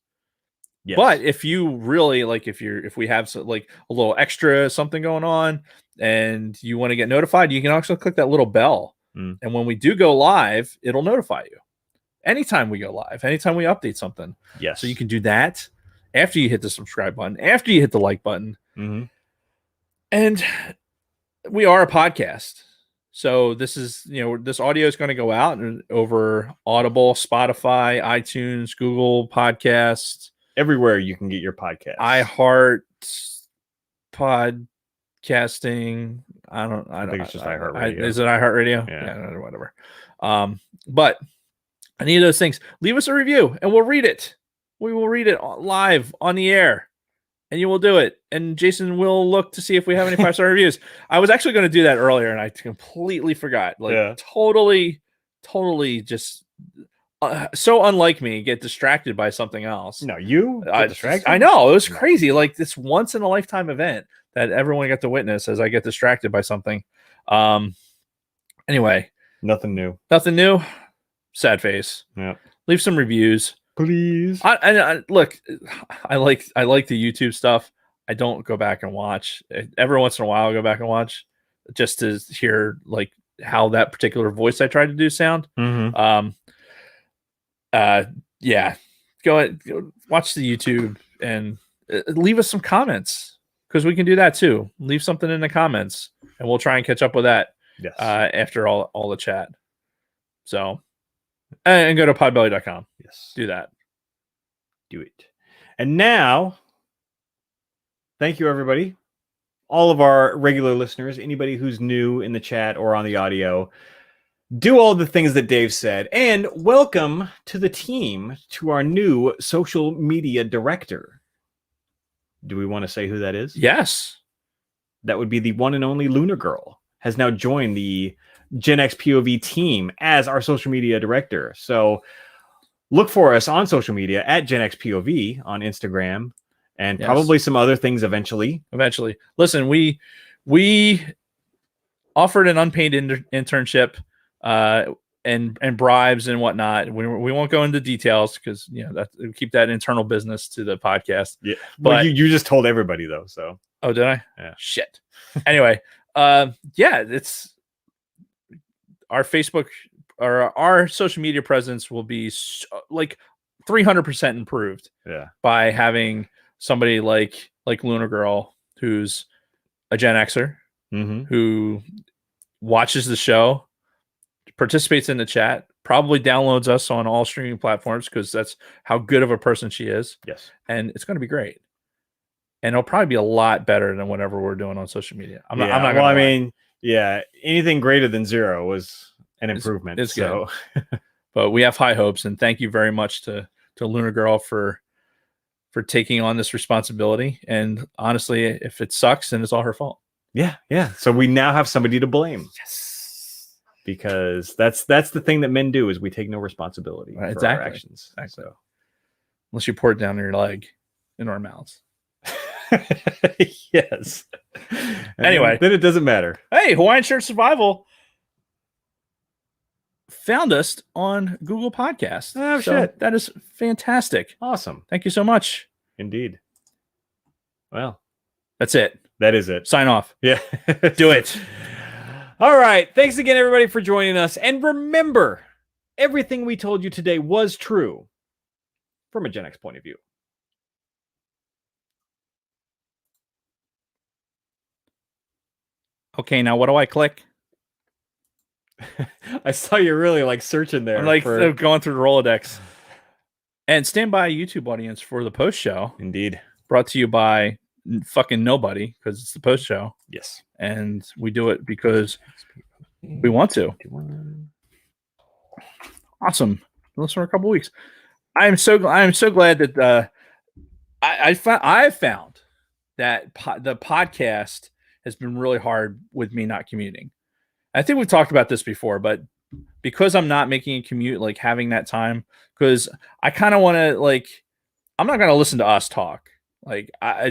Yes. But if you really like, if we have like a little extra something going on and you want to get notified, you can also click that little bell. And when we do go live, it'll notify you anytime we go live, anytime we update something. Yes. So you can do that after you hit the subscribe button, after you hit the like button. And we are a podcast. So this is, this audio is going to go out and over Audible, Spotify, iTunes, Google Podcasts, everywhere you can get your podcast. iHeart podcasting. I think it's just iHeartRadio. Is it iHeartRadio? Yeah, whatever. But any of those things, leave us a review and we'll read it. We will read it live on the air, and you will do it. And Jason will look to see if we have any 5-star reviews. I was actually going to do that earlier, and I completely forgot. Totally just so unlike me. Get distracted by something else. No, you get distracted. I know, it was crazy. Like this once in a lifetime event that everyone got to witness as I get distracted by something. Anyway, nothing new. Sad face. Yeah. Leave some reviews, please. Look, I like the YouTube stuff. I don't go back and watch. Every once in a while, I'll go back and watch just to hear like how that particular voice I tried to do sound. Mm-hmm. Yeah. Go watch the YouTube and leave us some comments, because we can do that too. Leave something in the comments, and we'll try and catch up with that. Yes. After all the chat. So. And go to podbelly.com. Yes. Do that. Do it. And now, thank you, everybody. All of our regular listeners, anybody who's new in the chat or on the audio, do all the things that Dave said. And welcome to the team, to our new social media director. Do we want to say who that is? Yes. That would be the one and only Lunar Girl. Has now joined the Gen X POV team as our social media director. So look for us on social media at Gen X POV on Instagram, and probably some other things eventually. Listen, we offered an unpaid internship and bribes and whatnot. We won't go into details because we keep that internal business to the podcast. Yeah, but you just told everybody though. So did I? Yeah. Shit. Anyway, it's our Facebook or our social media presence will be like 300% improved. Yeah. By having somebody like Lunar Girl, who's a Gen Xer, who watches the show, participates in the chat, probably downloads us on all streaming platforms because that's how good of a person she is. Yes. And it's going to be great. And it'll probably be a lot better than whatever we're doing on social media. I'm not gonna lie. Anything greater than 0 was an improvement. It's good. But we have high hopes, and thank you very much to Lunar Girl for taking on this responsibility. And honestly, if it sucks, then it's all her fault. Yeah. So we now have somebody to blame. Yes. Because that's the thing that men do, is we take no responsibility for our actions. Exactly. So. Unless you pour it down your leg into our mouths. Yes. Anyway, then it doesn't matter. Hey, Hawaiian Shirt Survival found us on Google Podcasts. Oh, shit. That is fantastic. Awesome. Thank you so much. Indeed. Well, that's it. That is it. Sign off. Yeah. Do it. All right. Thanks again, everybody, for joining us. And remember, everything we told you today was true from a Gen X point of view. Okay, now what do I click? I saw you really searching there. I'm going through the Rolodex. And stand by, YouTube audience, for the post show. Indeed. Brought to you by fucking nobody, because it's the post show. Yes. And we do it because we want to. Awesome. Listen for a couple weeks. I am so glad that I found that the podcast has been really hard with me not commuting. I think we've talked about this before, but because I'm not making a commute, having that time, because I kind of want to, I'm not going to listen to us talk.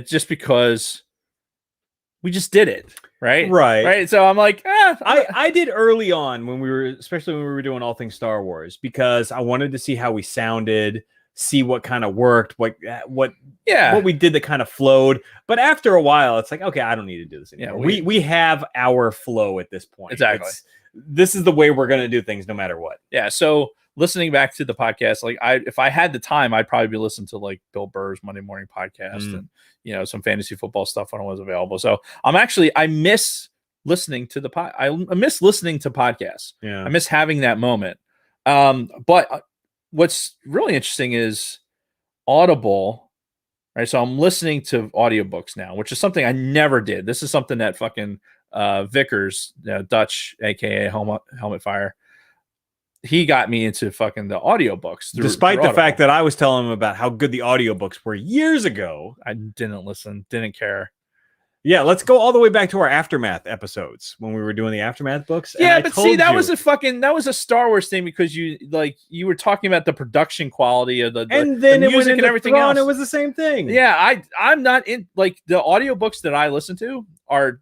Just because we just did it. Right. So I'm I did early on especially when we were doing all things Star Wars, because I wanted to see how we sounded, see what kind of worked, what we did that kind of flowed. But after a while, it's okay, I don't need to do this anymore. Yeah, we have our flow at this point. Exactly. This is the way we're going to do things no matter what. Yeah. So listening back to the podcast, if I had the time, I'd probably be listening to Bill Burr's Monday Morning Podcast and some fantasy football stuff when it was available. So I miss listening to I miss listening to podcasts. Yeah. I miss having that moment. But what's really interesting is Audible right? So I'm listening to audiobooks now, which is something I never did. This is something that fucking Vickers, Dutch, aka Helmet Fire, he got me into fucking the audiobooks. Despite the fact that I was telling him about how good the audiobooks were years ago. I didn't listen, didn't care. Yeah, let's go all the way back to our Aftermath episodes when we were doing the Aftermath books. Yeah, but see, that was a Star Wars thing because you were talking about the production quality of the music and everything else. It was the same thing. Yeah, I'm not in like the audiobooks that I listen to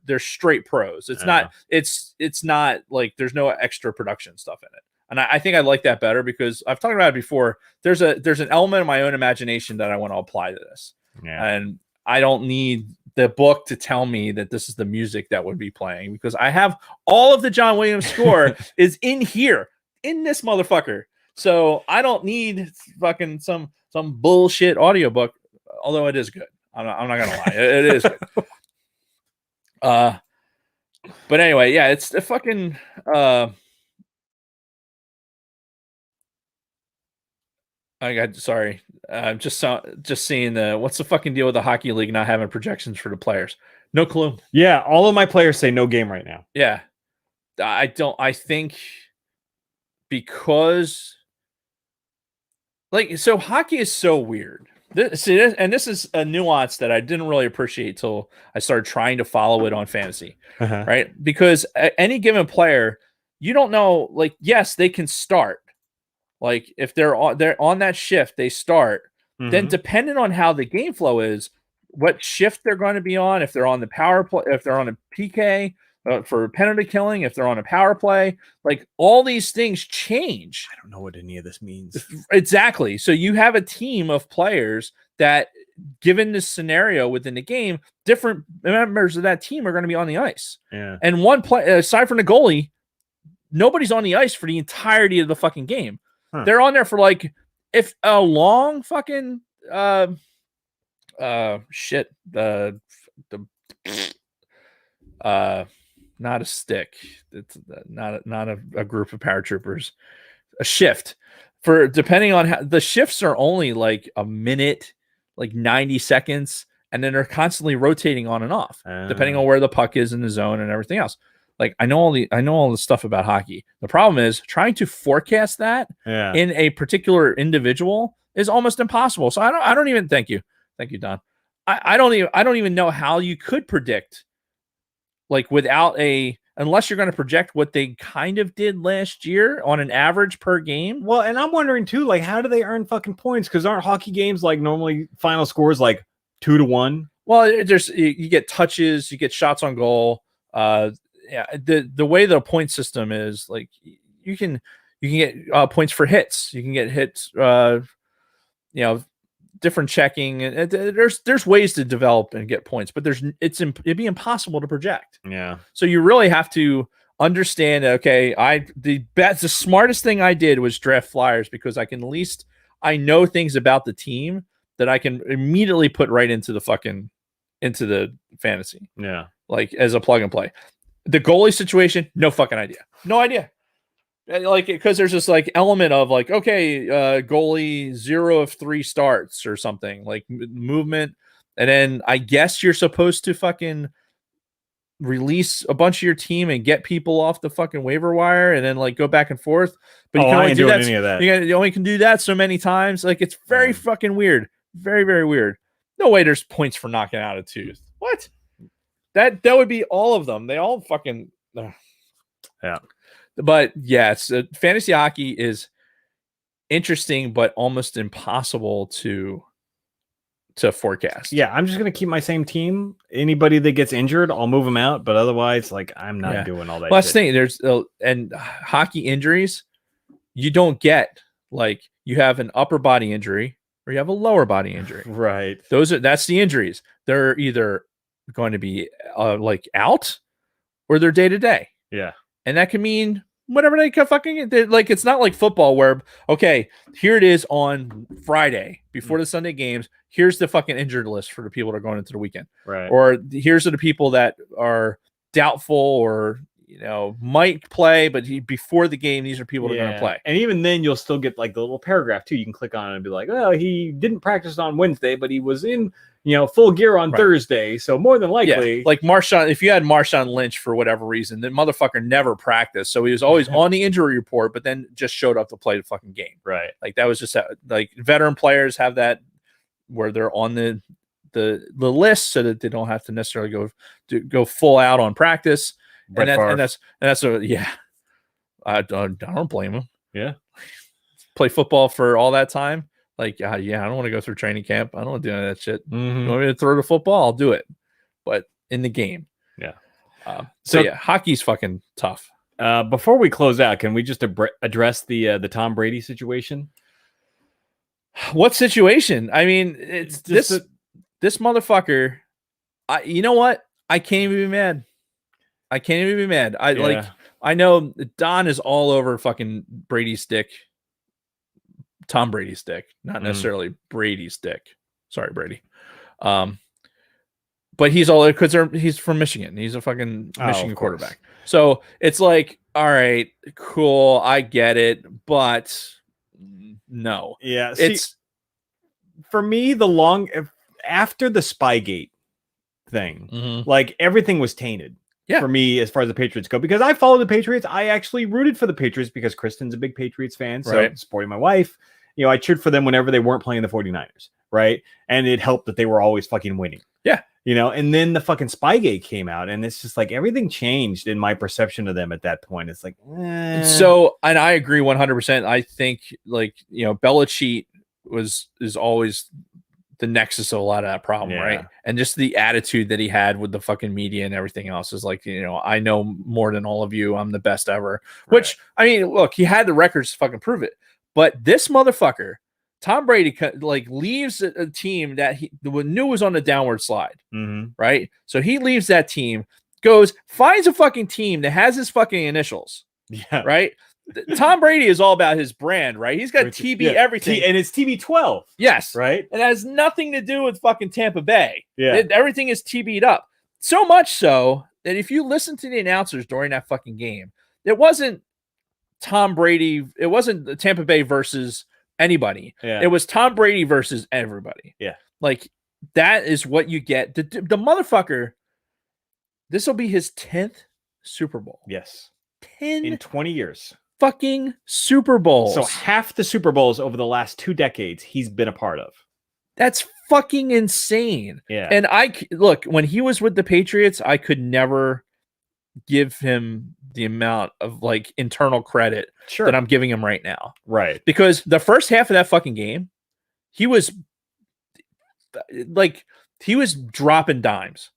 they're straight prose. It's not like there's no extra production stuff in it. And I think I like that better because I've talked about it before. There's an element of my own imagination that I want to apply to this. Yeah. And I don't need the book to tell me that this is the music that would be playing because I have all of the John Williams score is in here in this motherfucker. So I don't need fucking some bullshit audiobook, although it is good. I'm not gonna lie, it is good. But anyway, yeah, it's the fucking just seeing what's the fucking deal with the hockey league not having projections for the players? No clue. Yeah, all of my players say no game right now. Yeah. I think because so hockey is so weird. This is a nuance that I didn't really appreciate till I started trying to follow it on fantasy, right? Because any given player, you don't know, like, yes, they can start. Like if they're on that shift, they start. Then depending on how the game flow is, what shift they're going to be on, if they're on the power play, if they're on a PK for penalty killing, if they're on a power play, like all these things change. I don't know what any of this means. Exactly. So you have a team of players that, given this scenario within the game, different members of that team are going to be on the ice. Yeah. And one play, aside from the goalie, nobody's on the ice for the entirety of the fucking game. They're on there for like if a long fucking shit not a stick. It's not a group of paratroopers. A shift for depending on how the shifts are only like a minute, like 90 seconds, and then they're constantly rotating on and off depending on where the puck is in the zone and everything else. Like I know all the stuff about hockey. The problem is trying to forecast that in a particular individual is almost impossible. So I don't even thank you, Don. I don't even know how you could predict, like without unless you're going to project what they kind of did last year on an average per game. Well, and I'm wondering too, like how do they earn fucking points? Because aren't hockey games like normally final scores like 2-1? Well, you get touches, you get shots on goal. Yeah, the way the point system is, like you can get points for hits. You can get hits, different checking. There's ways to develop and get points, but it'd be impossible to project. Yeah. So you really have to understand. Okay, the smartest thing I did was draft flyers because I know things about the team that I can immediately put right into the fantasy. Yeah. Like as a plug and play. The goalie situation, no fucking idea. No idea. Like, because there's this like element of like, okay, goalie 0 of 3 starts or something, like movement. And then I guess you're supposed to fucking release a bunch of your team and get people off the fucking waiver wire and then like go back and forth. But you can only do any of that. You only can do that so many times. Like it's very fucking weird. Very, very weird. No way there's points for knocking out a tooth. What? That would be all of them. They all fucking yeah. But yeah, fantasy hockey is interesting, but almost impossible to forecast. Yeah, I'm just gonna keep my same team. Anybody that gets injured, I'll move them out. But otherwise, like I'm not doing all that. Well, that's the thing. There's and hockey injuries, you don't get like you have an upper body injury or you have a lower body injury. Right. That's the injuries. They're either going to be like out or they're day to day. Yeah. And that can mean whatever they can fucking like. It's not like football where, okay, here it is on Friday before the Sunday games. Here's the fucking injured list for the people that are going into the weekend. Right. Or here's the people that are doubtful or, might play, but before the game, these are people that are going to play. And even then, you'll still get like the little paragraph too. You can click on it and be like, "Oh, he didn't practice on Wednesday, but he was in, full gear on Thursday, so more than likely." Like Marshawn, if you had Marshawn Lynch for whatever reason, the motherfucker never practiced, so he was always on the injury report, but then just showed up to play the fucking game. Right. Like that was just like veteran players have that where they're on the list so that they don't have to necessarily go full out on practice. And that's I don't blame him. Yeah. Play football for all that time. Like, I don't want to go through training camp. I don't want to do any of that shit. Mm-hmm. You want me to throw the football? I'll do it. But in the game. Yeah. So hockey's fucking tough. Before we close out, can we just address the Tom Brady situation? What situation? I mean, it's this motherfucker. You know what? I can't even be mad. I know Don is all over fucking Brady's dick. Tom Brady's dick, not necessarily Brady's dick. Sorry, Brady. But he's all because he's from Michigan. He's a fucking Michigan quarterback. So it's like, all right, cool, I get it, but no. Yeah, it's for me after the Spygate thing, like everything was tainted. For me, as far as the Patriots go, because I follow the Patriots. I actually rooted for the Patriots because Kristen's a big Patriots fan. So supporting my wife, I cheered for them whenever they weren't playing the 49ers. Right. And it helped that they were always fucking winning. Yeah. And then the fucking Spygate came out and it's just like everything changed in my perception of them at that point. It's like, So, and I agree 100%. I think Belichick is always the nexus of a lot of that problem, right? And just the attitude that he had with the fucking media and everything else is like, I know more than all of you. I'm the best ever. Which, I mean, look, he had the records to fucking prove it. But this motherfucker, Tom Brady, leaves a team that he knew was on the downward slide, right? So he leaves that team, finds a fucking team that has his fucking initials, right? Tom Brady is all about his brand, right? He's got TB everything. And it's TB12. Yes. Right? It has nothing to do with fucking Tampa Bay. Yeah. Everything is TB'd up. So much so that if you listen to the announcers during that fucking game, it wasn't Tom Brady. It wasn't the Tampa Bay versus anybody. Yeah. It was Tom Brady versus everybody. Yeah. Like, that is what you get. The motherfucker, this will be his 10th Super Bowl. Yes. 10 in 20 years. Fucking Super Bowls. So half the Super Bowls over the last 2 decades he's been a part of. That's fucking insane. Yeah. And look, when he was with the Patriots, I could never give him the amount of like internal credit that I'm giving him right now. Right. Because the first half of that fucking game, he was dropping dimes.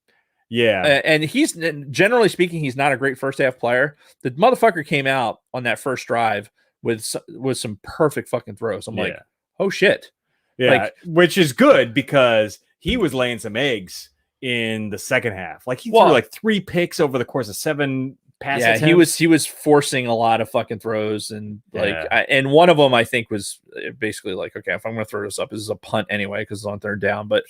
Yeah. And he's, generally speaking, he's not a great first half player. The motherfucker came out on that first drive with some perfect fucking throws. I'm like, oh shit. Yeah. Which is good because he was laying some eggs in the second half. Like he threw like 3 picks over the course of 7 passes. Yeah, he was forcing a lot of fucking throws, and and one of them I think was basically like, okay, if I'm going to throw this up, this is a punt anyway because it's on 3rd down. But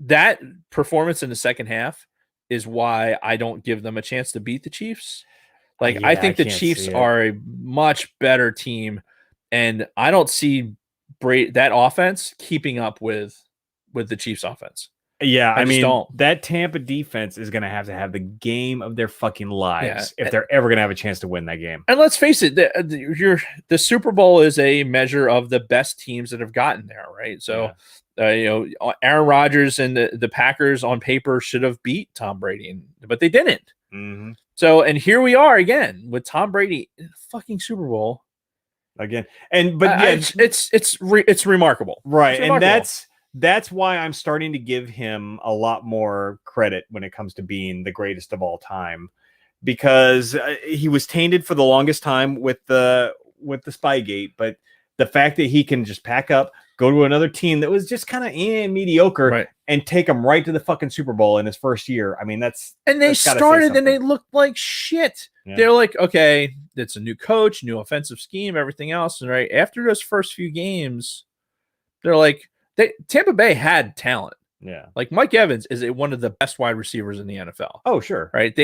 that performance in the second half is why I don't give them a chance to beat the Chiefs. Like I think the Chiefs are a much better team, and I don't see that offense keeping up with the Chiefs offense. Yeah, I mean, that Tampa defense is going to have the game of their fucking lives if they're ever going to have a chance to win that game. And let's face it, the Super Bowl is a measure of the best teams that have gotten there, right? So, Aaron Rodgers and the Packers on paper should have beat Tom Brady, but they didn't. Mm-hmm. So, and here we are again with Tom Brady in the fucking Super Bowl again. It's remarkable, right? It's remarkable. And that's why I'm starting to give him a lot more credit when it comes to being the greatest of all time, because he was tainted for the longest time with the Spygate, but the fact that he can just pack up, go to another team that was just kind of mediocre, and take them right to the fucking Super Bowl in his first year. I mean, they started and they looked like shit. Yeah. They're like, okay, it's a new coach, new offensive scheme, everything else, and after those first few games, they're like, Tampa Bay had talent. Yeah. Like Mike Evans is one of the best wide receivers in the NFL. Oh, sure. Right.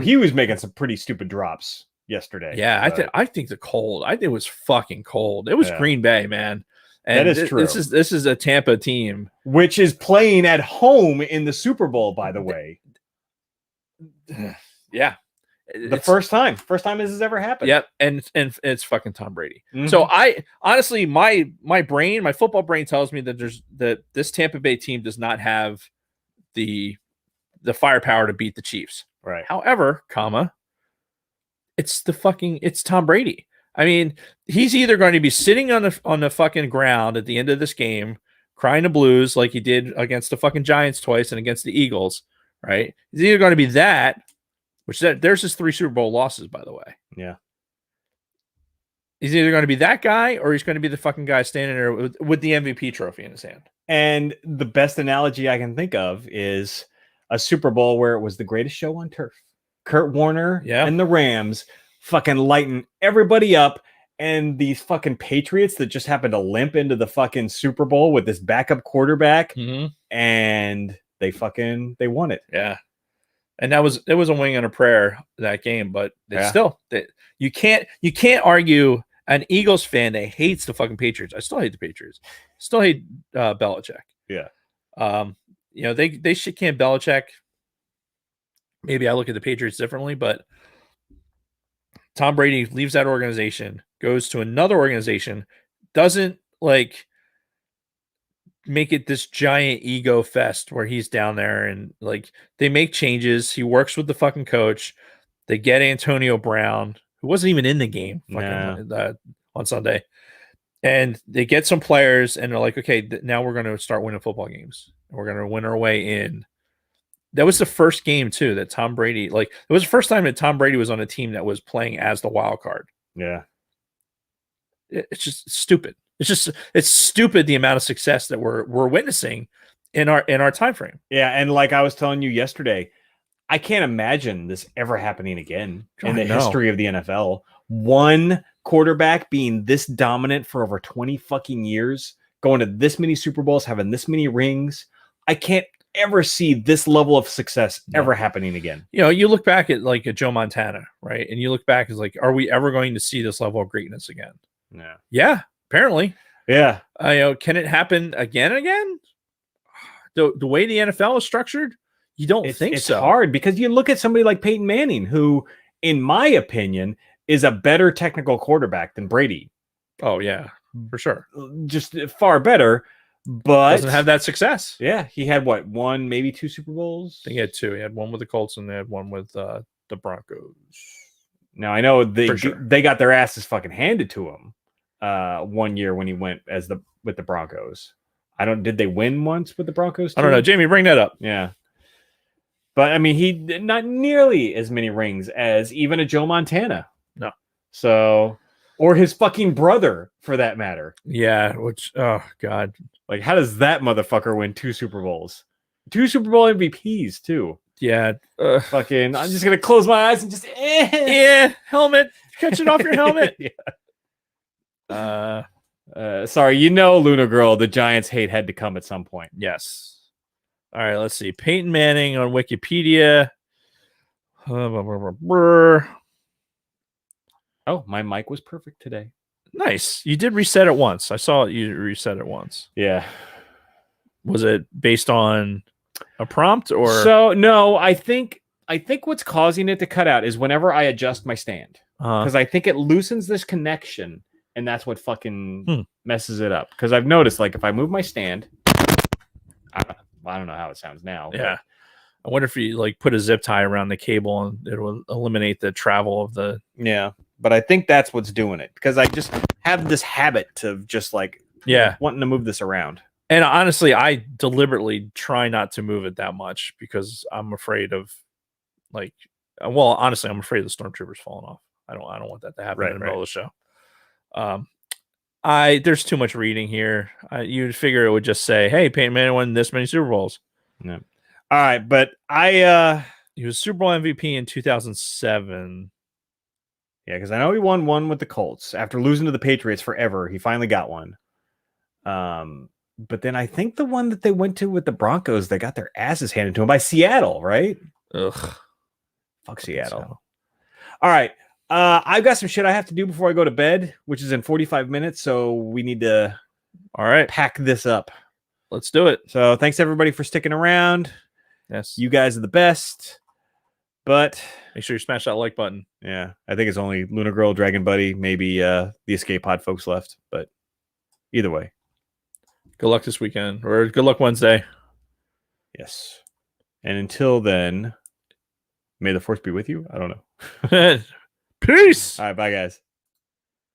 He was making some pretty stupid drops yesterday. Yeah, I think it was fucking cold. It was Green Bay, man. And that is true. This is a Tampa team, which is playing at home in the Super Bowl, by the way. Yeah. First time this has ever happened. Yep, and it's fucking Tom Brady. So I honestly, my football brain tells me that this Tampa Bay team does not have the firepower to beat the Chiefs. Right. However, it's Tom Brady. I mean, he's either going to be sitting on the fucking ground at the end of this game, crying the blues like he did against the fucking Giants twice and against the Eagles, right? He's either going to be that. There's his 3 Super Bowl losses, by the way. Yeah. He's either going to be that guy or he's going to be the fucking guy standing there with the MVP trophy in his hand. And the best analogy I can think of is a Super Bowl where it was the greatest show on turf. Kurt Warner and the Rams fucking lighten everybody up. And these fucking Patriots that just happened to limp into the fucking Super Bowl with this backup quarterback. And they won it. Yeah. And it was a wing and a prayer, that game, but you can't argue. An Eagles fan that hates the fucking Patriots. I still hate the Patriots. Still hate Belichick. Yeah. They shit can Belichick. Maybe I look at the Patriots differently, but Tom Brady leaves that organization, goes to another organization, doesn't like make it this giant ego fest where he's down there and like they make changes. He works with the fucking coach. They get Antonio Brown, who wasn't even in the game on Sunday. And they get some players and they're like, okay, now we're going to start winning football games. We're going to win our way in. That was the first game too that Tom Brady, it was the first time that Tom Brady was on a team that was playing as the wild card. Yeah. It's just stupid. It's stupid the amount of success that we're witnessing in our time frame. Yeah, and like I was telling you yesterday, I can't imagine this ever happening again in the history of the NFL. One quarterback being this dominant for over 20 fucking years, going to this many Super Bowls, having this many rings. I can't ever see this level of success ever happening again. You look back at like a Joe Montana, right? And you look back as like, are we ever going to see this level of greatness again? Yeah. Yeah. Apparently, yeah. Can it happen again and again? The way the NFL is structured, you don't think so. It's hard because you look at somebody like Peyton Manning, who, in my opinion, is a better technical quarterback than Brady. Oh yeah, for sure. Just far better, but doesn't have that success. Yeah, he had one, maybe 2 Super Bowls. I think he had 2. He had one with the Colts and they had one with the Broncos. Now I know they got their asses fucking handed to him. 1 year when he went with the Broncos. Did they win once with the Broncos too? I don't know. Jamie, bring that up. Yeah. But I mean, he did not nearly as many rings as even a Joe Montana. No. So, or his fucking brother for that matter. Yeah. Which, oh God. Like, how does that motherfucker win 2 Super Bowls? 2 Super Bowl MVPs too. Yeah. Fucking, I'm just going to close my eyes and just, helmet. Catch it off your helmet. Yeah. Sorry, Luna Girl, the Giants hate had to come at some point. Yes. All right, let's see. Peyton Manning on Wikipedia. Oh, my mic was perfect today. Nice. You did reset it once. I saw you reset it once. Yeah. Was it based on a prompt or? So no, I think what's causing it to cut out is whenever I adjust my stand, because I think it loosens this connection. And that's what fucking messes it up. Because I've noticed, like, if I move my stand, I don't know how it sounds now. Yeah. I wonder if you, like, put a zip tie around the cable and it will eliminate the travel of the... Yeah. But I think that's what's doing it. Because I just have this habit of just, like, wanting to move this around. And honestly, I deliberately try not to move it that much because I'm afraid of, like... Well, honestly, I'm afraid of the stormtroopers falling off. I don't want that to happen in the middle of the show. There's too much reading here. You'd figure it would just say, "Hey, Peyton Manning won this many Super Bowls." No. All right, but he was Super Bowl MVP in 2007. Yeah, because I know he won one with the Colts after losing to the Patriots forever. He finally got one. But then I think the one that they went to with the Broncos, they got their asses handed to them by Seattle, right? Ugh. Fuck Seattle. All right. I've got some shit I have to do before I go to bed, which is in 45 minutes. So we need to pack this up. Let's do it. So thanks everybody for sticking around. Yes. You guys are the best. But make sure you smash that like button. Yeah. I think it's only Luna Girl, Dragon Buddy, maybe the Escape Pod folks left. But either way. Good luck this weekend. Or good luck Wednesday. Yes. And until then, may the force be with you. I don't know. Peace. All right. Bye, guys.